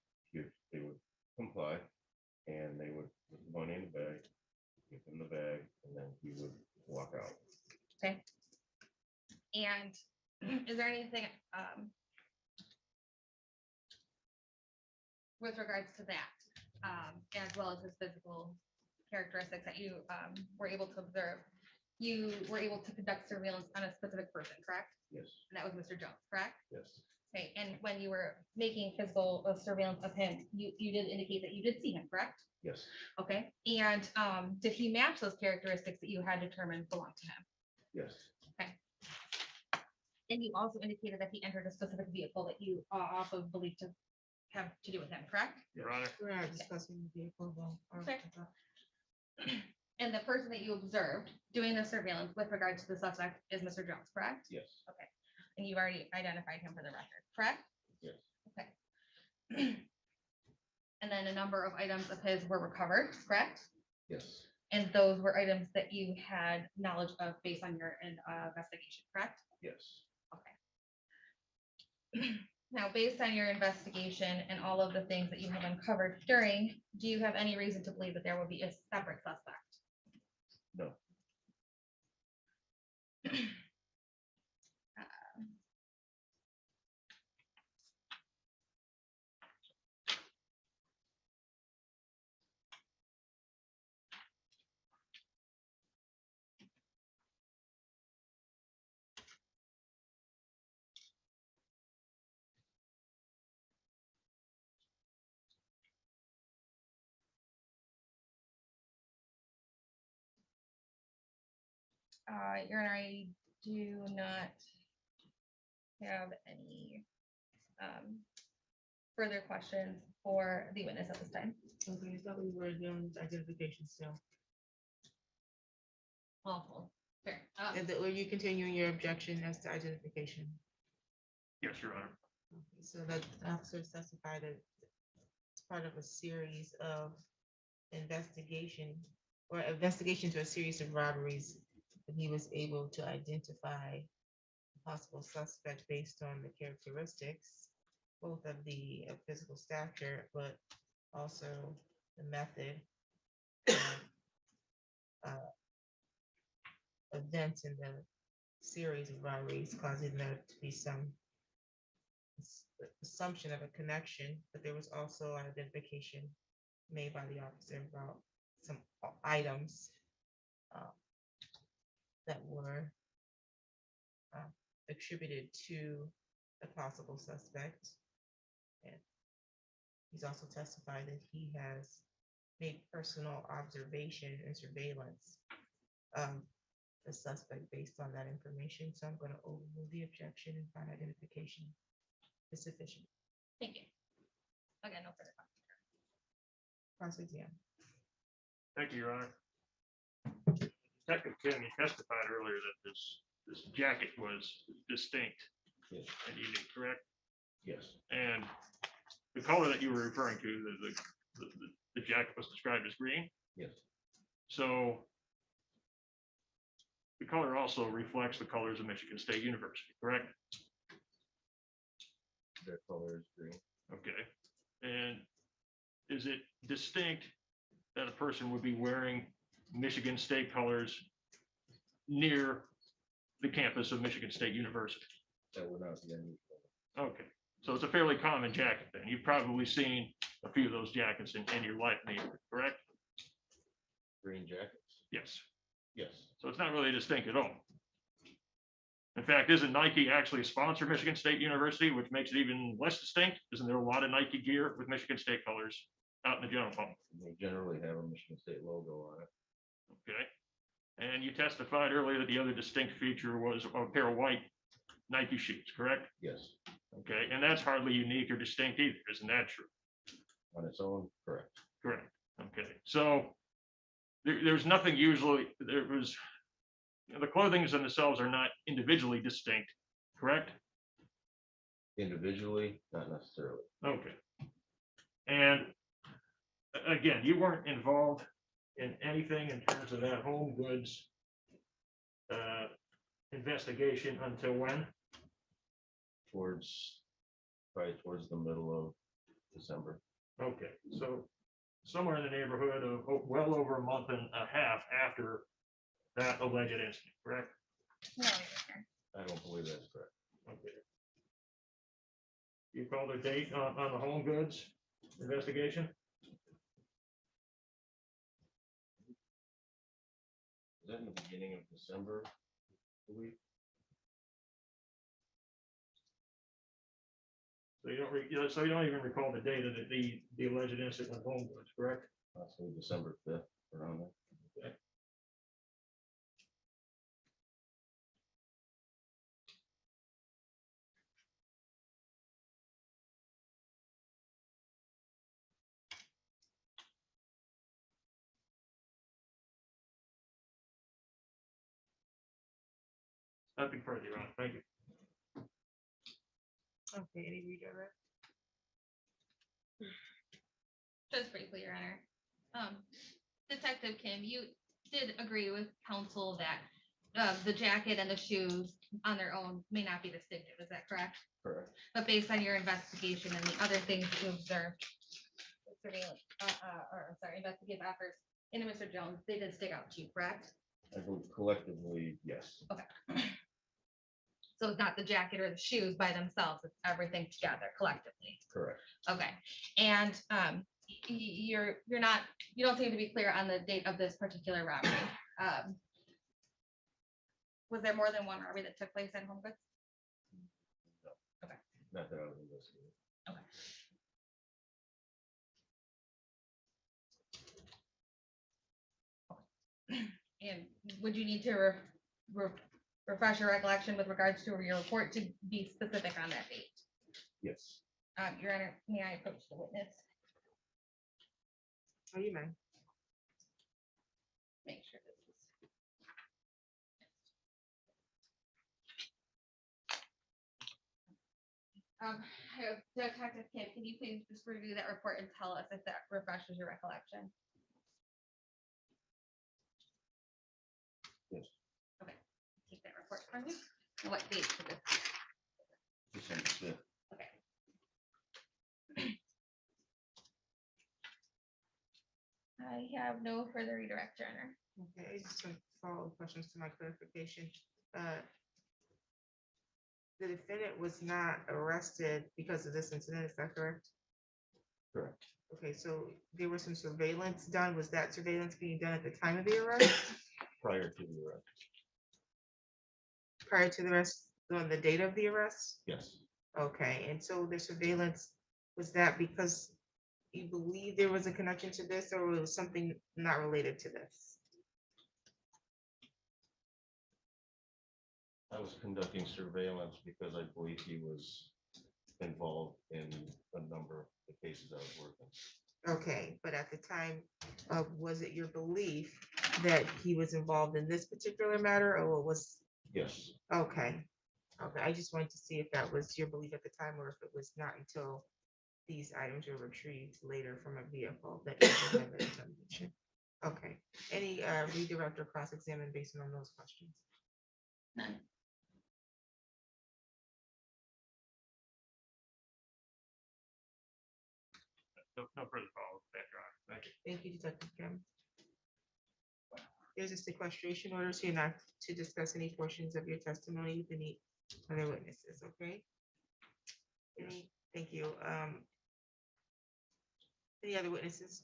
comply, and they would put the money in the bag, give him the bag, and then he would walk out. Okay. And is there anything with regards to that, as well as his physical characteristics that you were able to observe? You were able to conduct surveillance on a specific person, correct? Yes. And that was Mr. Jones, correct? Yes. Okay, and when you were making physical surveillance of him, you did indicate that you did see him, correct? Yes. Okay, and did he match those characteristics that you had determined belonged to him? Yes. Okay. And you also indicated that he entered a specific vehicle that you also believed to have to do with him, correct? Your Honor. We're not discussing the vehicle though. Okay. And the person that you observed doing the surveillance with regard to the suspect is Mr. Jones, correct? Yes. Okay, and you've already identified him for the record, correct? Yes. Okay. And then a number of items of his were recovered, correct? Yes. And those were items that you had knowledge of based on your investigation, correct? Yes. Okay. Now, based on your investigation and all of the things that you have uncovered during, do you have any reason to believe that there will be a separate suspect? No. Your Honor, I do not have any further questions for the witness at this time. Okay, so we were doing identification still. Awful. Fair. And were you continuing your objection as to identification? Yes, Your Honor. Okay, so that officer testified that it's part of a series of investigation or investigation to a series of robberies. And he was able to identify a possible suspect based on the characteristics, both of the physical stature, but also the method events in the series of robberies, causing there to be some assumption of a connection, but there was also identification made by the officer about some items that were attributed to the possible suspect. And he's also testified that he has made personal observation and surveillance the suspect based on that information. So I'm going to overrule the objection and find identification is sufficient. Thank you. Again, no further questions. Cross-exam. Thank you, Your Honor. Detective Kim, you testified earlier that this jacket was distinct Yes. and unique, correct? Yes. And the color that you were referring to, the jacket was described as green. Yes. So the color also reflects the colors of Michigan State University, correct? Their color is green. Okay. And is it distinct that a person would be wearing Michigan State colors near the campus of Michigan State University? That would not be unusual. Okay, so it's a fairly common jacket then. You've probably seen a few of those jackets in your life, neighborhood, correct? Green jackets? Yes. Yes. So it's not really distinct at all. In fact, isn't Nike actually a sponsor of Michigan State University, which makes it even less distinct? Isn't there a lot of Nike gear with Michigan State colors out in the general public? They generally have a Michigan State logo on it. Okay. And you testified earlier that the other distinct feature was a pair of white Nike shoes, correct? Yes. Okay, and that's hardly unique or distinct either, isn't that true? On its own, correct. Correct. Okay, so there's nothing usually, the clothings themselves are not individually distinct, correct? Individually, not necessarily. Okay. And again, you weren't involved in anything in terms of that home goods investigation until when? Probably towards the middle of December. Okay, so somewhere in the neighborhood of well over a month and a half after that alleged incident, correct? No, Your Honor. I don't believe that's correct. Okay. You called a date on the home goods investigation? Is that in the beginning of December? I believe? So so you don't even recall the date of the alleged incident of home goods, correct? Possibly December 5th, around there. Okay. Nothing further, Your Honor. Thank you. Okay, any redirect? Just briefly, Your Honor. Detective Kim, you did agree with counsel that the jacket and the shoes on their own may not be distinctive, is that correct? Correct. But based on your investigation and the other things that you observed, surveillance, investigative efforts into Mr. Jones, they did stick out to you, correct? I believe collectively, yes. Okay. So it's not the jacket or the shoes by themselves, it's everything together collectively. Correct. Okay, and you don't seem to be clear on the date of this particular robbery. Was there more than one robbery that took place at Home Goods? Okay. Not that I was investigating. Okay. And would you need to refresh your recollection with regards to your report to be specific on that date? Yes. Your Honor, may I approach the witness? Oh, you may. Make sure this is. Detective Kim, can you please just review that report and tell us if that refreshes your recollection? Yes. Okay, take that report from you. And what date for this? December 5th. Okay. I have no further redirect, Your Honor. Okay, just some follow-up questions to my clarification. The defendant was not arrested because of this incident, is that correct? Correct. Okay, so there was some surveillance done. Was that surveillance being done at the time of the arrest? Prior to the arrest. Prior to the arrest, on the date of the arrest? Yes. Okay, and so the surveillance, was that because you believe there was a connection to this, or was something not related to this? I was conducting surveillance because I believe he was involved in a number of the cases I was working. Okay, but at the time, was it your belief that he was involved in this particular matter, or what was? Yes. Okay, okay, I just wanted to see if that was your belief at the time, or if it was not until these items were retrieved later from a vehicle that you had that information. Okay, any redirect or cross-examine based on those questions? None. No further follow-up, Your Honor. Thank you. Thank you, Detective Kim. There's a sequestration order, so you're not to discuss any portions of your testimony with any other witnesses, okay? Thank you. Any other witnesses?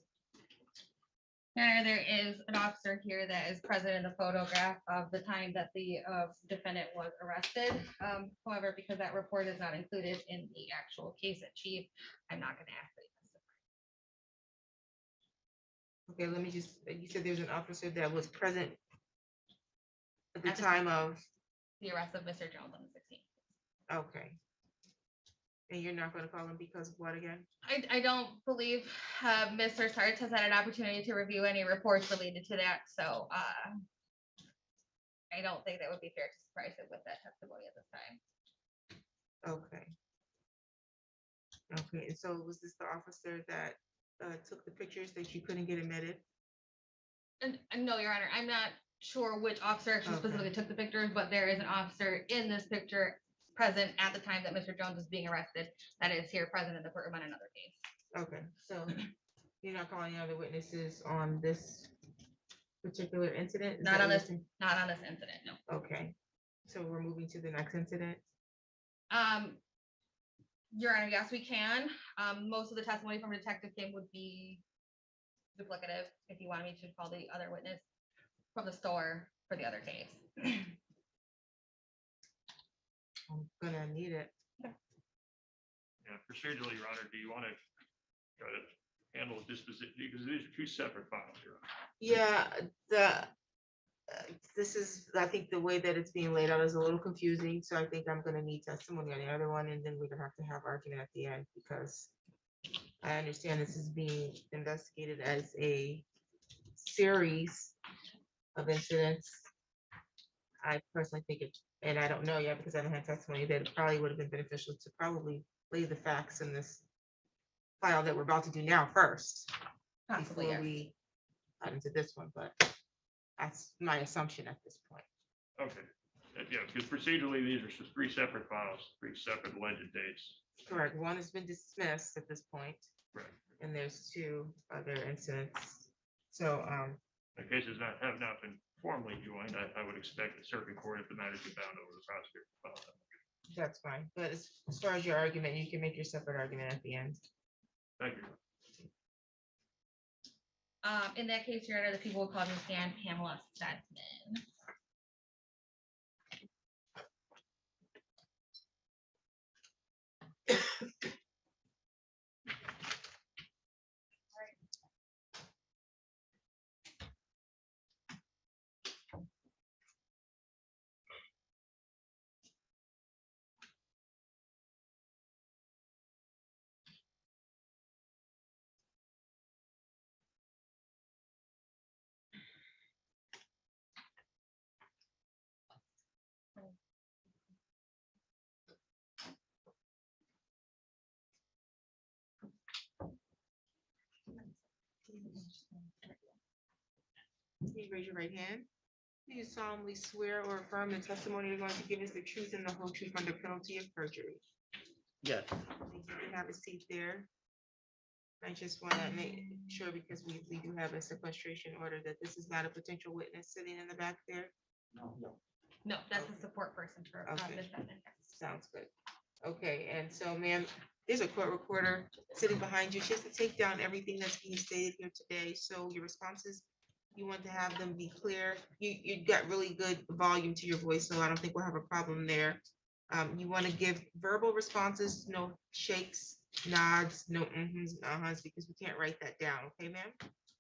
Your Honor, there is an officer here that is present in the photograph of the time that the defendant was arrested. However, because that report is not included in the actual case at chief, I'm not gonna ask that. Okay, let me just, you said there's an officer that was present at the time of, The arrest of Mr. Jones on the 16th. okay. And you're not gonna call him because of what again? I don't believe Mr. Sartz has had an opportunity to review any reports related to that, so I don't think that would be fair to surprise him with that testimony at this time. Okay. Okay, and so was this the officer that took the pictures that you couldn't get admitted? And no, Your Honor, I'm not sure which officer actually specifically took the pictures, but there is an officer in this picture present at the time that Mr. Jones is being arrested that is here present in the courtroom on another case. Okay, so you're not calling any other witnesses on this particular incident? Is Not that on what you're this, saying? not on this incident, no. Okay, so we're moving to the next incident? Your Honor, yes, we can. Most of the testimony from Detective Kim would be duplicative if you wanted me to call the other witness from the store for the other case. I'm gonna need it. Yeah, procedurally, Your Honor, do you want to try to handle disposition, because these are two separate files, Your Honor. Yeah, this is, I think the way that it's being laid out is a little confusing, so I think I'm gonna need testimony on the other one, and then we're gonna have to have argument at the end, because I understand this is being investigated as a series of incidents. I personally think it, and I don't know yet because I haven't had testimony, that it probably would have been beneficial to probably lay the facts in this file that we're about to do now first, Possibly, before yes. we got into this one, but that's my assumption at this point. Okay, yeah, because procedurally, these are just three separate files, three separate alleged dates. Correct, one has been dismissed at this point, Right. and there's two other incidents. So, The cases have not been formally joined. I would expect the circuit court, if the matters are bound over the prosecutor. to file them. that's fine, but as far as your argument, you can make your separate argument at the end. Thank you. In that case, Your Honor, the people will call me stand Pamela Stedman. Please raise your right hand. Do you solemnly swear or affirm the testimony you're going to give is the truth and the whole truth under penalty of perjury? Yes. You can have a seat there. I just want to make sure, because we do have a sequestration order, that this is not a potential witness sitting in the back there. No, that's a support person for Okay. Ms. Stedman. Sounds good. Okay, and so, ma'am, there's a court recorder sitting behind you. She has to take down everything that's being stated here today. So your responses, you want to have them be clear. You got really good volume to your voice, so I don't think we'll have a problem there. You want to give verbal responses, no shakes, nods, no mhm, uh-huhs, because we can't write that down. Okay, ma'am?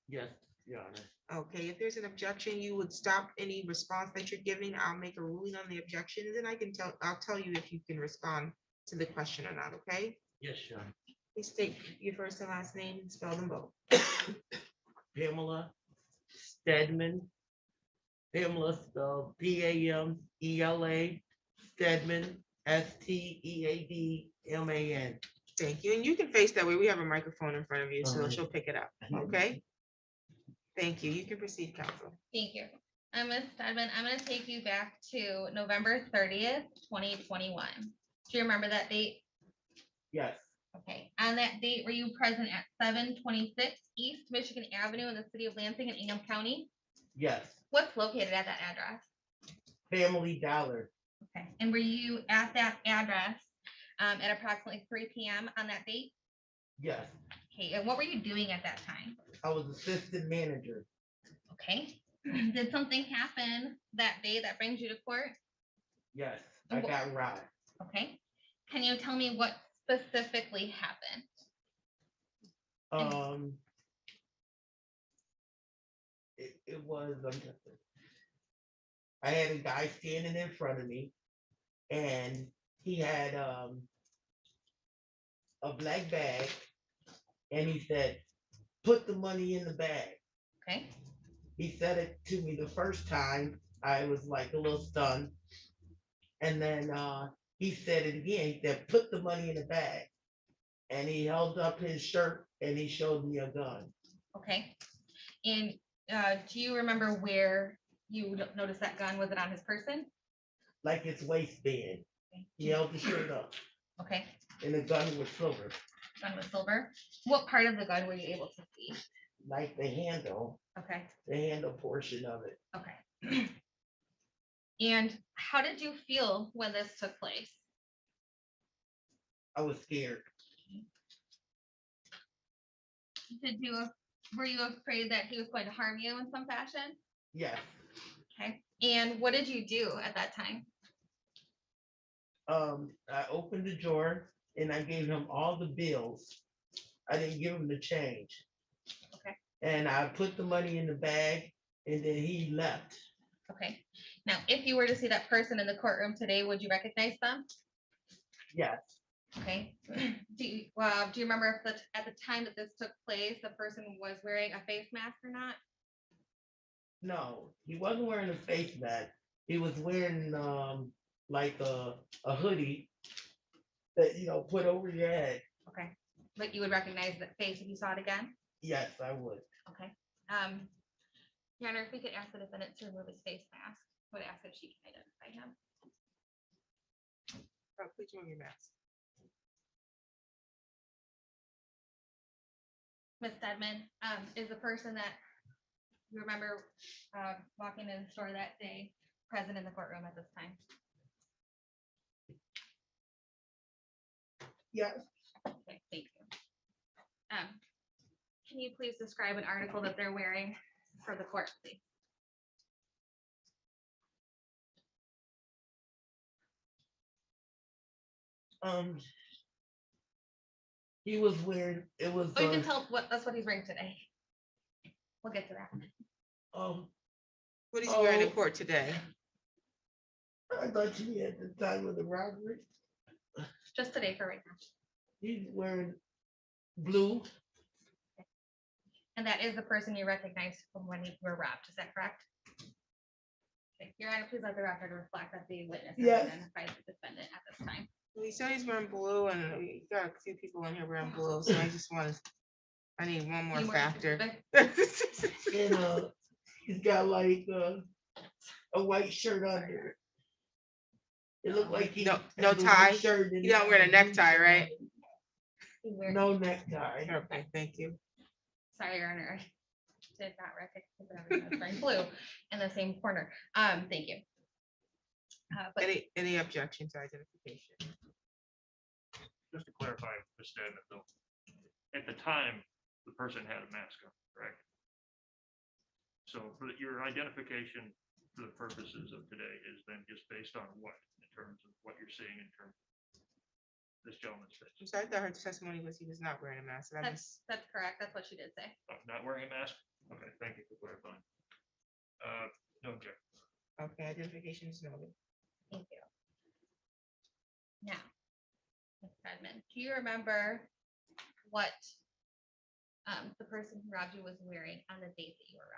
Yes, Your Honor. Okay, if there's an objection, you would stop any response that you're giving. I'll make a ruling on the objection, and then I'll tell you if you can respond to the question or not, okay? Yes, Your Honor. Please state your first and last name and spell them both. Pamela Stedman. Pamela spelled Pamela, Stedman, Steadman. Thank you, and you can face that way. We have a microphone in front of you, so Alright. she'll pick it up, okay? Thank you. You can proceed, counsel. Thank you. Ms. Stedman, I'm gonna take you back to November 30th, 2021. Do you remember that date? Yes, Okay, on that date, were you present at 726 East Michigan Avenue in the city of Lansing in Ingham County? yes. What's located at that address? Family Dollar. Okay, and were you at that address at approximately 3 p.m. on that date? Yes, Okay, and what were you doing at that time? I was assistant manager. Okay, did something happen that day that brings you to court? Yes, I got robbed. Okay, can you tell me what specifically happened? It was, I had a guy standing in front of me, and he had a black bag, and he said, "Put the money in the bag." Okay. He said it to me the first time. I was like a little stunned, and then he said it again. He said, "Put the money in the bag," and he held up his shirt and he showed me a gun. Okay, and do you remember where you noticed that gun? Was it on his person? Like his waistband. He held the shirt up, Okay, and the gun was silver. gun was silver. What part of the gun were you able to see? Like the handle, Okay, the handle portion of it. okay. And how did you feel when this took place? I was scared. Were you afraid that he was going to harm you in some fashion? Yes. Okay. And what did you do at that time? I opened the drawer and I gave him all the bills. I didn't give him the change. Okay. And I put the money in the bag and then he left. Okay. Now, if you were to see that person in the courtroom today, would you recognize them? Yes. Okay. Do you remember if at the time that this took place, the person was wearing a face mask or not? No, he wasn't wearing a face mask. He was wearing like a hoodie that put over your head. Okay. But you would recognize that face if you saw it again? Yes, I would. Okay. Your Honor, if we could ask the defendant to remove his face mask, I would ask if she can identify him. Please remove your mask. Ms. Stedman, is the person that you remember walking in the store that day present in the courtroom at this time? Yes. Okay, thank you. Can you please describe an article that they're wearing for the court, please? He was wearing, it was. Oh, you can tell that's what he's wearing today. We'll get to that. What is he wearing in court today? I thought you had the time of the robbery. Just today for right now. He's wearing blue. And that is the person you recognized from when you were robbed, is that correct? Okay. Your Honor, please let the record reflect that the witness has identified the defendant at this time. Well, he said he's wearing blue, and we got a few people in here wearing blue, so I need one more factor. And he's got like a white shirt under it. It looked like he no tie. You don't wear a necktie, right? No necktie. Okay, thank you. Sorry, Your Honor, I did not recognize that everyone was wearing blue in the same corner. Thank you. But Any objection to identification? Just to clarify, Ms. Stedman, though, at the time, the person had a mask on, correct? So for your identification for the purposes of today is then just based on what, in terms of what you're seeing in terms of this gentleman's face? So I thought her testimony was he was not wearing a mask. that's correct. That's what she did say. Not wearing a mask? Okay, thank you for clarifying. No objection. Okay, identification is noted. Thank you. Now, Ms. Stedman, do you remember what the person who robbed you was wearing on the date that you were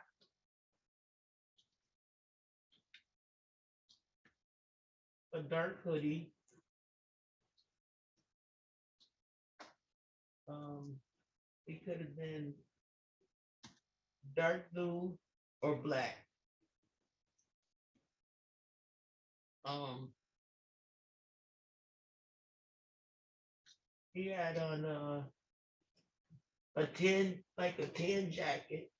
robbed? A dark hoodie. It could have been dark blue or black. He had on a tan jacket.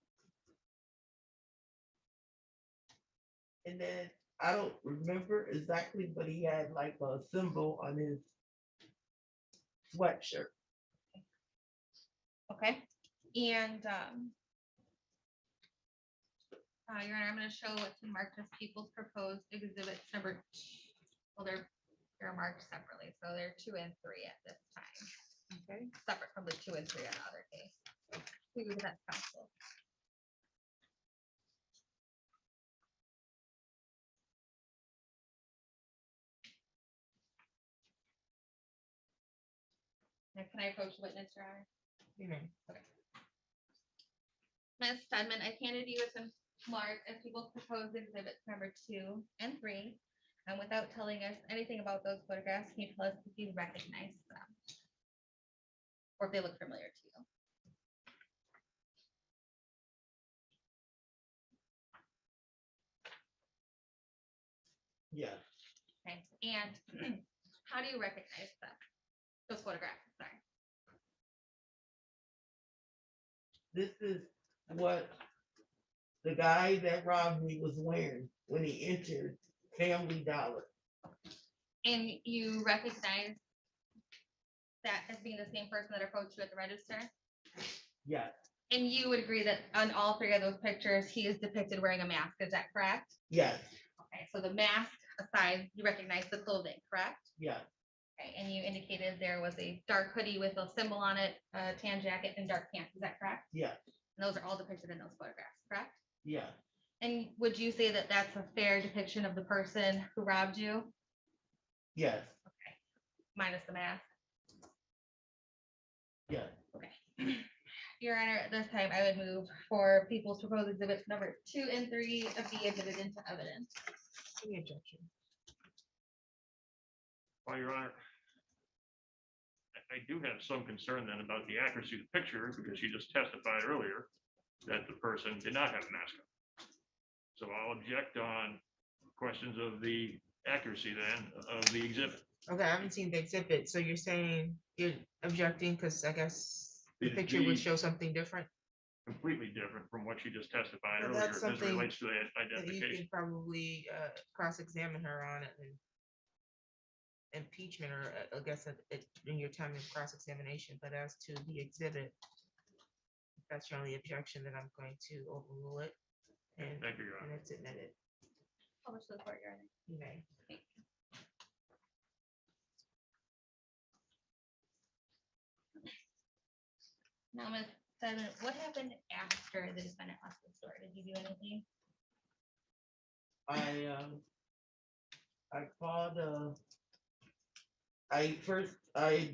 And then I don't remember exactly, but he had like a symbol on his sweatshirt. Okay. And Your Honor, I'm going to show what's been marked as people's proposed exhibits number 2. Well, they're marked separately, so they're 2 and 3 at this time. Okay. Separate from the 2 and 3 on the other case. Maybe that's possible. Now, can I approach the witness, Your Honor? Okay. Ms. Stedman, I handed you some marked as people's proposed exhibits number 2 and 3. And without telling us anything about those photographs, can you tell us if you recognize them? Or if they look familiar to you? Yeah. Okay. And how do you recognize them? Those photographs, sorry. this is what the guy that robbed me was wearing when he entered Family Dollar. And you recognize that as being the same person that approached you at the register? Yes, And you would agree that on all three of those pictures, he is depicted wearing a mask, is that correct? yes, Okay, so the mask aside, you recognize the clothing, correct? yes, Okay, and you indicated there was a dark hoodie with a symbol on it, a tan jacket and dark pants, is that correct? yes, And those are all depicted in those photographs, correct? yes, And would you say that that's a fair depiction of the person who robbed you, yes, minus the mask? yes. Okay. Your Honor, at this time, I would move for People's Proposed Exhibits number 2 and 3 of be admitted into evidence. Any objection? Well, Your Honor, I do have some concern then about the accuracy of the picture because you just testified earlier that the person did not have a mask on. So I'll object on questions of the accuracy then of the exhibit. Okay, I haven't seen the exhibit, so you're saying you're objecting because I guess the It'd picture would be show something different? Completely different from what you just testified Well, earlier that's as it something relates to the that you identification. could probably cross-examine her on it and impeachment, or I guess in your time of cross-examination, but as to the exhibit, if that's your only objection, then I'm going to overrule it. And Thank you, Your and Honor. it's admitted. Publish to the court, Your Honor. You may. Thank you. Now, Ms. Seven, what happened after the defendant left the store? Did you do anything? I called, I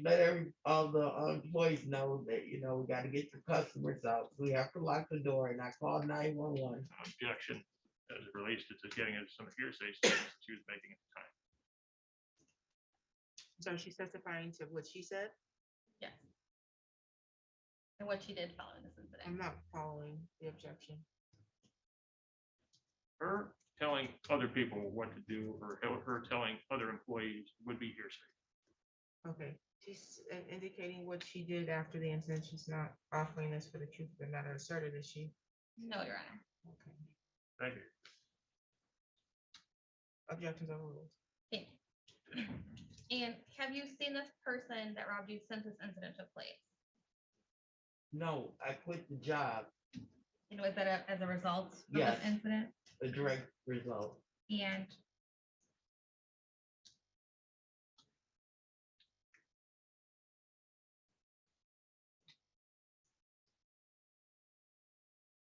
let all the employees know that, we gotta get the customers out. We have to lock the door, and I called 911. Objection as it relates to just getting into some hearsay statements that she was making at the time. So she's testifying to what she said? Yes. And what she did following this incident? I'm not following the objection. Her telling other people what to do or her telling other employees would be hearsay. Okay, she's indicating what she did after the incident. She's not offering this for the truth of the matter asserted, is she? No, Your Honor. Okay. Thank you. Objections overruled. Thank you. And have you seen this person that robbed you since this incident took place? No, I quit the job, And was that as a result of Yes. this incident? a direct result. And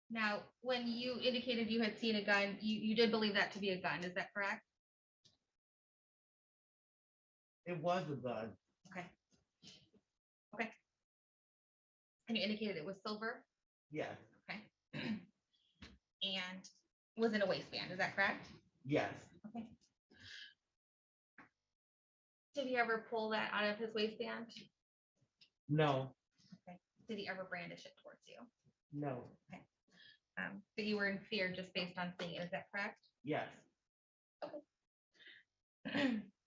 now, when you indicated you had seen a gun, you did believe that to be a gun, is that correct? It was a gun. Okay. Okay. And you indicated it was silver? Yes, Okay. And was in a waistband, is that correct? yes, Okay. Did he ever pull that out of his waistband? no, Okay. Did he ever brandish it towards you? no, But you were in fear just based on seeing it, is that correct? yes.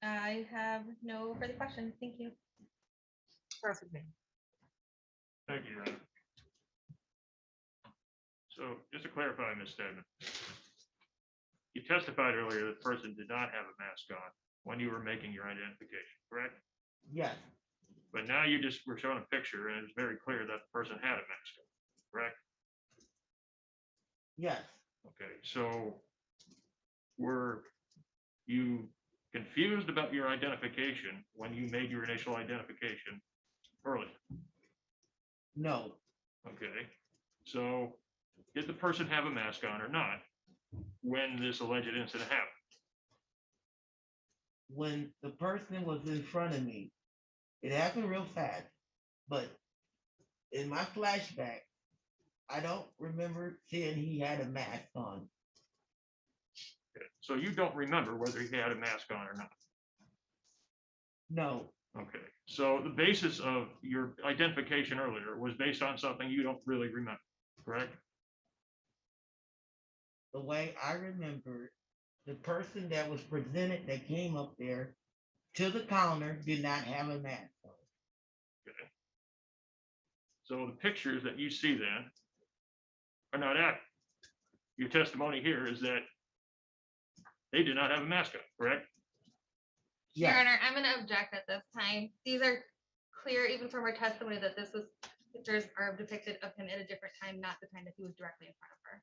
I have no further questions, thank you. Cross-examine. Thank you, Your Honor. So just to clarify, Ms. Stedman, you testified earlier that the person did not have a mask on when you were making your identification, correct? Yes, But now you just were showing a picture and it's very clear that the person had a mask on, correct? yes, Okay, so were you confused about your identification when you made your initial identification early? no, Okay, so did the person have a mask on or not when this alleged incident happened? when the person was in front of me, it happened real fast, but in my flashback, I don't remember seeing he had a mask on. Okay, so you don't remember whether he had a mask on or not? No, Okay, so the basis of your identification earlier was based on something you don't really remember, correct? the way I remember, the person that was presented that came up there to the counter did not have a mask on. Okay. So the pictures that you see then are not accurate. Your testimony here is that they did not have a mask on, correct? Your Honor, I'm gonna object at this time. These are clear, even from her testimony, that pictures are depicted of him at a different time, not the time that he was directly in front of her.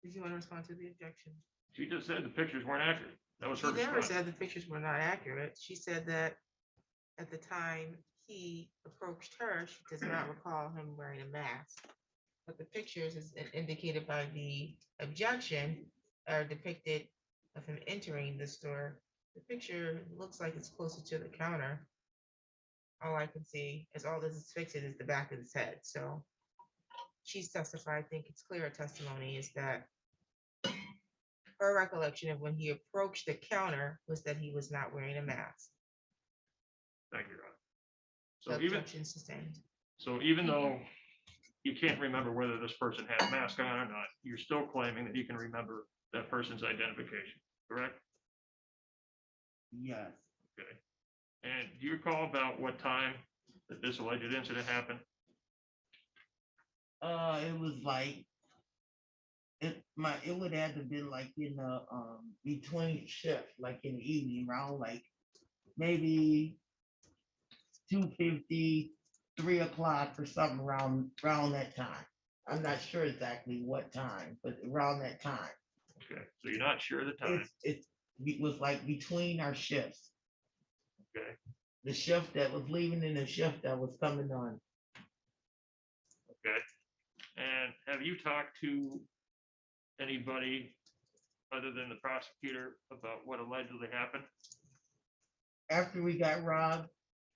Did you want to respond to the objection? She just said the pictures weren't accurate. That was She her never response. said the pictures were not accurate. She said that at the time he approached her, she does not recall him wearing a mask. But the pictures, as indicated by the objection, are depicted of him entering the store. The picture looks like it's closer to the counter. All I can see is all this is fixed is the back of his head. So she's testified, I think it's clear her testimony is that her recollection of when he approached the counter was that he was not wearing a mask. Thank you, Your Honor. So objection sustained. So even though you can't remember whether this person had a mask on or not, you're still claiming that you can remember that person's identification, correct? Yes. Okay. And do you recall about what time that this alleged incident happened? It was like it would have to been like in the between shift, like in the evening, around like maybe 2:50, 3 o'clock or something around that time. I'm not sure exactly what time, but around that time. Okay, so you're not sure of the time. It was like between our shifts. Okay. The shift that was leaving and the shift that was coming on. Okay. And have you talked to anybody other than the prosecutor about what allegedly happened? After we got robbed,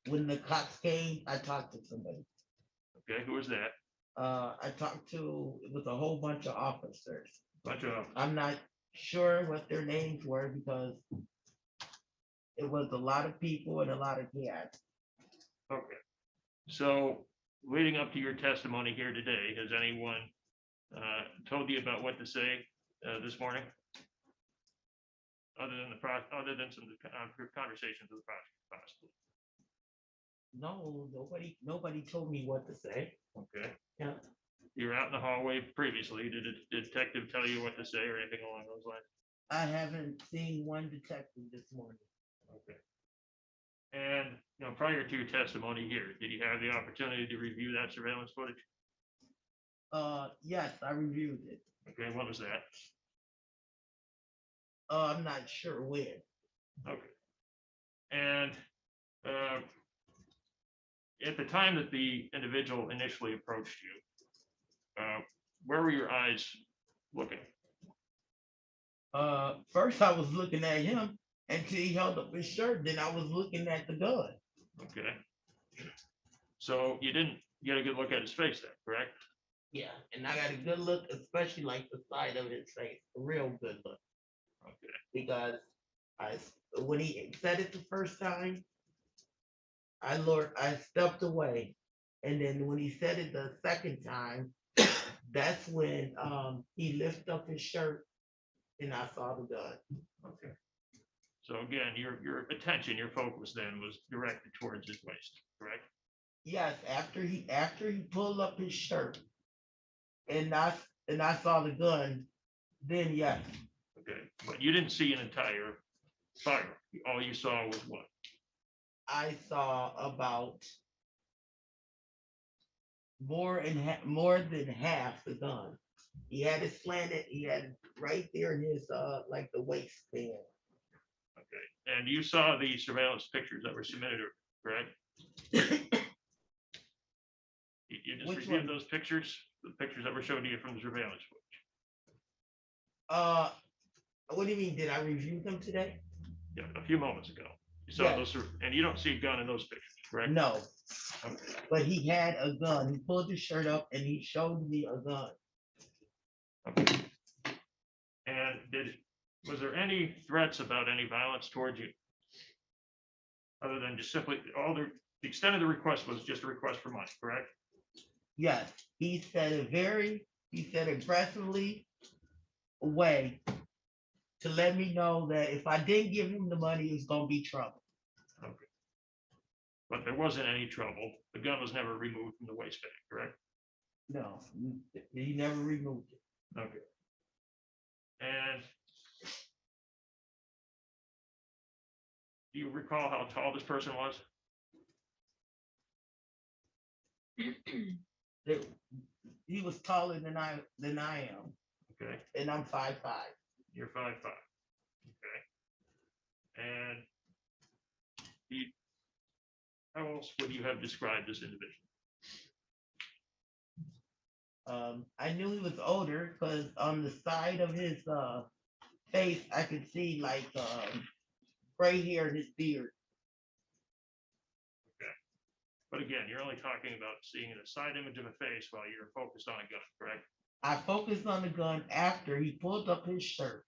when the cops came, I talked to somebody. Okay, who was that? I talked to, it was a whole bunch of officers. Bunch of, I'm not sure what their names were because it was a lot of people and a lot of gas. okay. So leading up to your testimony here today, has anyone told you about what to say this morning? Other than some conversations with the prosecutor, possibly. No, nobody told me what to say. Okay. Yeah. You were out in the hallway previously. Did a detective tell you what to say or anything along those lines? I haven't seen one detective this morning. Okay. And, prior to your testimony here, did you have the opportunity to review that surveillance footage? Yes, I reviewed it. Okay, what was that? I'm not sure when. Okay. And at the time that the individual initially approached you, where were your eyes looking? First I was looking at him until he held up his shirt, then I was looking at the gun. Okay. So you didn't get a good look at his face then, correct? Yeah, and I got a good look, especially like the side of his face, a real good look. Okay. Because when he said it the first time, I stepped away. And then when he said it the second time, that's when he lifted up his shirt and I saw the gun. Okay. So again, your attention, your focus then was directed towards his waist, correct? Yes, after he pulled up his shirt and I saw the gun, then yes. Okay, but you didn't see an entire fire. All you saw was what? I saw about more than half the gun. He had it slanted. He had it right there in his like the waistband. Okay, and you saw the surveillance pictures that were submitted, correct? You just Which reviewed one? those pictures, the pictures that were shown to you from the surveillance footage. What do you mean? Did I review them today? Yeah, a few moments ago. You saw Yes. those, and you don't see a gun in those pictures, correct? No. Okay. But he had a gun. He pulled his shirt up and he showed me a gun. Okay. And was there any threats about any violence towards you? Other than just simply, the extent of the request was just a request for money, correct? Yes, he said aggressively way to let me know that if I didn't give him the money, it was gonna be trouble. Okay. But there wasn't any trouble. The gun was never removed from the waistband, correct? No, he never removed it. Okay. And do you recall how tall this person was? He was taller than I am, Okay, and I'm 5'5". you're 5'5". Okay. And how else would you have described this individual? I knew he was older because on the side of his face, I could see like gray hair in his beard. Okay. But again, you're only talking about seeing a side image of a face while you're focused on a gun, correct? I focused on the gun after he pulled up his shirt,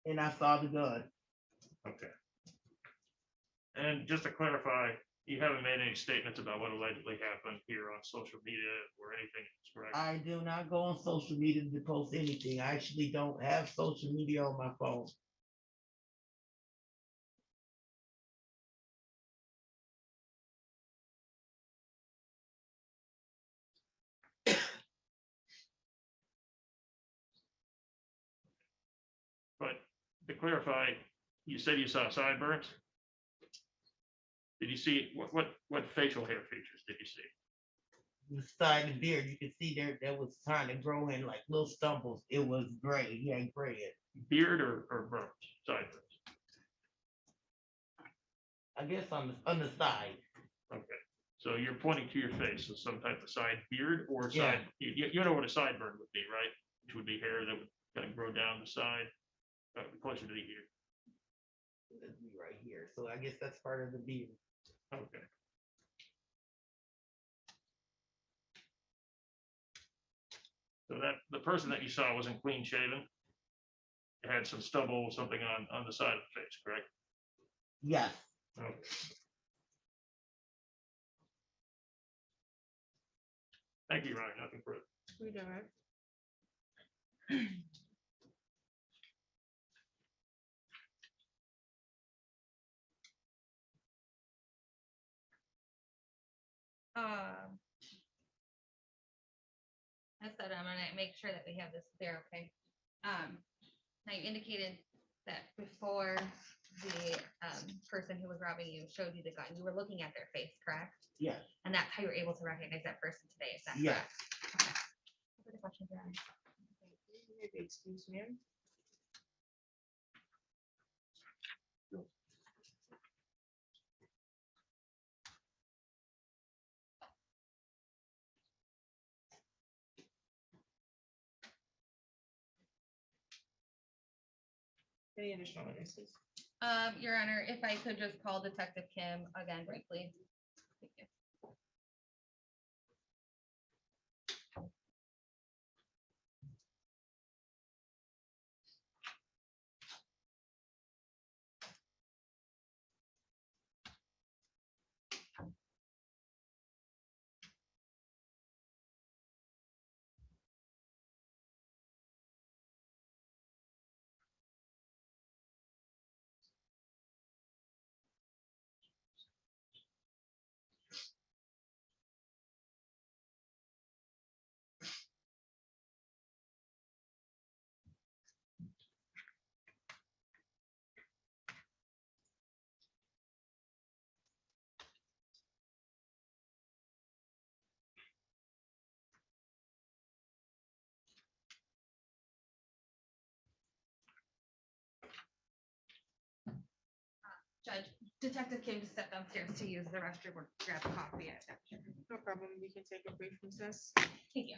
and I saw the gun. Okay. And just to clarify, you haven't made any statements about what allegedly happened here on social media or anything, correct? I do not go on social media to post anything. I actually don't have social media on my phone. But to clarify, you said you saw sideburns. Did you see what facial hair features did you see? The side of the beard, you could see there was trying to grow in like little stumbles. It was gray. He had gray in. Beard or burns? Sideburns. I guess on the side. Okay. So you're pointing to your face, so some type of side beard or Yeah. side. You know what a sideburn would be, right? Which would be hair that would kind of grow down the side, closer to the ear. It'd be right here. So I guess that's part of the beard. Okay. So that the person that you saw wasn't clean shaven. It had some stubble, something on the side of the face, correct? Yes. Okay. Thank you, Ryan. Nothing further. We don't have. I said I'm gonna make sure that we have this there, okay? Now you indicated that before the person who was robbing you showed you the gun, you were looking at their face, correct? Yes. And that's how you're able to recognize that person today, is that Yes. correct? Okay. What are the questions, Ryan? Maybe excuse me. Any additional witnesses? Your Honor, if I could just call Detective Kim again briefly. Thank you. Judge, Detective Kim just stepped downstairs to use the restroom or grab a coffee. No problem. We can take a brief recess. Thank you.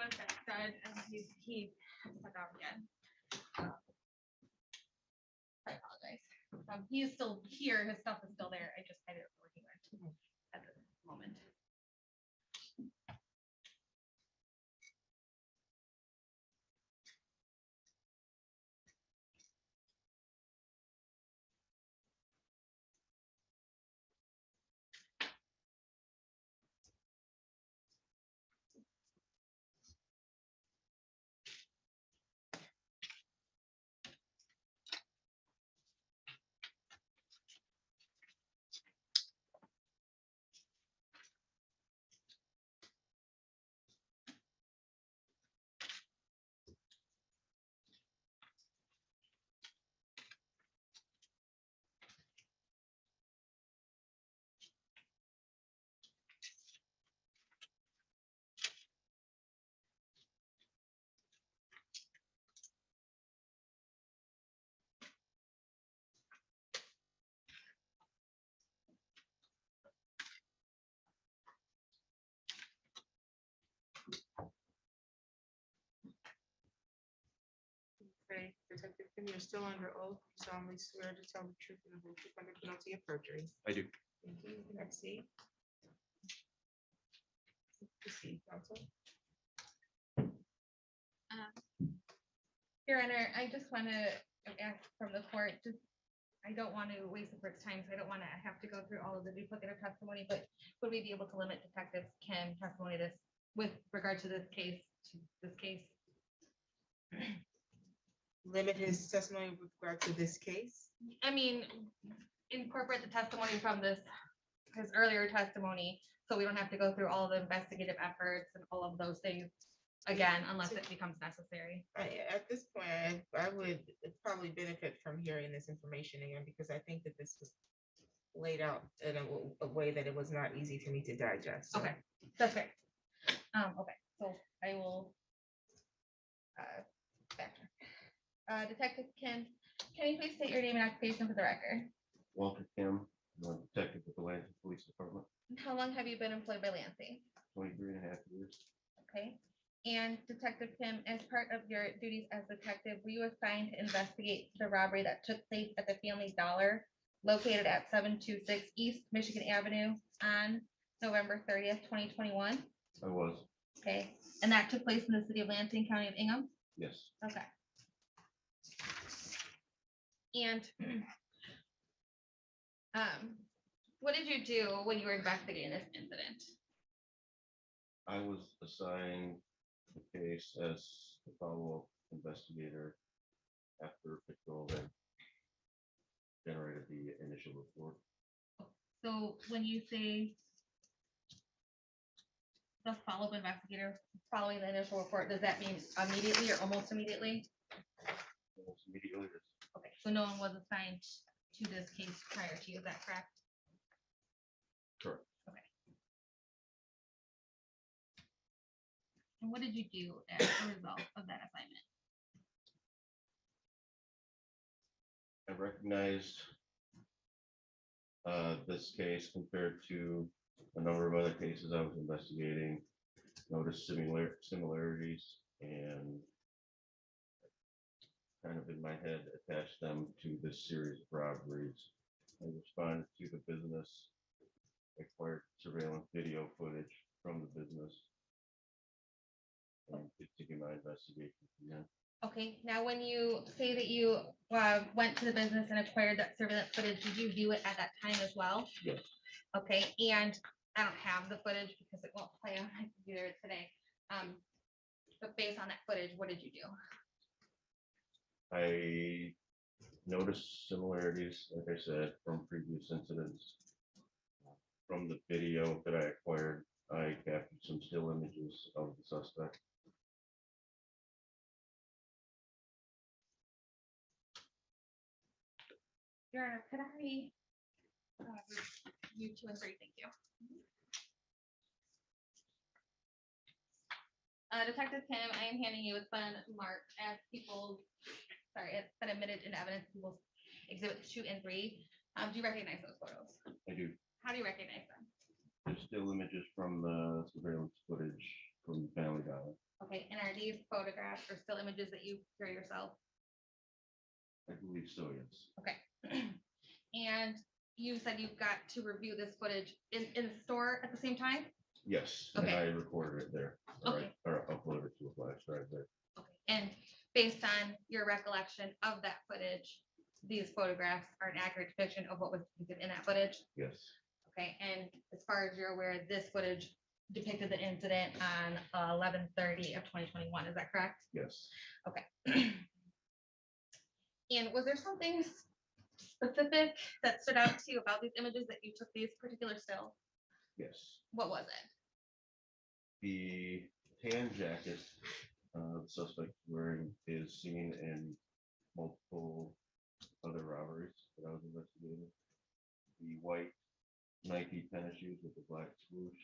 One sec, Doug, he stepped out again. I apologize. He is still here, his stuff is still there, I just had it where he went at the moment. Okay, Detective Kim, you're still under oath. You solemnly swear to tell the truth and the whole truth under penalty of perjury. I do. Thank you. You can have a seat. Proceed, counsel. Your Honor, I just want to ask from the court, just, I don't want to waste the court's time, so I don't want to have to go through all of the duplicative testimony, but would we be able to limit Detective Kim testimony this with regard to this case, Limit his testimony with regard to this case? I mean, incorporate the testimony from his earlier testimony, so we don't have to go through all the investigative efforts and all of those things again, unless it becomes necessary. At this point, I would probably benefit from hearing this information again, because I think that this was laid out in a way that it was not easy for me to digest. So. Okay, that's great. Okay, so I will backtrack. Detective Kim, can you please state your name and occupation for the record? Walter Kim, I'm a detective with the Lansing Police Department, And how long have you been employed by Lansing? 23 and a half years. Okay, and Detective Kim, as part of your duties as detective, were you assigned to investigate the robbery that took place at the Family Dollar located at 726 East Michigan Avenue on November 30th, 2021? I was, Okay, and that took place in the city of Lansing, County of Ingham? yes. Okay. And what did you do when you were investigating this incident? I was assigned the case as the follow-up investigator after Factual had generated the initial report. So when you say the follow-up investigator following the initial report, does that mean immediately or almost immediately? Almost immediately, Okay, so no one was assigned to this case prior to you, is that correct? correct. Okay. And what did you do as a result of that assignment? I recognized this case compared to a number of other cases I was investigating, noticed similarities, and kind of in my head attached them to this series of robberies. I responded to the business, acquired surveillance video footage from the business, and continue my investigation again. Okay, now when you say that you went to the business and acquired that surveillance footage, did you view it at that time as well? Yes. Okay, and I don't have the footage because it won't play on my computer today. But based on that footage, what did you do? I noticed similarities, like I said, from previous incidents. From the video that I acquired, I captured some still images of the suspect. Your Honor, could I you 2 and 3, thank you. Detective Kim, I am handing you, it's been marked as it's been admitted in evidence, people's exhibits 2 and 3. Do you recognize those photos? I do. How do you recognize them? There's still images from the surveillance footage from the Family Dollar. Okay, and are these photographs or still images that you carry yourself? I believe so, yes. Okay. And you said you've got to review this footage in the store at the same time? Yes, and Okay. I recorded it there. Okay. Or uploaded it to a flash drive there. And based on your recollection of that footage, these photographs are an accurate depiction of what was depicted in that footage? Yes. Okay, and as far as you're aware, this footage depicted the incident on 11/30 of 2021, is that correct? Yes. Okay. And was there something specific that stood out to you about these images that you took these particular stills? Yes. What was it? The tan jacket the suspect wearing is seen in multiple other robberies that I was investigating. The white Nike tennis shoes with the black swoosh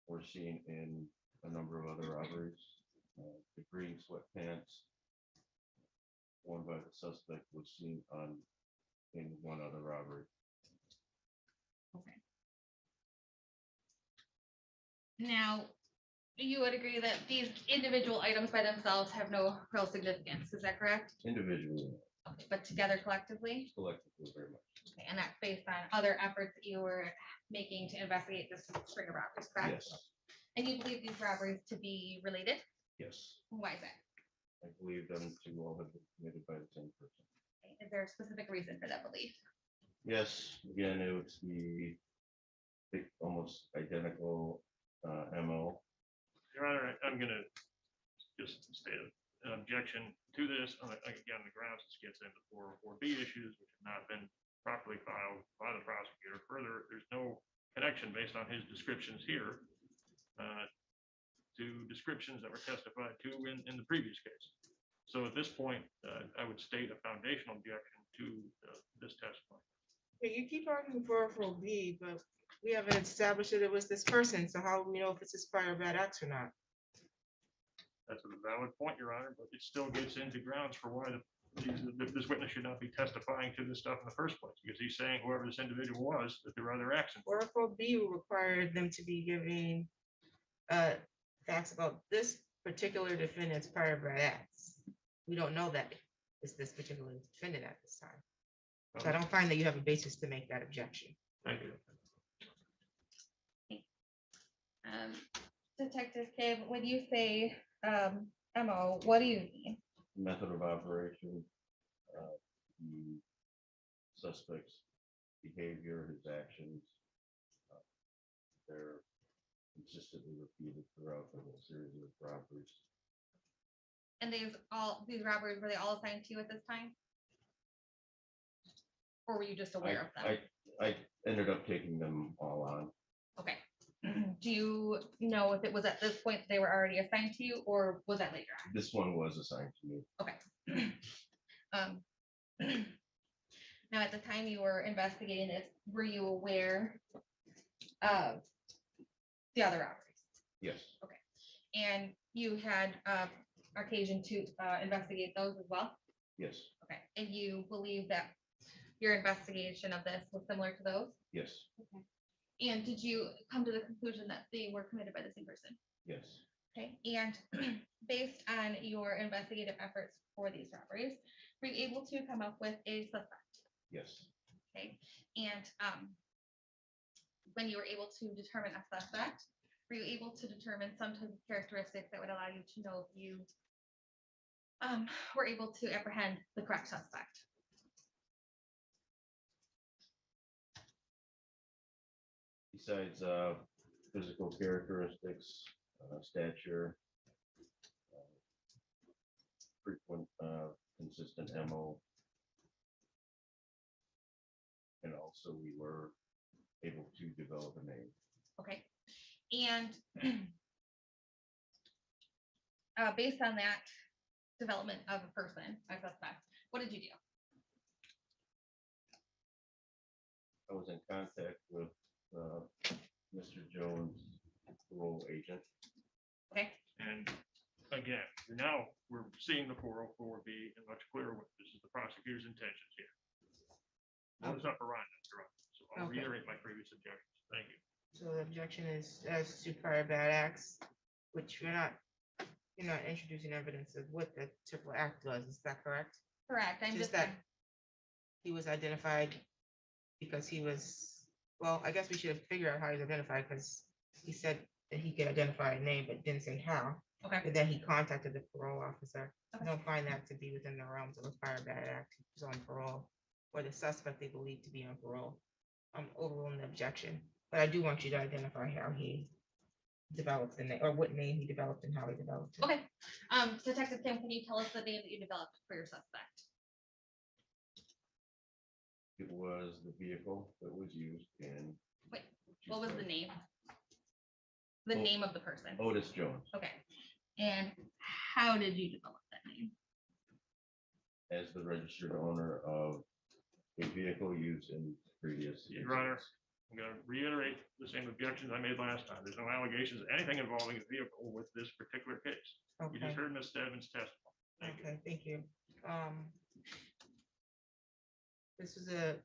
were seen in a number of other robberies. The green sweatpants worn by the suspect was seen in one other robbery. Okay. Now, you would agree that these individual items by themselves have no real significance, is that correct? Individually, Okay, but together collectively? collectively, very much. Okay, and that's based on other efforts that you were making to investigate this string of robberies, correct? Yes. And you believe these robberies to be related? Yes. Why is that? I believe them to all have been committed by the same person. Okay, is there a specific reason for that belief? Yes, again, it was the almost identical MO. Your Honor, I'm gonna just state an objection to this. Again, the grounds this gets into 404B issues, which have not been properly filed by the prosecutor. Further, there's no connection based on his descriptions here to descriptions that were testified to in the previous case. So at this point, I would state a foundational objection to this testimony. Yeah, you keep arguing 404B, but we haven't established that it was this person, so how do we know if it's his prior bad acts or not? That's a valid point, Your Honor, but it still gets into grounds for why this witness should not be testifying to this stuff in the first place, because he's saying whoever this individual was, that there were other actions. 404B required them to be giving facts about this particular defendant's prior bad acts. We don't know that it's this particular defendant at this time. So I don't find that you have a basis to make that objection. Thank you. Detective Kim, when you say MO, what do you mean? Method of operation, the suspect's behavior, his actions, they're consistently repeated throughout the whole series of robberies. And these robberies, were they all assigned to you at this time? Or were you just aware of them? I ended up taking them all on. Okay. Do you know if it was at this point they were already assigned to you, or was that later on? This one was assigned to me. Okay. Now, at the time you were investigating this, were you aware of the other robberies? Yes. Okay. And you had occasion to investigate those as well? Yes. Okay. And you believe that your investigation of this was similar to those? Yes. Okay. And did you come to the conclusion that they were committed by the same person? Yes. Okay, and based on your investigative efforts for these robberies, were you able to come up with a suspect? Yes. Okay, and when you were able to determine a suspect, were you able to determine some type of characteristics that would allow you to know if you were able to apprehend the correct suspect? Besides physical characteristics, stature, frequent, consistent MO, and also we were able to develop a name. Okay, and based on that development of a person, a suspect, what did you do? I was in contact with Mr. Jones' parole agent. Okay. And again, now we're seeing the 404B and much clearer what this is the prosecutor's intentions here. That was up for Ryan, Your Honor. So I'll Okay. reiterate my previous objections. Thank you. So the objection is as to prior bad acts which you're not introducing evidence of what that particular act was. Is that correct? Correct. I'm Just just that he was identified because he was, well, I guess we should figure out how he's identified because he said that he could identify a name, but didn't say how. Okay. And then he contacted the parole officer. I don't find that to be within the realms of a prior bad act. He was on parole, or the suspect they believe to be on parole. I'm overruling the objection, but I do want you to identify how he developed the name, or what name he developed and how he developed it. Okay. Detective Tim, can you tell us the name that you developed for your suspect? It was the vehicle that was used in. Wait, what was the name? The Oh. name of the person. Otis Jones, Okay. And how did you develop that name? as the registered owner of a vehicle used in previous. Your Honor, I'm gonna reiterate the same objections I made last time. There's no allegations of anything involving a vehicle with this particular case. You just Okay. heard Ms. Stebbins' testimony. Thank you. Okay, thank you. This was a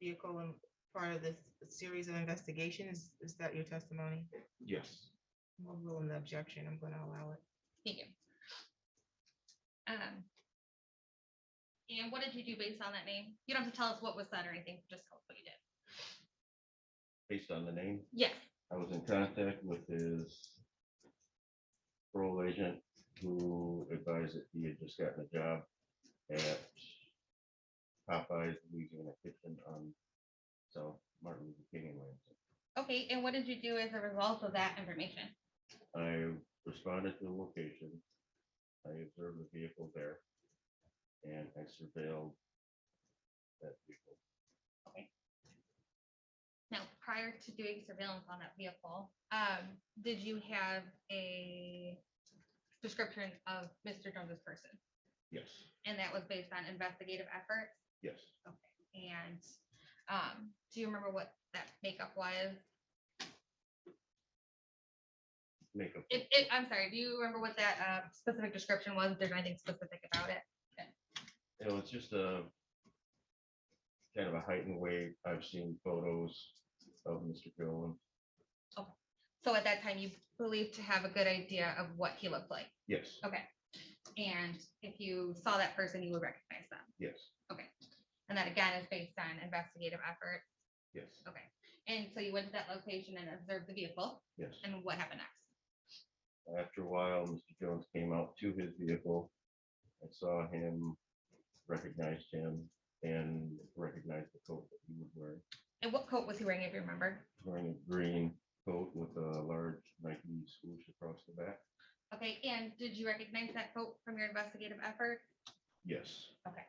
vehicle and part of this series of investigations. Is that your testimony? Yes. I'm overruling the objection. I'm gonna allow it. Thank you. And what did you do based on that name? You don't have to tell us what was said or anything, just tell us what you did. Based on the name, Yes. I was in contact with his parole agent who advised that he had just gotten a job at Popeye's Louisiana Kitchen on South Martin Luther King and Lansing. Okay, and what did you do as a result of that information? I responded to the location. I observed the vehicle there and I surveilled that vehicle. Okay. Now, prior to doing surveillance on that vehicle, did you have a description of Mr. Jones's person? Yes, And that was based on investigative efforts? yes. Okay. And do you remember what that makeup was? Makeup. I'm sorry, do you remember what that specific description was? If there's anything specific about it? You know, it's just a kind of a heightened way. I've seen photos of Mr. Jones. Okay. So at that time, you believed to have a good idea of what he looked like? Yes, Okay. And if you saw that person, you would recognize them? yes, Okay. And that again is based on investigative effort? yes, Okay. And so you went to that location and observed the vehicle? yes. And what happened next? After a while, Mr. Jones came out to his vehicle. I saw him, recognized him, and recognized the coat that he was wearing. And what coat was he wearing, if you remember? Wearing a green coat with a large Nike swoosh across the back. Okay, and did you recognize that coat from your investigative effort? Yes, Okay.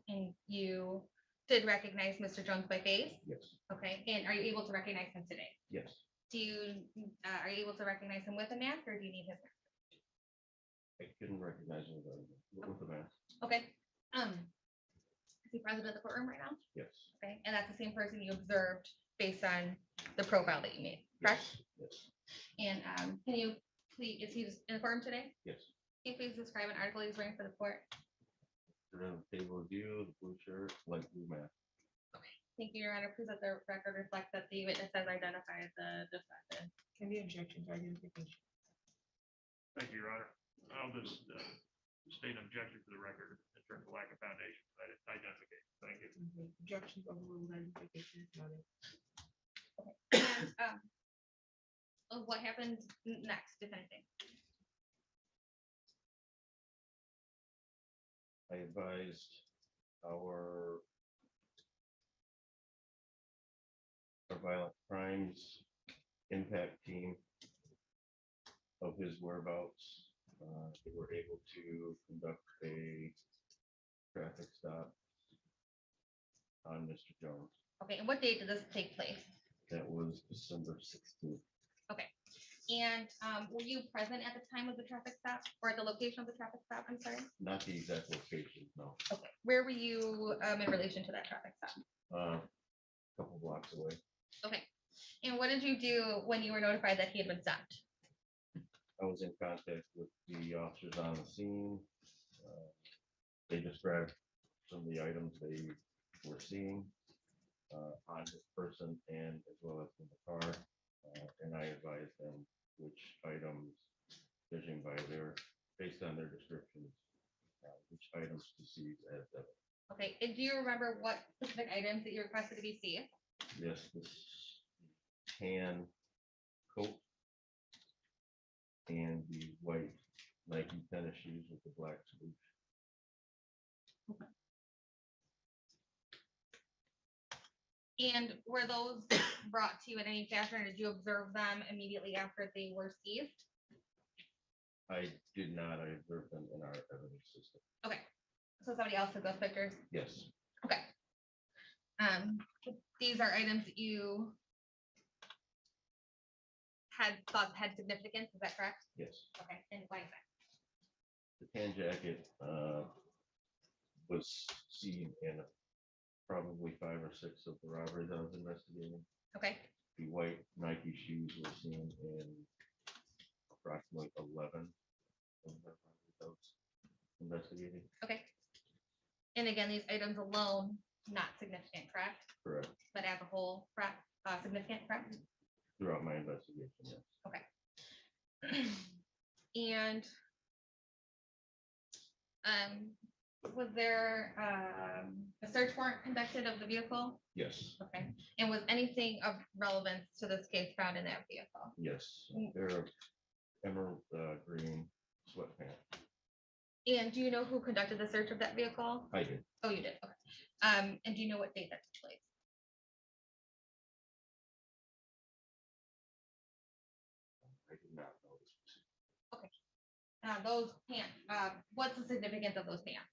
And you did recognize Mr. Jones by face? yes, Okay, and are you able to recognize him today? yes. Do you, are you able to recognize him with a mask or do you need his mask? I couldn't recognize him with the mask. Okay. Is he present in the courtroom right now? Yes, Okay, and that's the same person you observed based on the profile that you made, correct? yes, And can you please, is he in the courtroom today? yes. Can you please describe an article he's wearing for the court? Around the table of view, the blue shirt, light blue mask. Thank you, Your Honor. Please let the record reflect that the witness has identified the defendant. Can be objections or identification. Thank you, Your Honor. I'll just state an objection to the record in terms of lack of foundation for that identification. Thank you. Okay, objections overruled, identification is noted. And what happened next, if anything? I advised our violent crimes impact team of his whereabouts. They were able to conduct a traffic stop on Mr. Jones. Okay, and what date did this take place? That was December 16th. Okay. And were you present at the time of the traffic stop or at the location of the traffic stop? I'm sorry. Not the exact location, no. Okay. Where were you in relation to that traffic stop? Couple blocks away. Okay. And what did you do when you were notified that he had been stopped? I was in contact with the officers on the scene. They described some of the items they were seeing on this person and as well as in the car. And I advised them which items, judging by based on their descriptions, which items to seize as evidence. Okay, and do you remember what specific items that you requested to be seized? Yes, this tan coat and the white Nike tennis shoes with the black swoosh. And were those brought to you in any fashion, or did you observe them immediately after they were seized? I did not. I observed them in our evidence system. Okay, so somebody else took those pictures? Yes. Okay. These are items that you had thought had significance, is that correct? Yes. Okay, and why is that? The tan jacket was seen in probably 5 or 6 of the robberies I was investigating. Okay. The white Nike shoes were seen in approximately 11 of the robberies I was investigating. Okay. And again, these items alone, not significant, correct? Correct. But as a whole, correct, significant, correct? Throughout my investigation, yes. Okay. And was there a search warrant conducted of the vehicle? Yes. Okay. And was anything of relevance to this case found in that vehicle? Yes. They're of emerald green sweatpants. And do you know who conducted the search of that vehicle? I did. Oh, you did. Okay. And do you know what date that took place? I did not know this. Okay. Those pants, what's the significance of those pants?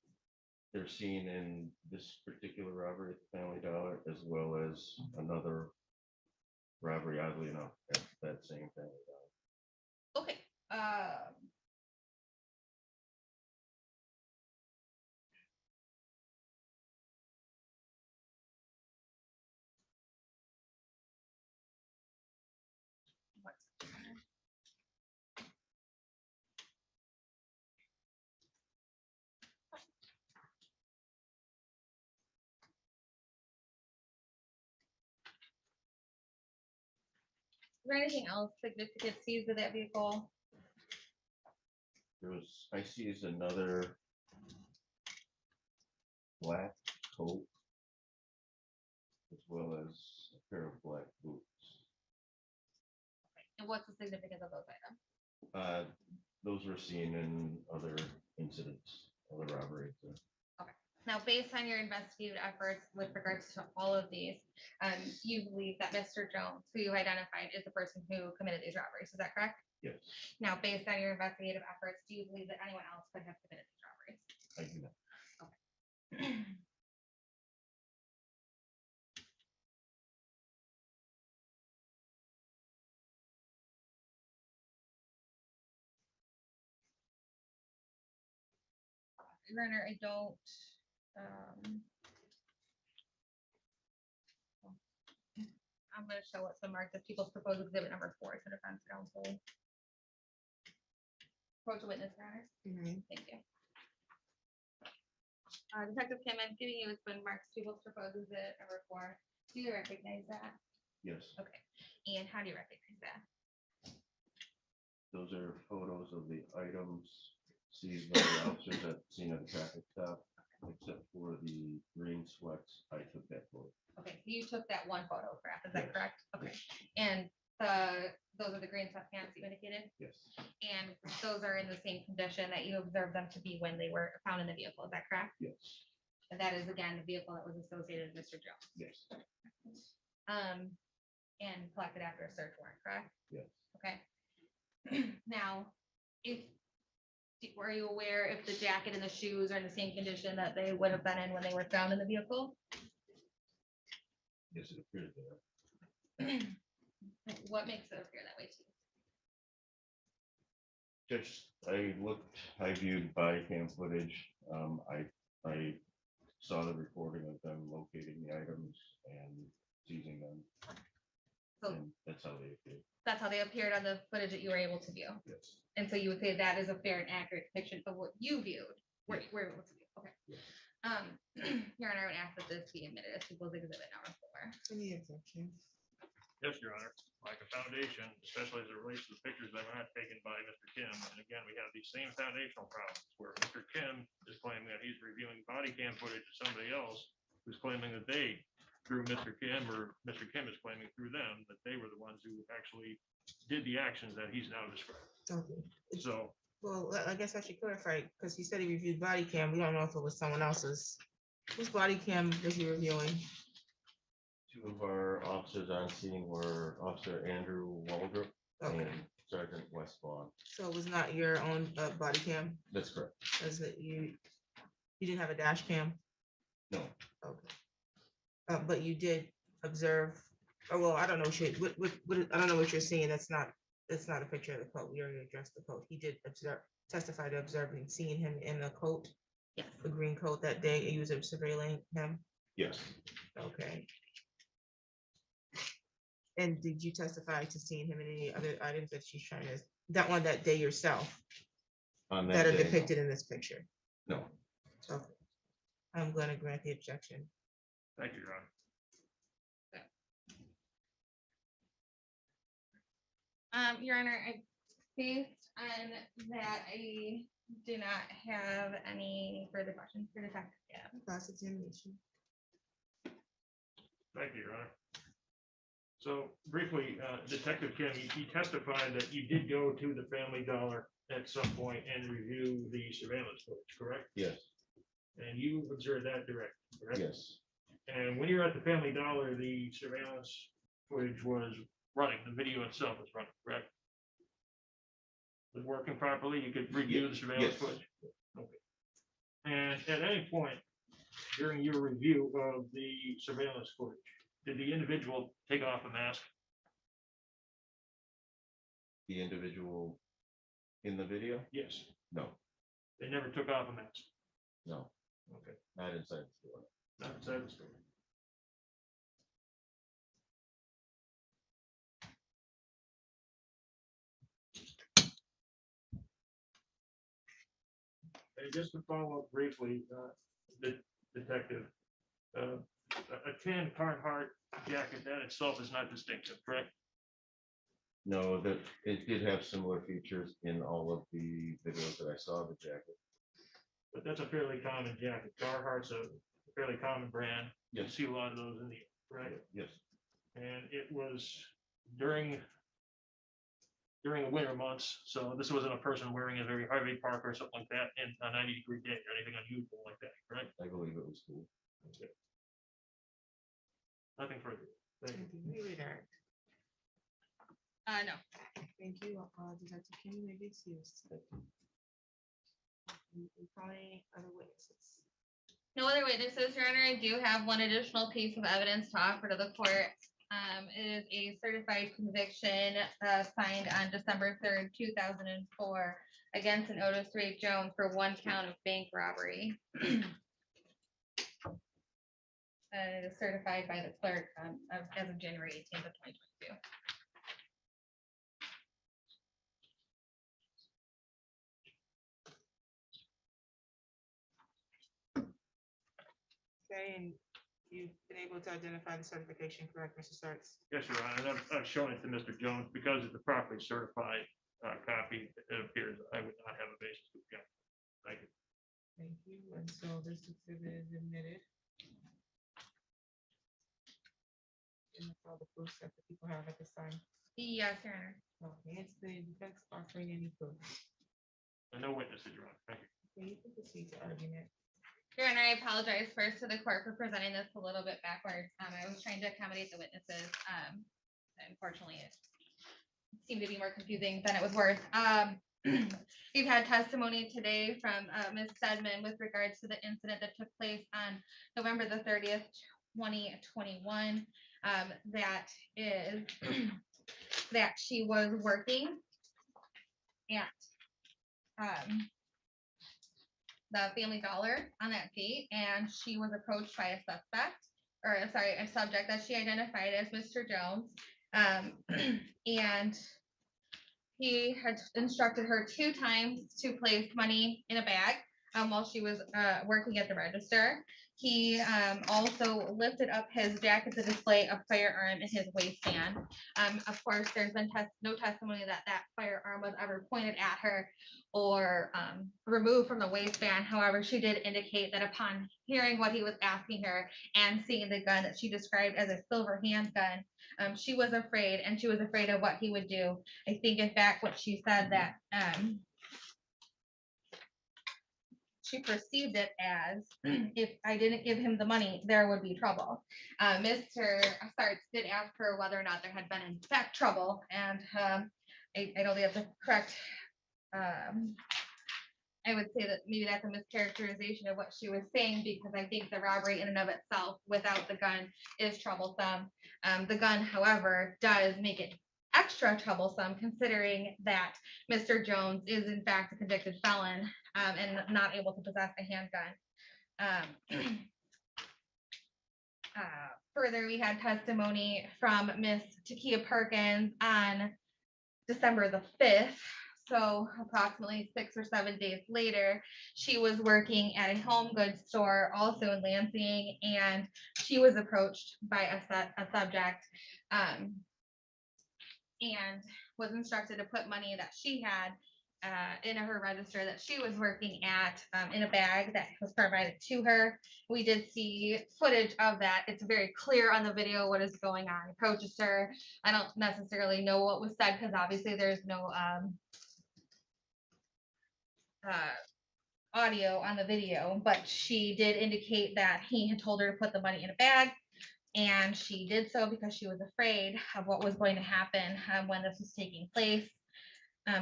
They're seen in this particular robbery at the Family Dollar, as well as another robbery, oddly enough, at that same Family Dollar. Okay. Is there anything else significant seized of that vehicle? I seized another black coat, as well as a pair of black boots. And what's the significance of those items? Those were seen in other incidents, other robberies. Okay. Now, based on your investigative efforts with regards to all of these, you believe that Mr. Jones, who you identified, is the person who committed these robberies. Is that correct? Yes. Now, based on your investigative efforts, do you believe that anyone else could have committed these robberies? I do not. Okay. Renner, I don't. I'm going to show what's been marked as people's proposed exhibit number 4 to defense counsel. Approach a witness, Renner. Thank you. Detective Kim, I'm giving you, it's been marked people's proposed exhibit number 4. Do you recognize that? Yes. Okay. And how do you recognize that? Those are photos of the items seized by the officers at the scene of the traffic stop, except for the green sweats. I took that photo. Okay, so you took that one photograph, is that Yes. correct? Okay. Yes. And those are the green sweatpants you indicated? Yes. And those are in the same condition that you observed them to be when they were found in the vehicle, is that correct? Yes. And that is again the vehicle that was associated with Mr. Jones. Yes. And collected after a search warrant, correct? Yes. Okay. Now, were you aware if the jacket and the shoes are in the same condition that they would have been in when they were found in the vehicle? Yes, it appears there. What makes it appear that way to you? Just, I viewed body cam footage. I saw the recording of them locating the items and seizing them. So And that's how they appeared. that's how they appeared on the footage that you were able to view. Yes. And so you would say that is a fair and accurate depiction of what you viewed. Were able to view. Okay. Your Honor, I would ask that this be admitted as people's exhibit number 4. Any objections? Yes, Your Honor, like a foundation, especially as it relates to the pictures that were not taken by Mr. Kim. And again, we have these same foundational problems where Mr. Kim is claiming that he's reviewing body cam footage of somebody else who's claiming that they, through Mr. Kim, or Mr. Kim is claiming through them, that they were the ones who actually did the actions that he's now described. Okay. So, Well, I guess I should clarify, because he said he reviewed body cam. We don't know if it was someone else's. Whose body cam was he reviewing? Two of our officers on scene were Officer Andrew Waldrop Okay. and Sergeant Wes Vaughn. So it was not your own body cam? That's correct. Was it you didn't have a dash cam? No. Okay. But you did observe, or well, I don't know, I don't know what you're seeing. That's not a picture of the coat. We already addressed the coat. He did testify to observing, seeing him in the coat. Yes. The green coat that day, and you was surveilling him? Yes. Okay. And did you testify to seeing him in any other items that she's trying to, that day yourself? On That are day, no. depicted in this picture? No. Okay. I'm gonna grant the objection. thank you, Your Honor. Your Honor, based on that, I do not have any further questions for Detective Kim. Cross-examination. Thank you, Your Honor. So briefly, Detective Kim, you testified that you did go to the Family Dollar at some point and review the surveillance footage, correct? Yes. And you observed that direct, correct? Yes. And when you're at the Family Dollar, the surveillance footage was running, the video itself was running, correct? Was working properly? You could review the surveillance Yes. footage? Okay. And at any point during your review of the surveillance footage, did the individual take off a mask? The individual in the video? Yes. No. They never took off a mask? No. Okay. Not inside the store. Not inside the store. And just to follow up briefly, the detective, a tan Carhartt jacket, that itself is not distinctive, correct? No, that it did have similar features in all of the videos that I saw of the jacket. But that's a fairly common jacket. Carhartt's a fairly common brand. You Yes. see a lot of those in the, right? Yes. And it was during the winter months, so this wasn't a person wearing a very Harvey Parker or something like that in a 90-degree day or anything unusual like that, correct? I believe it was cool. Okay. Nothing further. Thank you. No. Thank you, Detective Kim, you may be excused. Any other witnesses? No other witnesses, Your Honor. I do have one additional piece of evidence to offer to the court. It is a certified conviction signed on December 3rd, 2004 against an Otis Ray Jones for one count of bank robbery. It is certified by the clerk as of January 18th of 2022. Okay, and you've been able to identify the certification, correct, Mr. Starks? Yes, Your Honor, and I've shown it to Mr. Jones because it's a properly certified copy. It appears I would not have a basis to object. Thank you. Thank you, and so this exhibit is admitted. And that's all the proofs that the people have at this time. Yes, Your Honor. Okay, it's the defense offering any proof. And no witnesses, Your Honor. Thank you. Okay, you can proceed to argument. Your Honor, I apologize first to the court for presenting this a little bit backwards. I was trying to accommodate the witnesses. Unfortunately, it seemed to be more confusing than it was worth. We've had testimony today from Ms. Stedman with regards to the incident that took place on November the 30th, 2021. That is that she was working at the Family Dollar on that date, and she was approached by a subject that she identified as Mr. Jones. And he had instructed her 2 times to place money in a bag. while she was working at the register. He also lifted up his jacket to display a firearm in his waistband. Of course, there's been no testimony that that firearm was ever pointed at her or removed from the waistband. However, she did indicate that upon hearing what he was asking her and seeing the gun that she described as a silver handgun, she was afraid, and she was afraid of what he would do. I think, in fact, what she said that she perceived it as if I didn't give him the money, there would be trouble. Mr. Sartz did ask her whether or not there had been in fact trouble, and I don't think that's a correct. I would say that maybe that's a mischaracterization of what she was saying, because I think the robbery in and of itself without the gun is troublesome. The gun, however, does make it extra troublesome, considering that Mr. Jones is in fact a convicted felon and not able to possess a handgun. Further, we had testimony from Miss Takia Perkins on December the 5th. So approximately 6 or 7 days later, she was working at a home goods store also in Lansing, and she was approached by a subject and was instructed to put money that she had in her register that she was working at in a bag that was provided to her. We did see footage of that. It's very clear on the video what is going on. Approaches her. I don't necessarily know what was said, because obviously there's no audio on the video, but she did indicate that he had told her to put the money in a bag, and she did so because she was afraid of what was going to happen when this was taking place.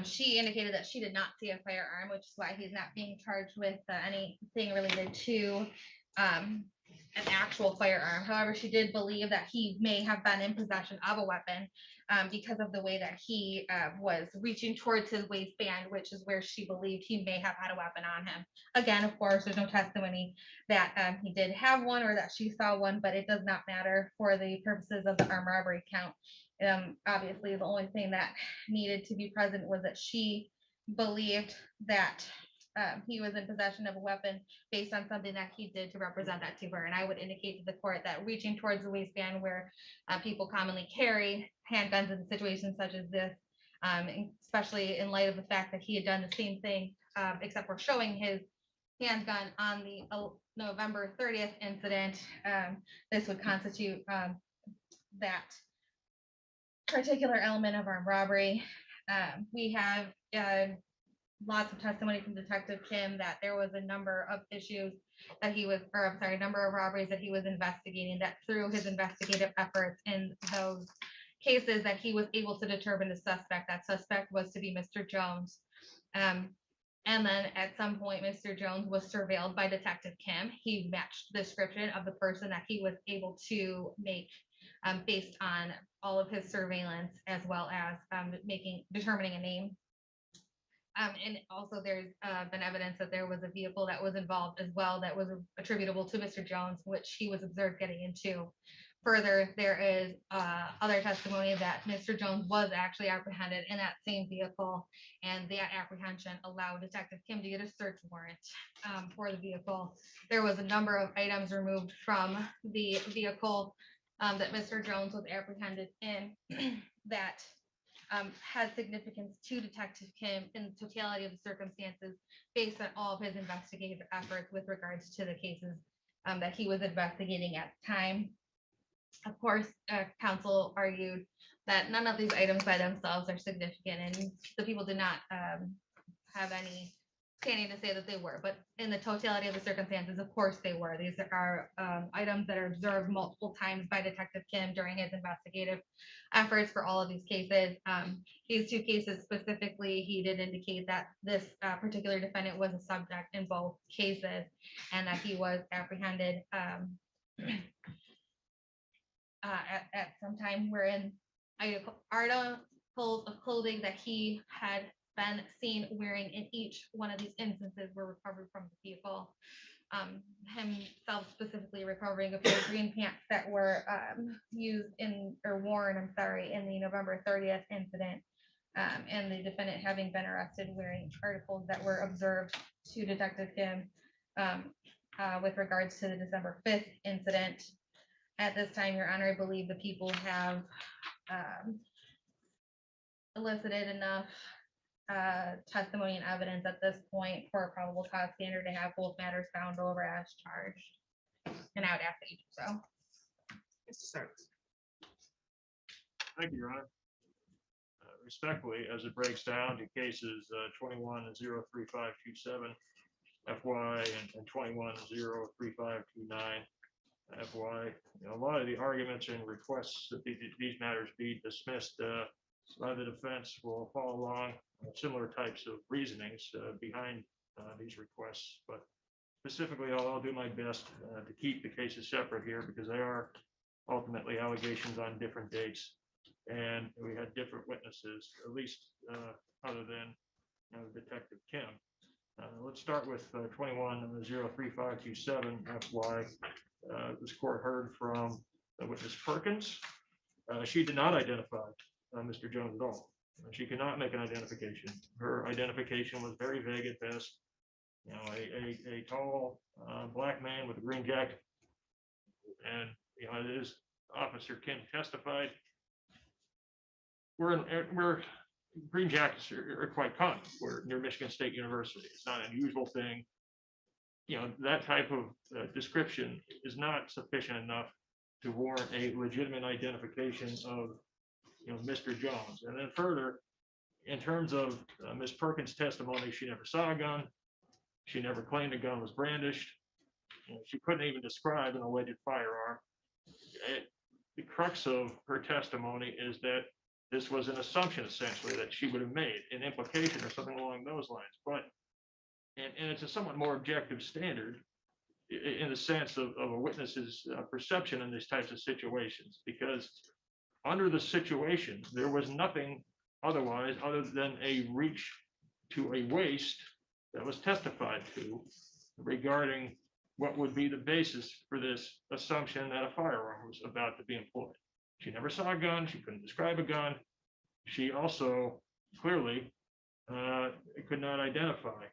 She indicated that she did not see a firearm, which is why he's not being charged with anything related to an actual firearm. However, she did believe that he may have been in possession of a weapon because of the way that he was reaching towards his waistband, which is where she believed he may have had a weapon on him. Again, of course, there's no testimony that he did have one or that she saw one, but it does not matter for the purposes of the armed robbery count. Obviously, the only thing that needed to be present was that she believed that he was in possession of a weapon based on something that he did to represent that to her. And I would indicate to the court that reaching towards the waistband, where people commonly carry handguns in situations such as this, especially in light of the fact that he had done the same thing, except for showing his handgun on the November 30th incident, this would constitute that particular element of armed robbery. We have lots of testimony from Detective Kim that there was a number of issues that he was, or I'm sorry, number of robberies that he was investigating, that through his investigative efforts in those cases that he was able to determine the suspect. That suspect was to be Mr. Jones. And then at some point, Mr. Jones was surveilled by Detective Kim. He matched the description of the person that he was able to make based on all of his surveillance, as well as determining a name. And also there's been evidence that there was a vehicle that was involved as well that was attributable to Mr. Jones, which he was observed getting into. Further, there is other testimony that Mr. Jones was actually apprehended in that same vehicle, and that apprehension allowed Detective Kim to get a search warrant for the vehicle. There was a number of items removed from the vehicle that Mr. Jones was apprehended in that had significance to Detective Kim in the totality of the circumstances based on all of his investigative efforts with regards to the cases that he was investigating at the time. Of course, counsel argued that none of these items by themselves are significant, and the people did not have any standing to say that they were, but in the totality of the circumstances, of course they were. These are items that are observed multiple times by Detective Kim during his investigative efforts for all of these cases. These two cases specifically, he did indicate that this particular defendant was a subject in both cases, and that he was apprehended at some time wherein articles of clothing that he had been seen wearing in each one of these instances were recovered from the vehicle. Himself specifically recovering a pair of green pants that were used in, or worn, I'm sorry, in the November 30th incident. and the defendant having been arrested wearing articles that were observed to Detective Kim with regards to the December 5th incident. At this time, Your Honor, I believe the people have elicited enough testimony and evidence at this point for a probable cause standard to have both matters found over as charged. And I would ask that you do so. Mr. Service. Thank you, Your Honor. Respectfully, as it breaks down to cases 21-03527 FY and 21-03529 FY, a lot of the arguments and requests that these matters be dismissed by the defense will follow along similar types of reasonings behind these requests. But specifically, I'll do my best to keep the cases separate here because they are ultimately allegations on different dates. And we had different witnesses, at least other than Detective Kim. Let's start with 21-03527 FY. This court heard from witness Perkins. She did not identify Mr. Jones at all. She could not make an identification. Her identification was very vague at best. A tall black man with a green jacket. And as Officer Kim testified, we're green jackets are quite common. We're near Michigan State University. It's not an unusual thing. That type of description is not sufficient enough to warrant a legitimate identification of Mr. Jones. And then further, in terms of Ms. Perkins' testimony, she never saw a gun. She never claimed a gun was brandished. She couldn't even describe an alleged firearm. The crux of her testimony is that this was an assumption, essentially, that she would have made, an implication or something along those lines. But, and it's a somewhat more objective standard in the sense of a witness's perception in these types of situations, because under the situation, there was nothing otherwise other than a reach to a waist that was testified to regarding what would be the basis for this assumption that a firearm was about to be employed. She never saw a gun. She couldn't describe a gun. She also clearly could not identify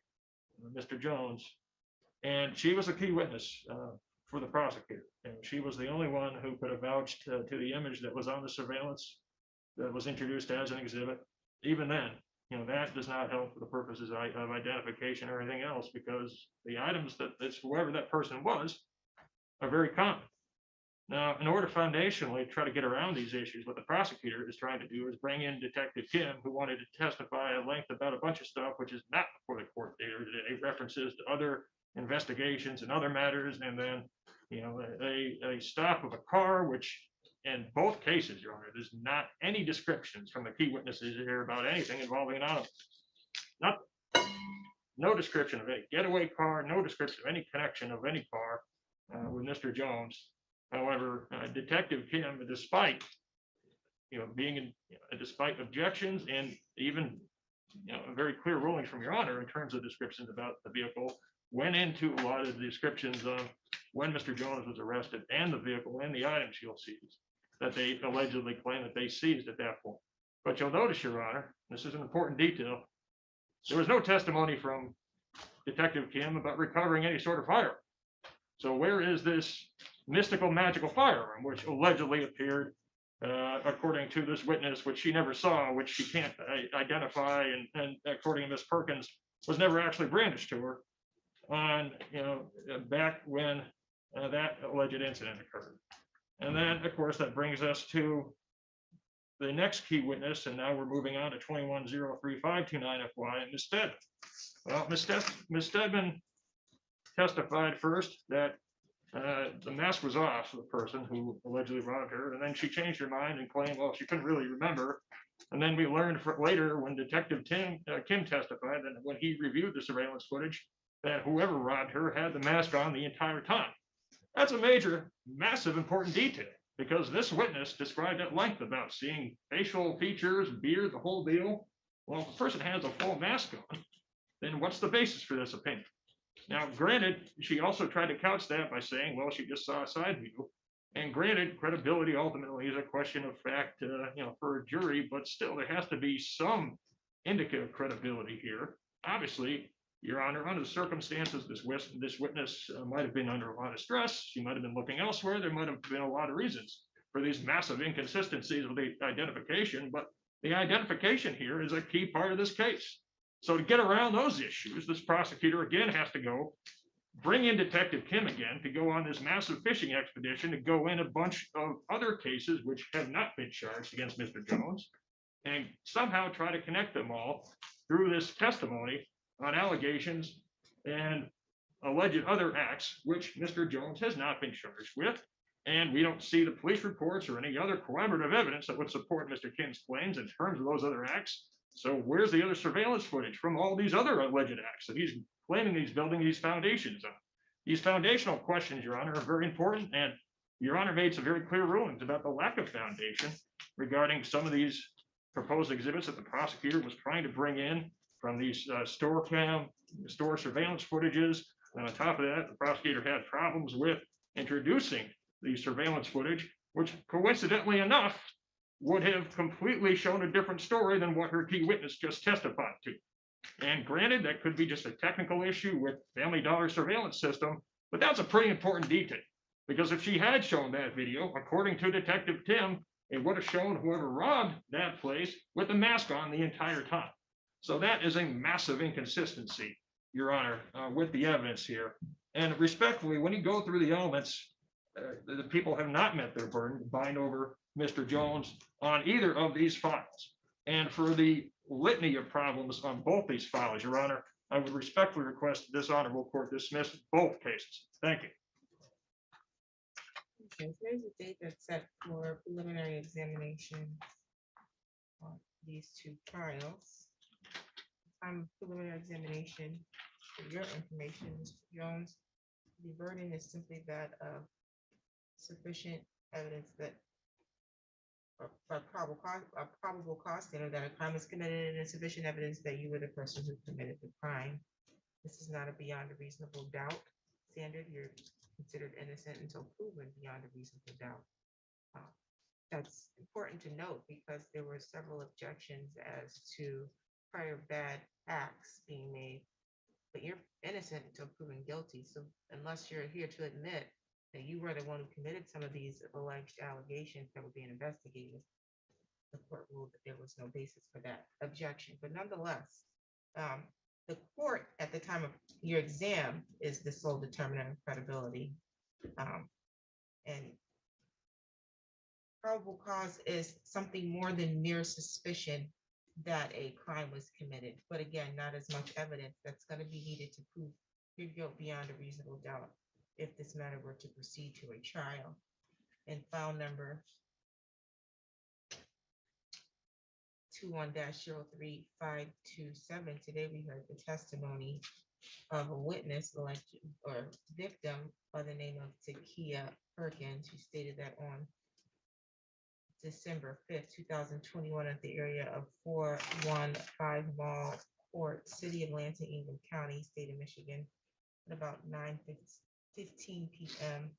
Mr. Jones. And she was a key witness for the prosecutor. And she was the only one who could have vouched to the image that was on the surveillance that was introduced as an exhibit. Even then, that does not help for the purposes of identification or anything else, because the items that it's whoever that person was are very common. Now, in order foundationally to try to get around these issues, what the prosecutor is trying to do is bring in Detective Kim, who wanted to testify at length about a bunch of stuff, which is not before the court there. It references to other investigations and other matters, and then, a stop of a car, which in both cases, Your Honor, there's not any descriptions from the key witnesses here about anything involving an auto. No description of any getaway car, no description of any connection of any car with Mr. Jones. However, Detective Kim, despite despite objections and even very clear rulings from Your Honor in terms of descriptions about the vehicle, went into a lot of the descriptions of when Mr. Jones was arrested and the vehicle and the items you'll seize that they allegedly claim that they seized at that point. But you'll notice, Your Honor, this is an important detail. There was no testimony from Detective Kim about recovering any sort of firearm. So where is this mystical, magical firearm, which allegedly appeared, according to this witness, which she never saw, which she can't identify, and according to Ms. Perkins, was never actually brandished to her on, back when that alleged incident occurred. And then, of course, that brings us to the next key witness, and now we're moving on to 21-03529 FY, and Ms. Stedman. Well, Ms. Stedman testified first that the mask was off of the person who allegedly robbed her, and then she changed her mind and claimed, well, she couldn't really remember. And then we learned later when Detective Kim testified that when he reviewed the surveillance footage, that whoever robbed her had the mask on the entire time. That's a major, massive, important detail, because this witness described at length about seeing facial features, beard, the whole deal. Well, if the person has a full mask on, then what's the basis for this opinion? Now, granted, she also tried to couch that by saying, well, she just saw a side view. And granted, credibility ultimately is a question of fact, for a jury, but still there has to be some indicative of credibility here. Obviously, Your Honor, under the circumstances, this witness might have been under a lot of stress. She might have been looking elsewhere. There might have been a lot of reasons for these massive inconsistencies with the identification, but the identification here is a key part of this case. So to get around those issues, this prosecutor again has to go bring in Detective Kim again to go on this massive fishing expedition to go in a bunch of other cases which have not been charged against Mr. Jones and somehow try to connect them all through this testimony on allegations and alleged other acts which Mr. Jones has not been charged with. And we don't see the police reports or any other corroborative evidence that would support Mr. Kim's claims in terms of those other acts. So where's the other surveillance footage from all these other alleged acts that he's claiming he's building these foundations on? These foundational questions, Your Honor, are very important. And Your Honor made some very clear rulings about the lack of foundation regarding some of these proposed exhibits that the prosecutor was trying to bring in from these store surveillance footages. And on top of that, the prosecutor had problems with introducing the surveillance footage, which coincidentally enough would have completely shown a different story than what her key witness just testified to. And granted, that could be just a technical issue with Family Dollar surveillance system, but that's a pretty important detail, because if she had shown that video, according to Detective Tim, it would have shown whoever robbed that place with the mask on the entire time. So that is a massive inconsistency, Your Honor, with the evidence here. And respectfully, when you go through the elements, the people have not met their burden to bind over Mr. Jones on either of these files. And for the litany of problems on both these files, Your Honor, I would respectfully request this honorable court dismiss both cases. Thank you. Okay, so there's a date that's set for preliminary examination on these two files. Preliminary examination, for your information, Mr. Jones, the burden is simply that of sufficient evidence that a probable cause standard that a crime is committed, and sufficient evidence that you were the person who committed the crime. This is not a beyond a reasonable doubt standard. You're considered innocent until proven beyond a reasonable doubt. That's important to note because there were several objections as to prior bad acts being made, but you're innocent until proven guilty. So unless you're here to admit that you were the one who committed some of these alleged allegations that were being investigated, the court ruled that there was no basis for that objection. But nonetheless, the court at the time of your exam is the sole determinant of credibility. And probable cause is something more than mere suspicion that a crime was committed. But again, not as much evidence that's going to be needed to prove your guilt beyond a reasonable doubt if this matter were to proceed to a trial. In file number 21-03527, today we heard the testimony of a witness or victim by the name of Takia Perkins, who stated that on December 5th, 2021, at the area of 415 Mall Court, City of Lansing, Ingham County, State of Michigan, at about 9:15 p.m.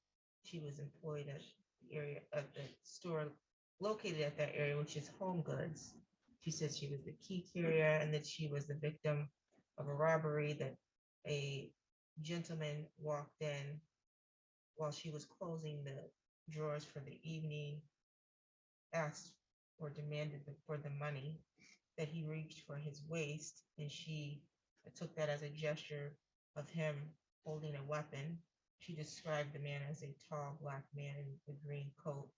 She was employed at the area of the store located at that area, which is Home Goods. She said she was the key carrier and that she was the victim of a robbery, that a gentleman walked in while she was closing the drawers for the evening, asked or demanded for the money, that he reached for his waist, and she took that as a gesture of him holding a weapon. She described the man as a tall black man in a green coat,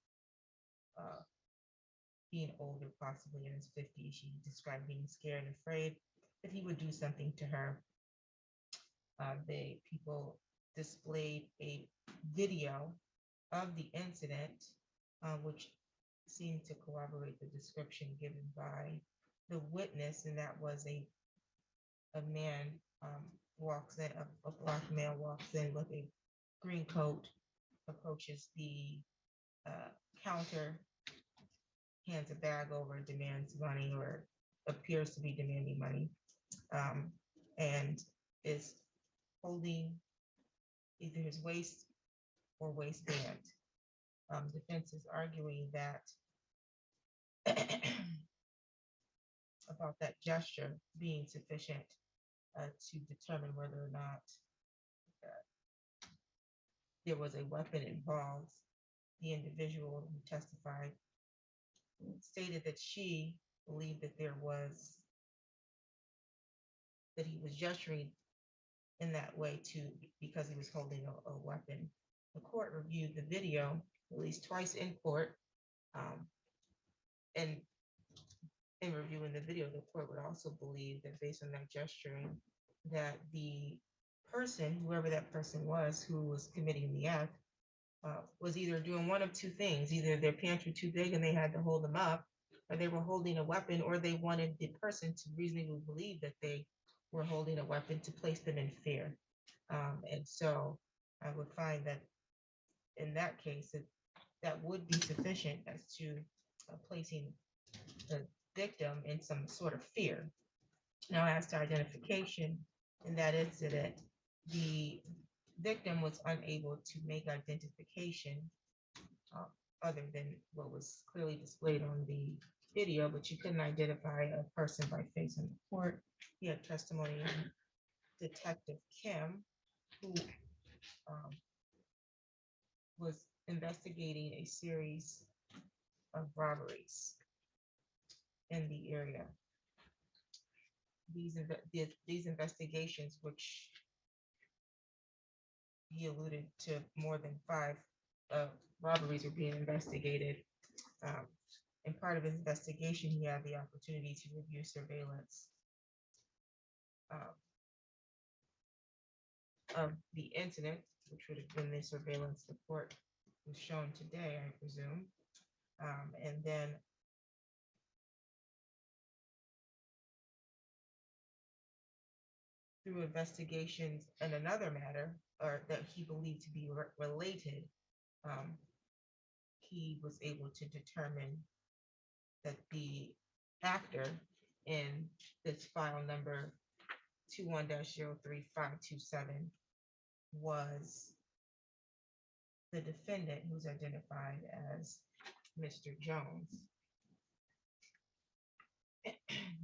being older, possibly in his 50s. She described being scared and afraid that he would do something to her. The people displayed a video of the incident, which seemed to corroborate the description given by the witness, and that was a man walks in, a black male walks in with a green coat, approaches the counter, hands a bag over, demands money, or appears to be demanding money, and is holding either his waist or waistband. defense is arguing that about that gesture being sufficient to determine whether or not there was a weapon involved. The individual who testified stated that she believed that there was, that he was gesturing in that way because he was holding a weapon. The court reviewed the video at least twice in court. And in reviewing the video, the court would also believe that based on that gesturing, that the person, whoever that person was who was committing the act, was either doing one of two things. Either their pants were too big and they had to hold them up, or they were holding a weapon, or they wanted the person to reasonably believe that they were holding a weapon to place them in fear. And so I would find that in that case, that would be sufficient as to placing the victim in some sort of fear. Now, as to identification, in that incident, the victim was unable to make identification other than what was clearly displayed on the video, but you couldn't identify a person by face in the court. He had testimony of Detective Kim, who was investigating a series of robberies in the area. These investigations, which he alluded to more than 5 robberies were being investigated. In part of his investigation, he had the opportunity to review surveillance of the incident, which would have been the surveillance the court was shown today, I presume. And then through investigations in another matter, or that he believed to be related, he was able to determine that the actor in this file number 21-03527 was the defendant, who's identified as Mr. Jones.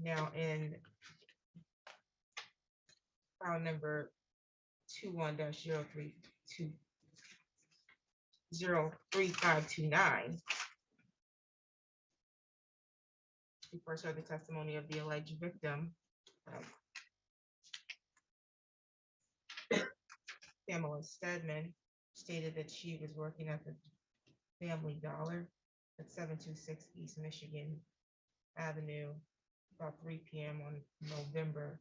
Now, in file number 21-03529, we first heard the testimony of the alleged victim, Pamela Stedman, stated that she was working at the Family Dollar at 726 East Michigan Avenue about 3 p.m. on November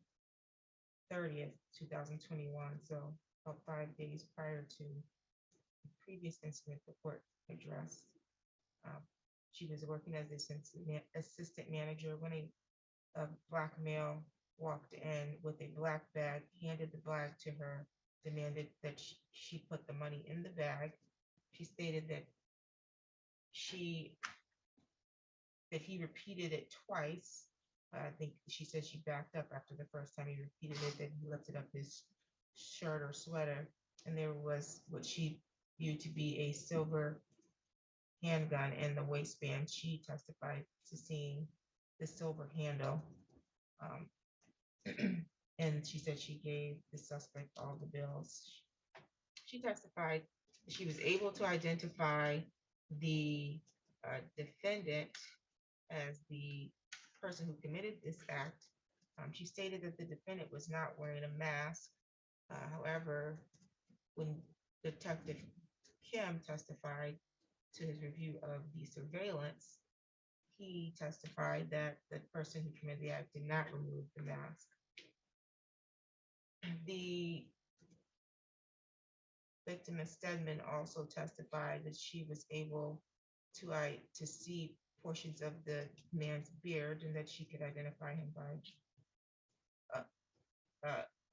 30th, 2021. So about 5 days prior to the previous incident the court addressed. She was working as assistant manager when a black male walked in with a black bag, handed the bag to her, demanded that she put the money in the bag. She stated that he repeated it twice. I think she said she backed up after the first time he repeated it, that he lifted up his shirt or sweater, and there was what she viewed to be a silver handgun in the waistband. She testified to seeing the silver handle. And she said she gave the suspect all the bills. She testified she was able to identify the defendant as the person who committed this act. She stated that the defendant was not wearing a mask. However, when Detective Kim testified to his review of the surveillance, he testified that the person who committed the act did not remove the mask. The victim, Ms. Stedman, also testified that she was able to see portions of the man's beard and that she could identify him by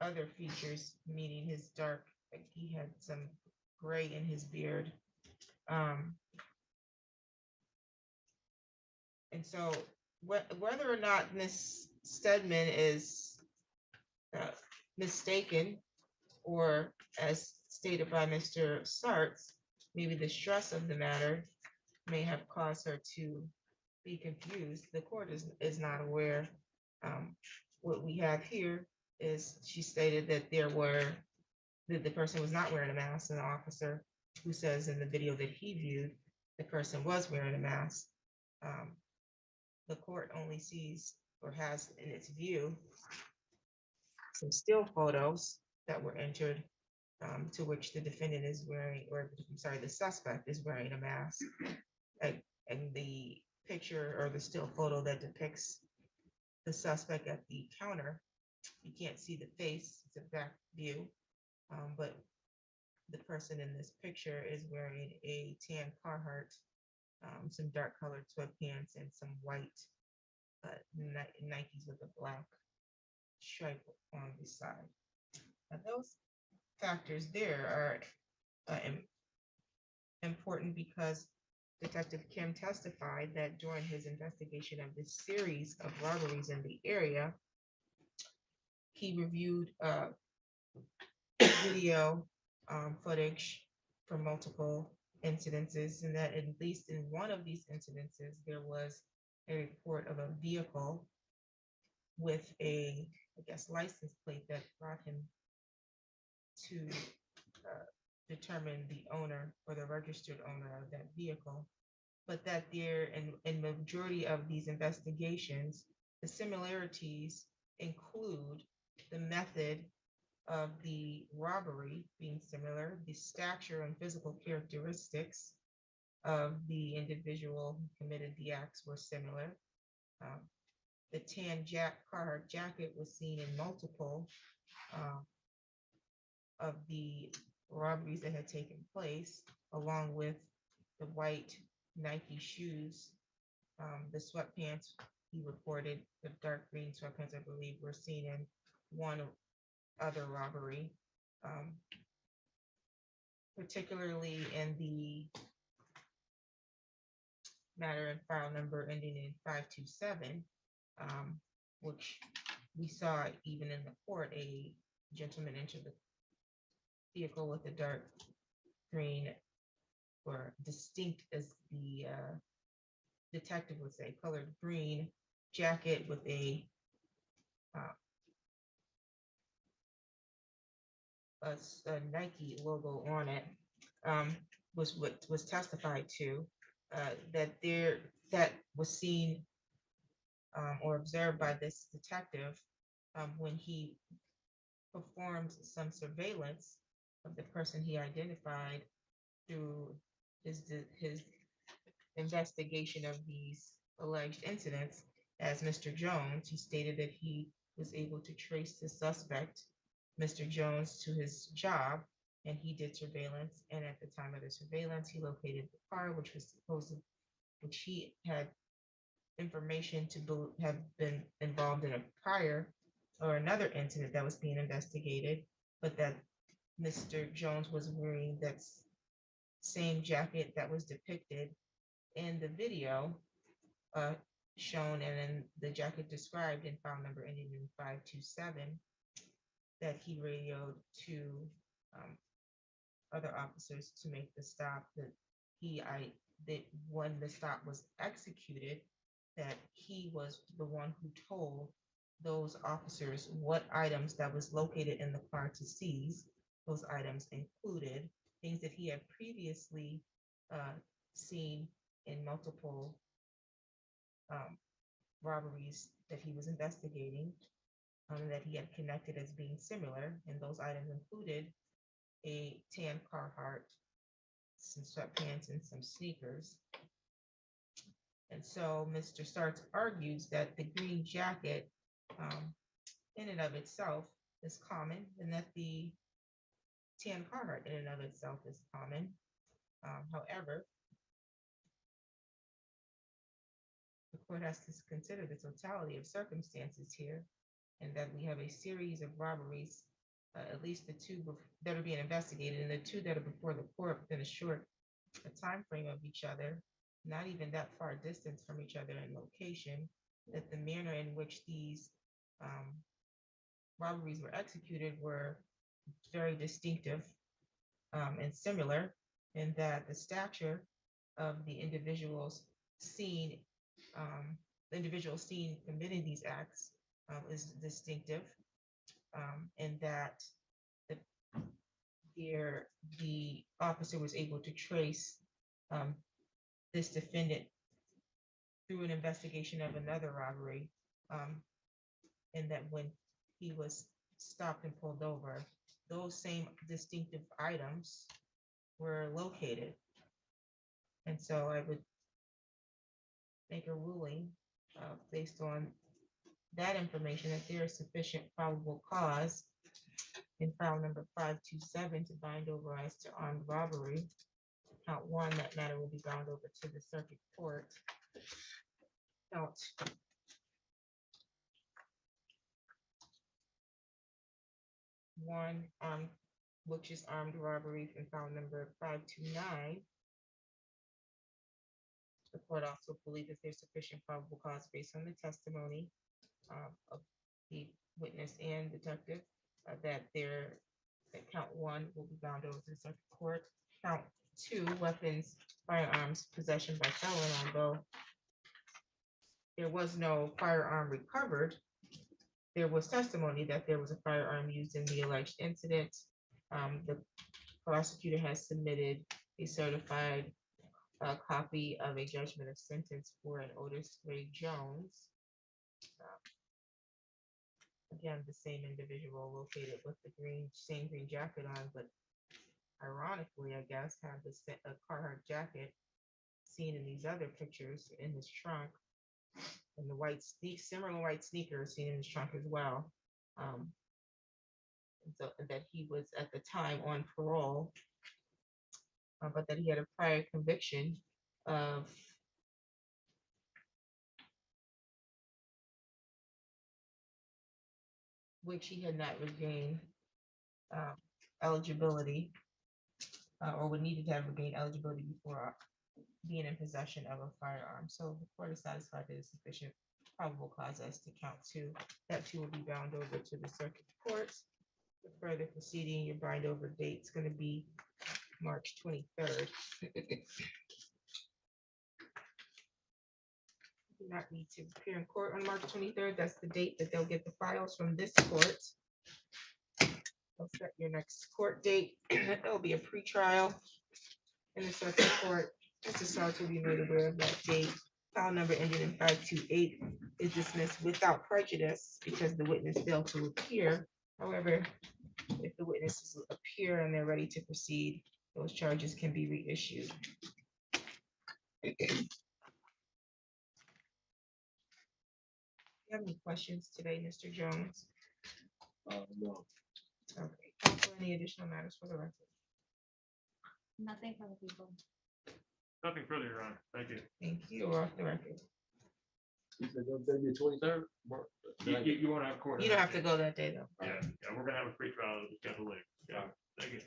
other features, meaning his dark, like he had some gray in his beard. And so whether or not Ms. Stedman is mistaken, or as stated by Mr. Sartz, maybe the stress of the matter may have caused her to be confused. The court is not aware. What we have here is she stated that that the person was not wearing a mask, and the officer who says in the video that he viewed, the person was wearing a mask. The court only sees or has in its view some still photos that were entered to which the defendant is wearing, or I'm sorry, the suspect is wearing a mask. And the picture or the still photo that depicts the suspect at the counter, you can't see the face, it's a back view, but the person in this picture is wearing a tan Carhartt, some dark colored sweatpants, and some white Nikes with a black stripe on the side. Now, those factors there are important because Detective Kim testified that during his investigation of this series of robberies in the area, he reviewed video footage from multiple incidences, and that at least in one of these incidences, there was a report of a vehicle with a, I guess, license plate that brought him to determine the owner or the registered owner of that vehicle. But that there, in majority of these investigations, the similarities include the method of the robbery being similar, the stature and physical characteristics of the individual who committed the acts were similar. The tan Carhartt jacket was seen in multiple of the robberies that had taken place, along with the white Nike shoes. The sweatpants, he reported, the dark green sweatpants, I believe, were seen in one other robbery, particularly in the matter and file number ending in 527, which we saw even in the court, a gentleman enter the vehicle with a dark green, or distinct as the detective would say, colored green jacket with a Nike logo on it, was what was testified to, that was seen or observed by this detective when he performed some surveillance of the person he identified through his investigation of these alleged incidents as Mr. Jones. He stated that he was able to trace the suspect, Mr. Jones, to his job, and he did surveillance. And at the time of the surveillance, he located the car, which he had information to have been involved in a prior or another incident that was being investigated, but that Mr. Jones was wearing that same jacket that was depicted in the video shown, and then the jacket described in file number ending in 527, that he radioed to other officers to make the stop, that when the stop was executed, that he was the one who told those officers what items that was located in the car to seize. Those items included things that he had previously seen in multiple robberies that he was investigating, that he had connected as being similar. And those items included a tan Carhartt, some sweatpants, and some sneakers. And so Mr. Starks argues that the green jacket in and of itself is common, and that the tan Carhartt in and of itself is common. However, the court has to consider the totality of circumstances here, and that we have a series of robberies, at least the two that are being investigated, and the two that are before the court within a short time frame of each other, not even that far distance from each other in location, that the manner in which these robberies were executed were very distinctive and similar, and that the stature of the individuals seen, committing these acts is distinctive, and that the, the officer was able to trace this defendant through an investigation of another robbery, and that when he was stopped and pulled over, those same distinctive items were located. And so I would make a ruling based on that information that there is sufficient probable cause in file number 527 to bind over as to armed robbery. Count one, that matter will be bound over to the circuit court. Count one, which is armed robbery in file number 529. The court also believes that there's sufficient probable cause based on the testimony of the witness and detective that count one will be bound over to the circuit court. Count two, weapons, firearms, possession by felon, although there was no firearm recovered, there was testimony that there was a firearm used in the alleged incident. The prosecutor has submitted a certified copy of a judgment of sentence for an Otis Ray Jones. Again, the same individual located with the same green jacket on, but ironically, I guess, had a Carhartt jacket seen in these other pictures in his trunk, and the similar white sneakers seen in his trunk as well. And so that he was at the time on parole, but that he had a prior conviction of which he had not regained eligibility, or would need to have regained eligibility before being in possession of a firearm. So the court is satisfied that there's sufficient probable cause as to count two. That two will be bound over to the circuit court. The further proceeding, your bind over date is going to be March 23rd. Do not need to appear in court on March 23rd. That's the date that they'll get the files from this court. They'll set your next court date. There'll be a pretrial in the circuit court. Mr. Sarge will be made aware of that date. File number ending in 528 is dismissed without prejudice because the witness failed to appear. However, if the witnesses appear and they're ready to proceed, those charges can be reissued. You have any questions today, Mr. Jones? No. Okay. Counsel, any additional matters for the record? Nothing from the people. Nothing further, Your Honor. Thank you. Thank you. We're off the record. You said that'll be the 23rd? You won't have court. You don't have to go that day, though. Yeah, we're gonna have a free trial scheduled later. Yeah, thank you.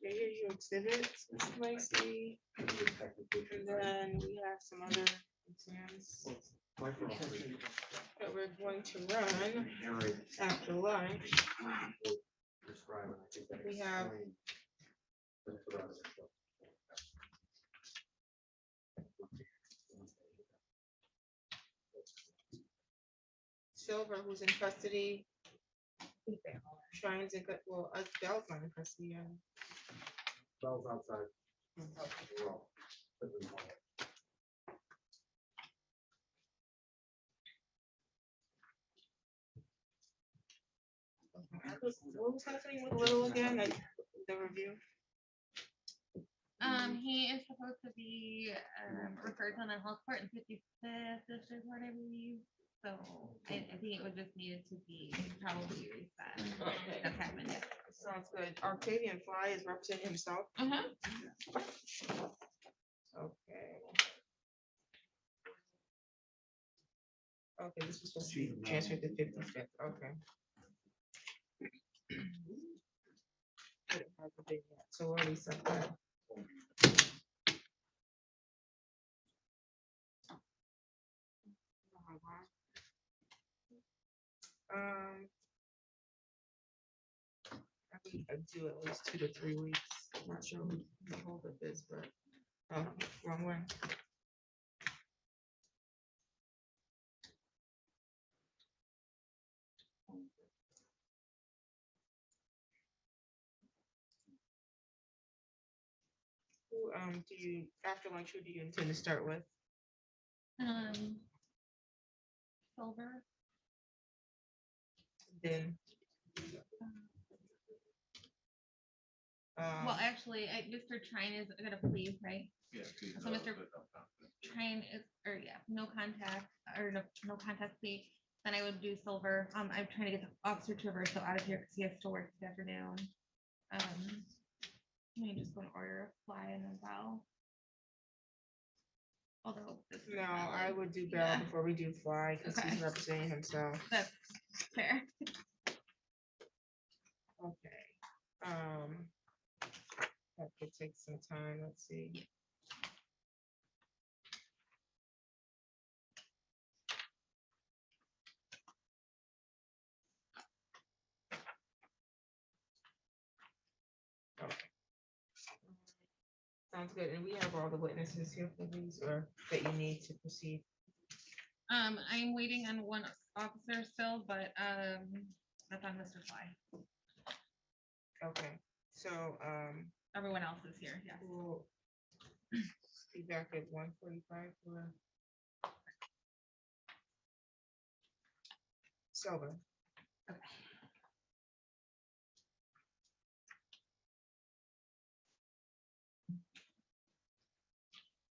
Here's your exhibits, Ms. Lacey. And then we have some other exams that we're going to run after lunch. We have Silver, who's in custody. Shrines and Bell's not in custody. Bell's outside. What was happening with Little again? The review? He is supposed to be referred to mental health court in 55th district court, I believe. So I think it would just needed to be probably reset. That's happened, yeah. Sounds good. Octavian Fly is representing himself. Okay. Okay, this was supposed to be transferred to 55th. Okay. It hasn't been yet, so we'll already set that. I do at least 2 to 3 weeks. I'm not sure what the hold of this, but wrong way. Who do you after lunch? Who do you intend to start with? Silver. Then. Well, actually, Mr. Trine is gonna please, right? Yeah. So Mr. Trine is, or yeah, no contact, or no contest plea. Then I would do Silver. I'm trying to get the officer to reverse out of here because he has to work this afternoon. Let me just go in order of Fly and then Bell. Although this is No, valid. I would do Bell before we do Fly because he's representing himself. That's fair. Okay. That could take some time. Let's see. Okay. Sounds good. And we have all the witnesses here for these, or that you need to proceed. I'm waiting on one officer still, but that's on Mr. Fly. Okay, so everyone else is here. Yeah. We'll be back at 1:45 for Silver. Okay.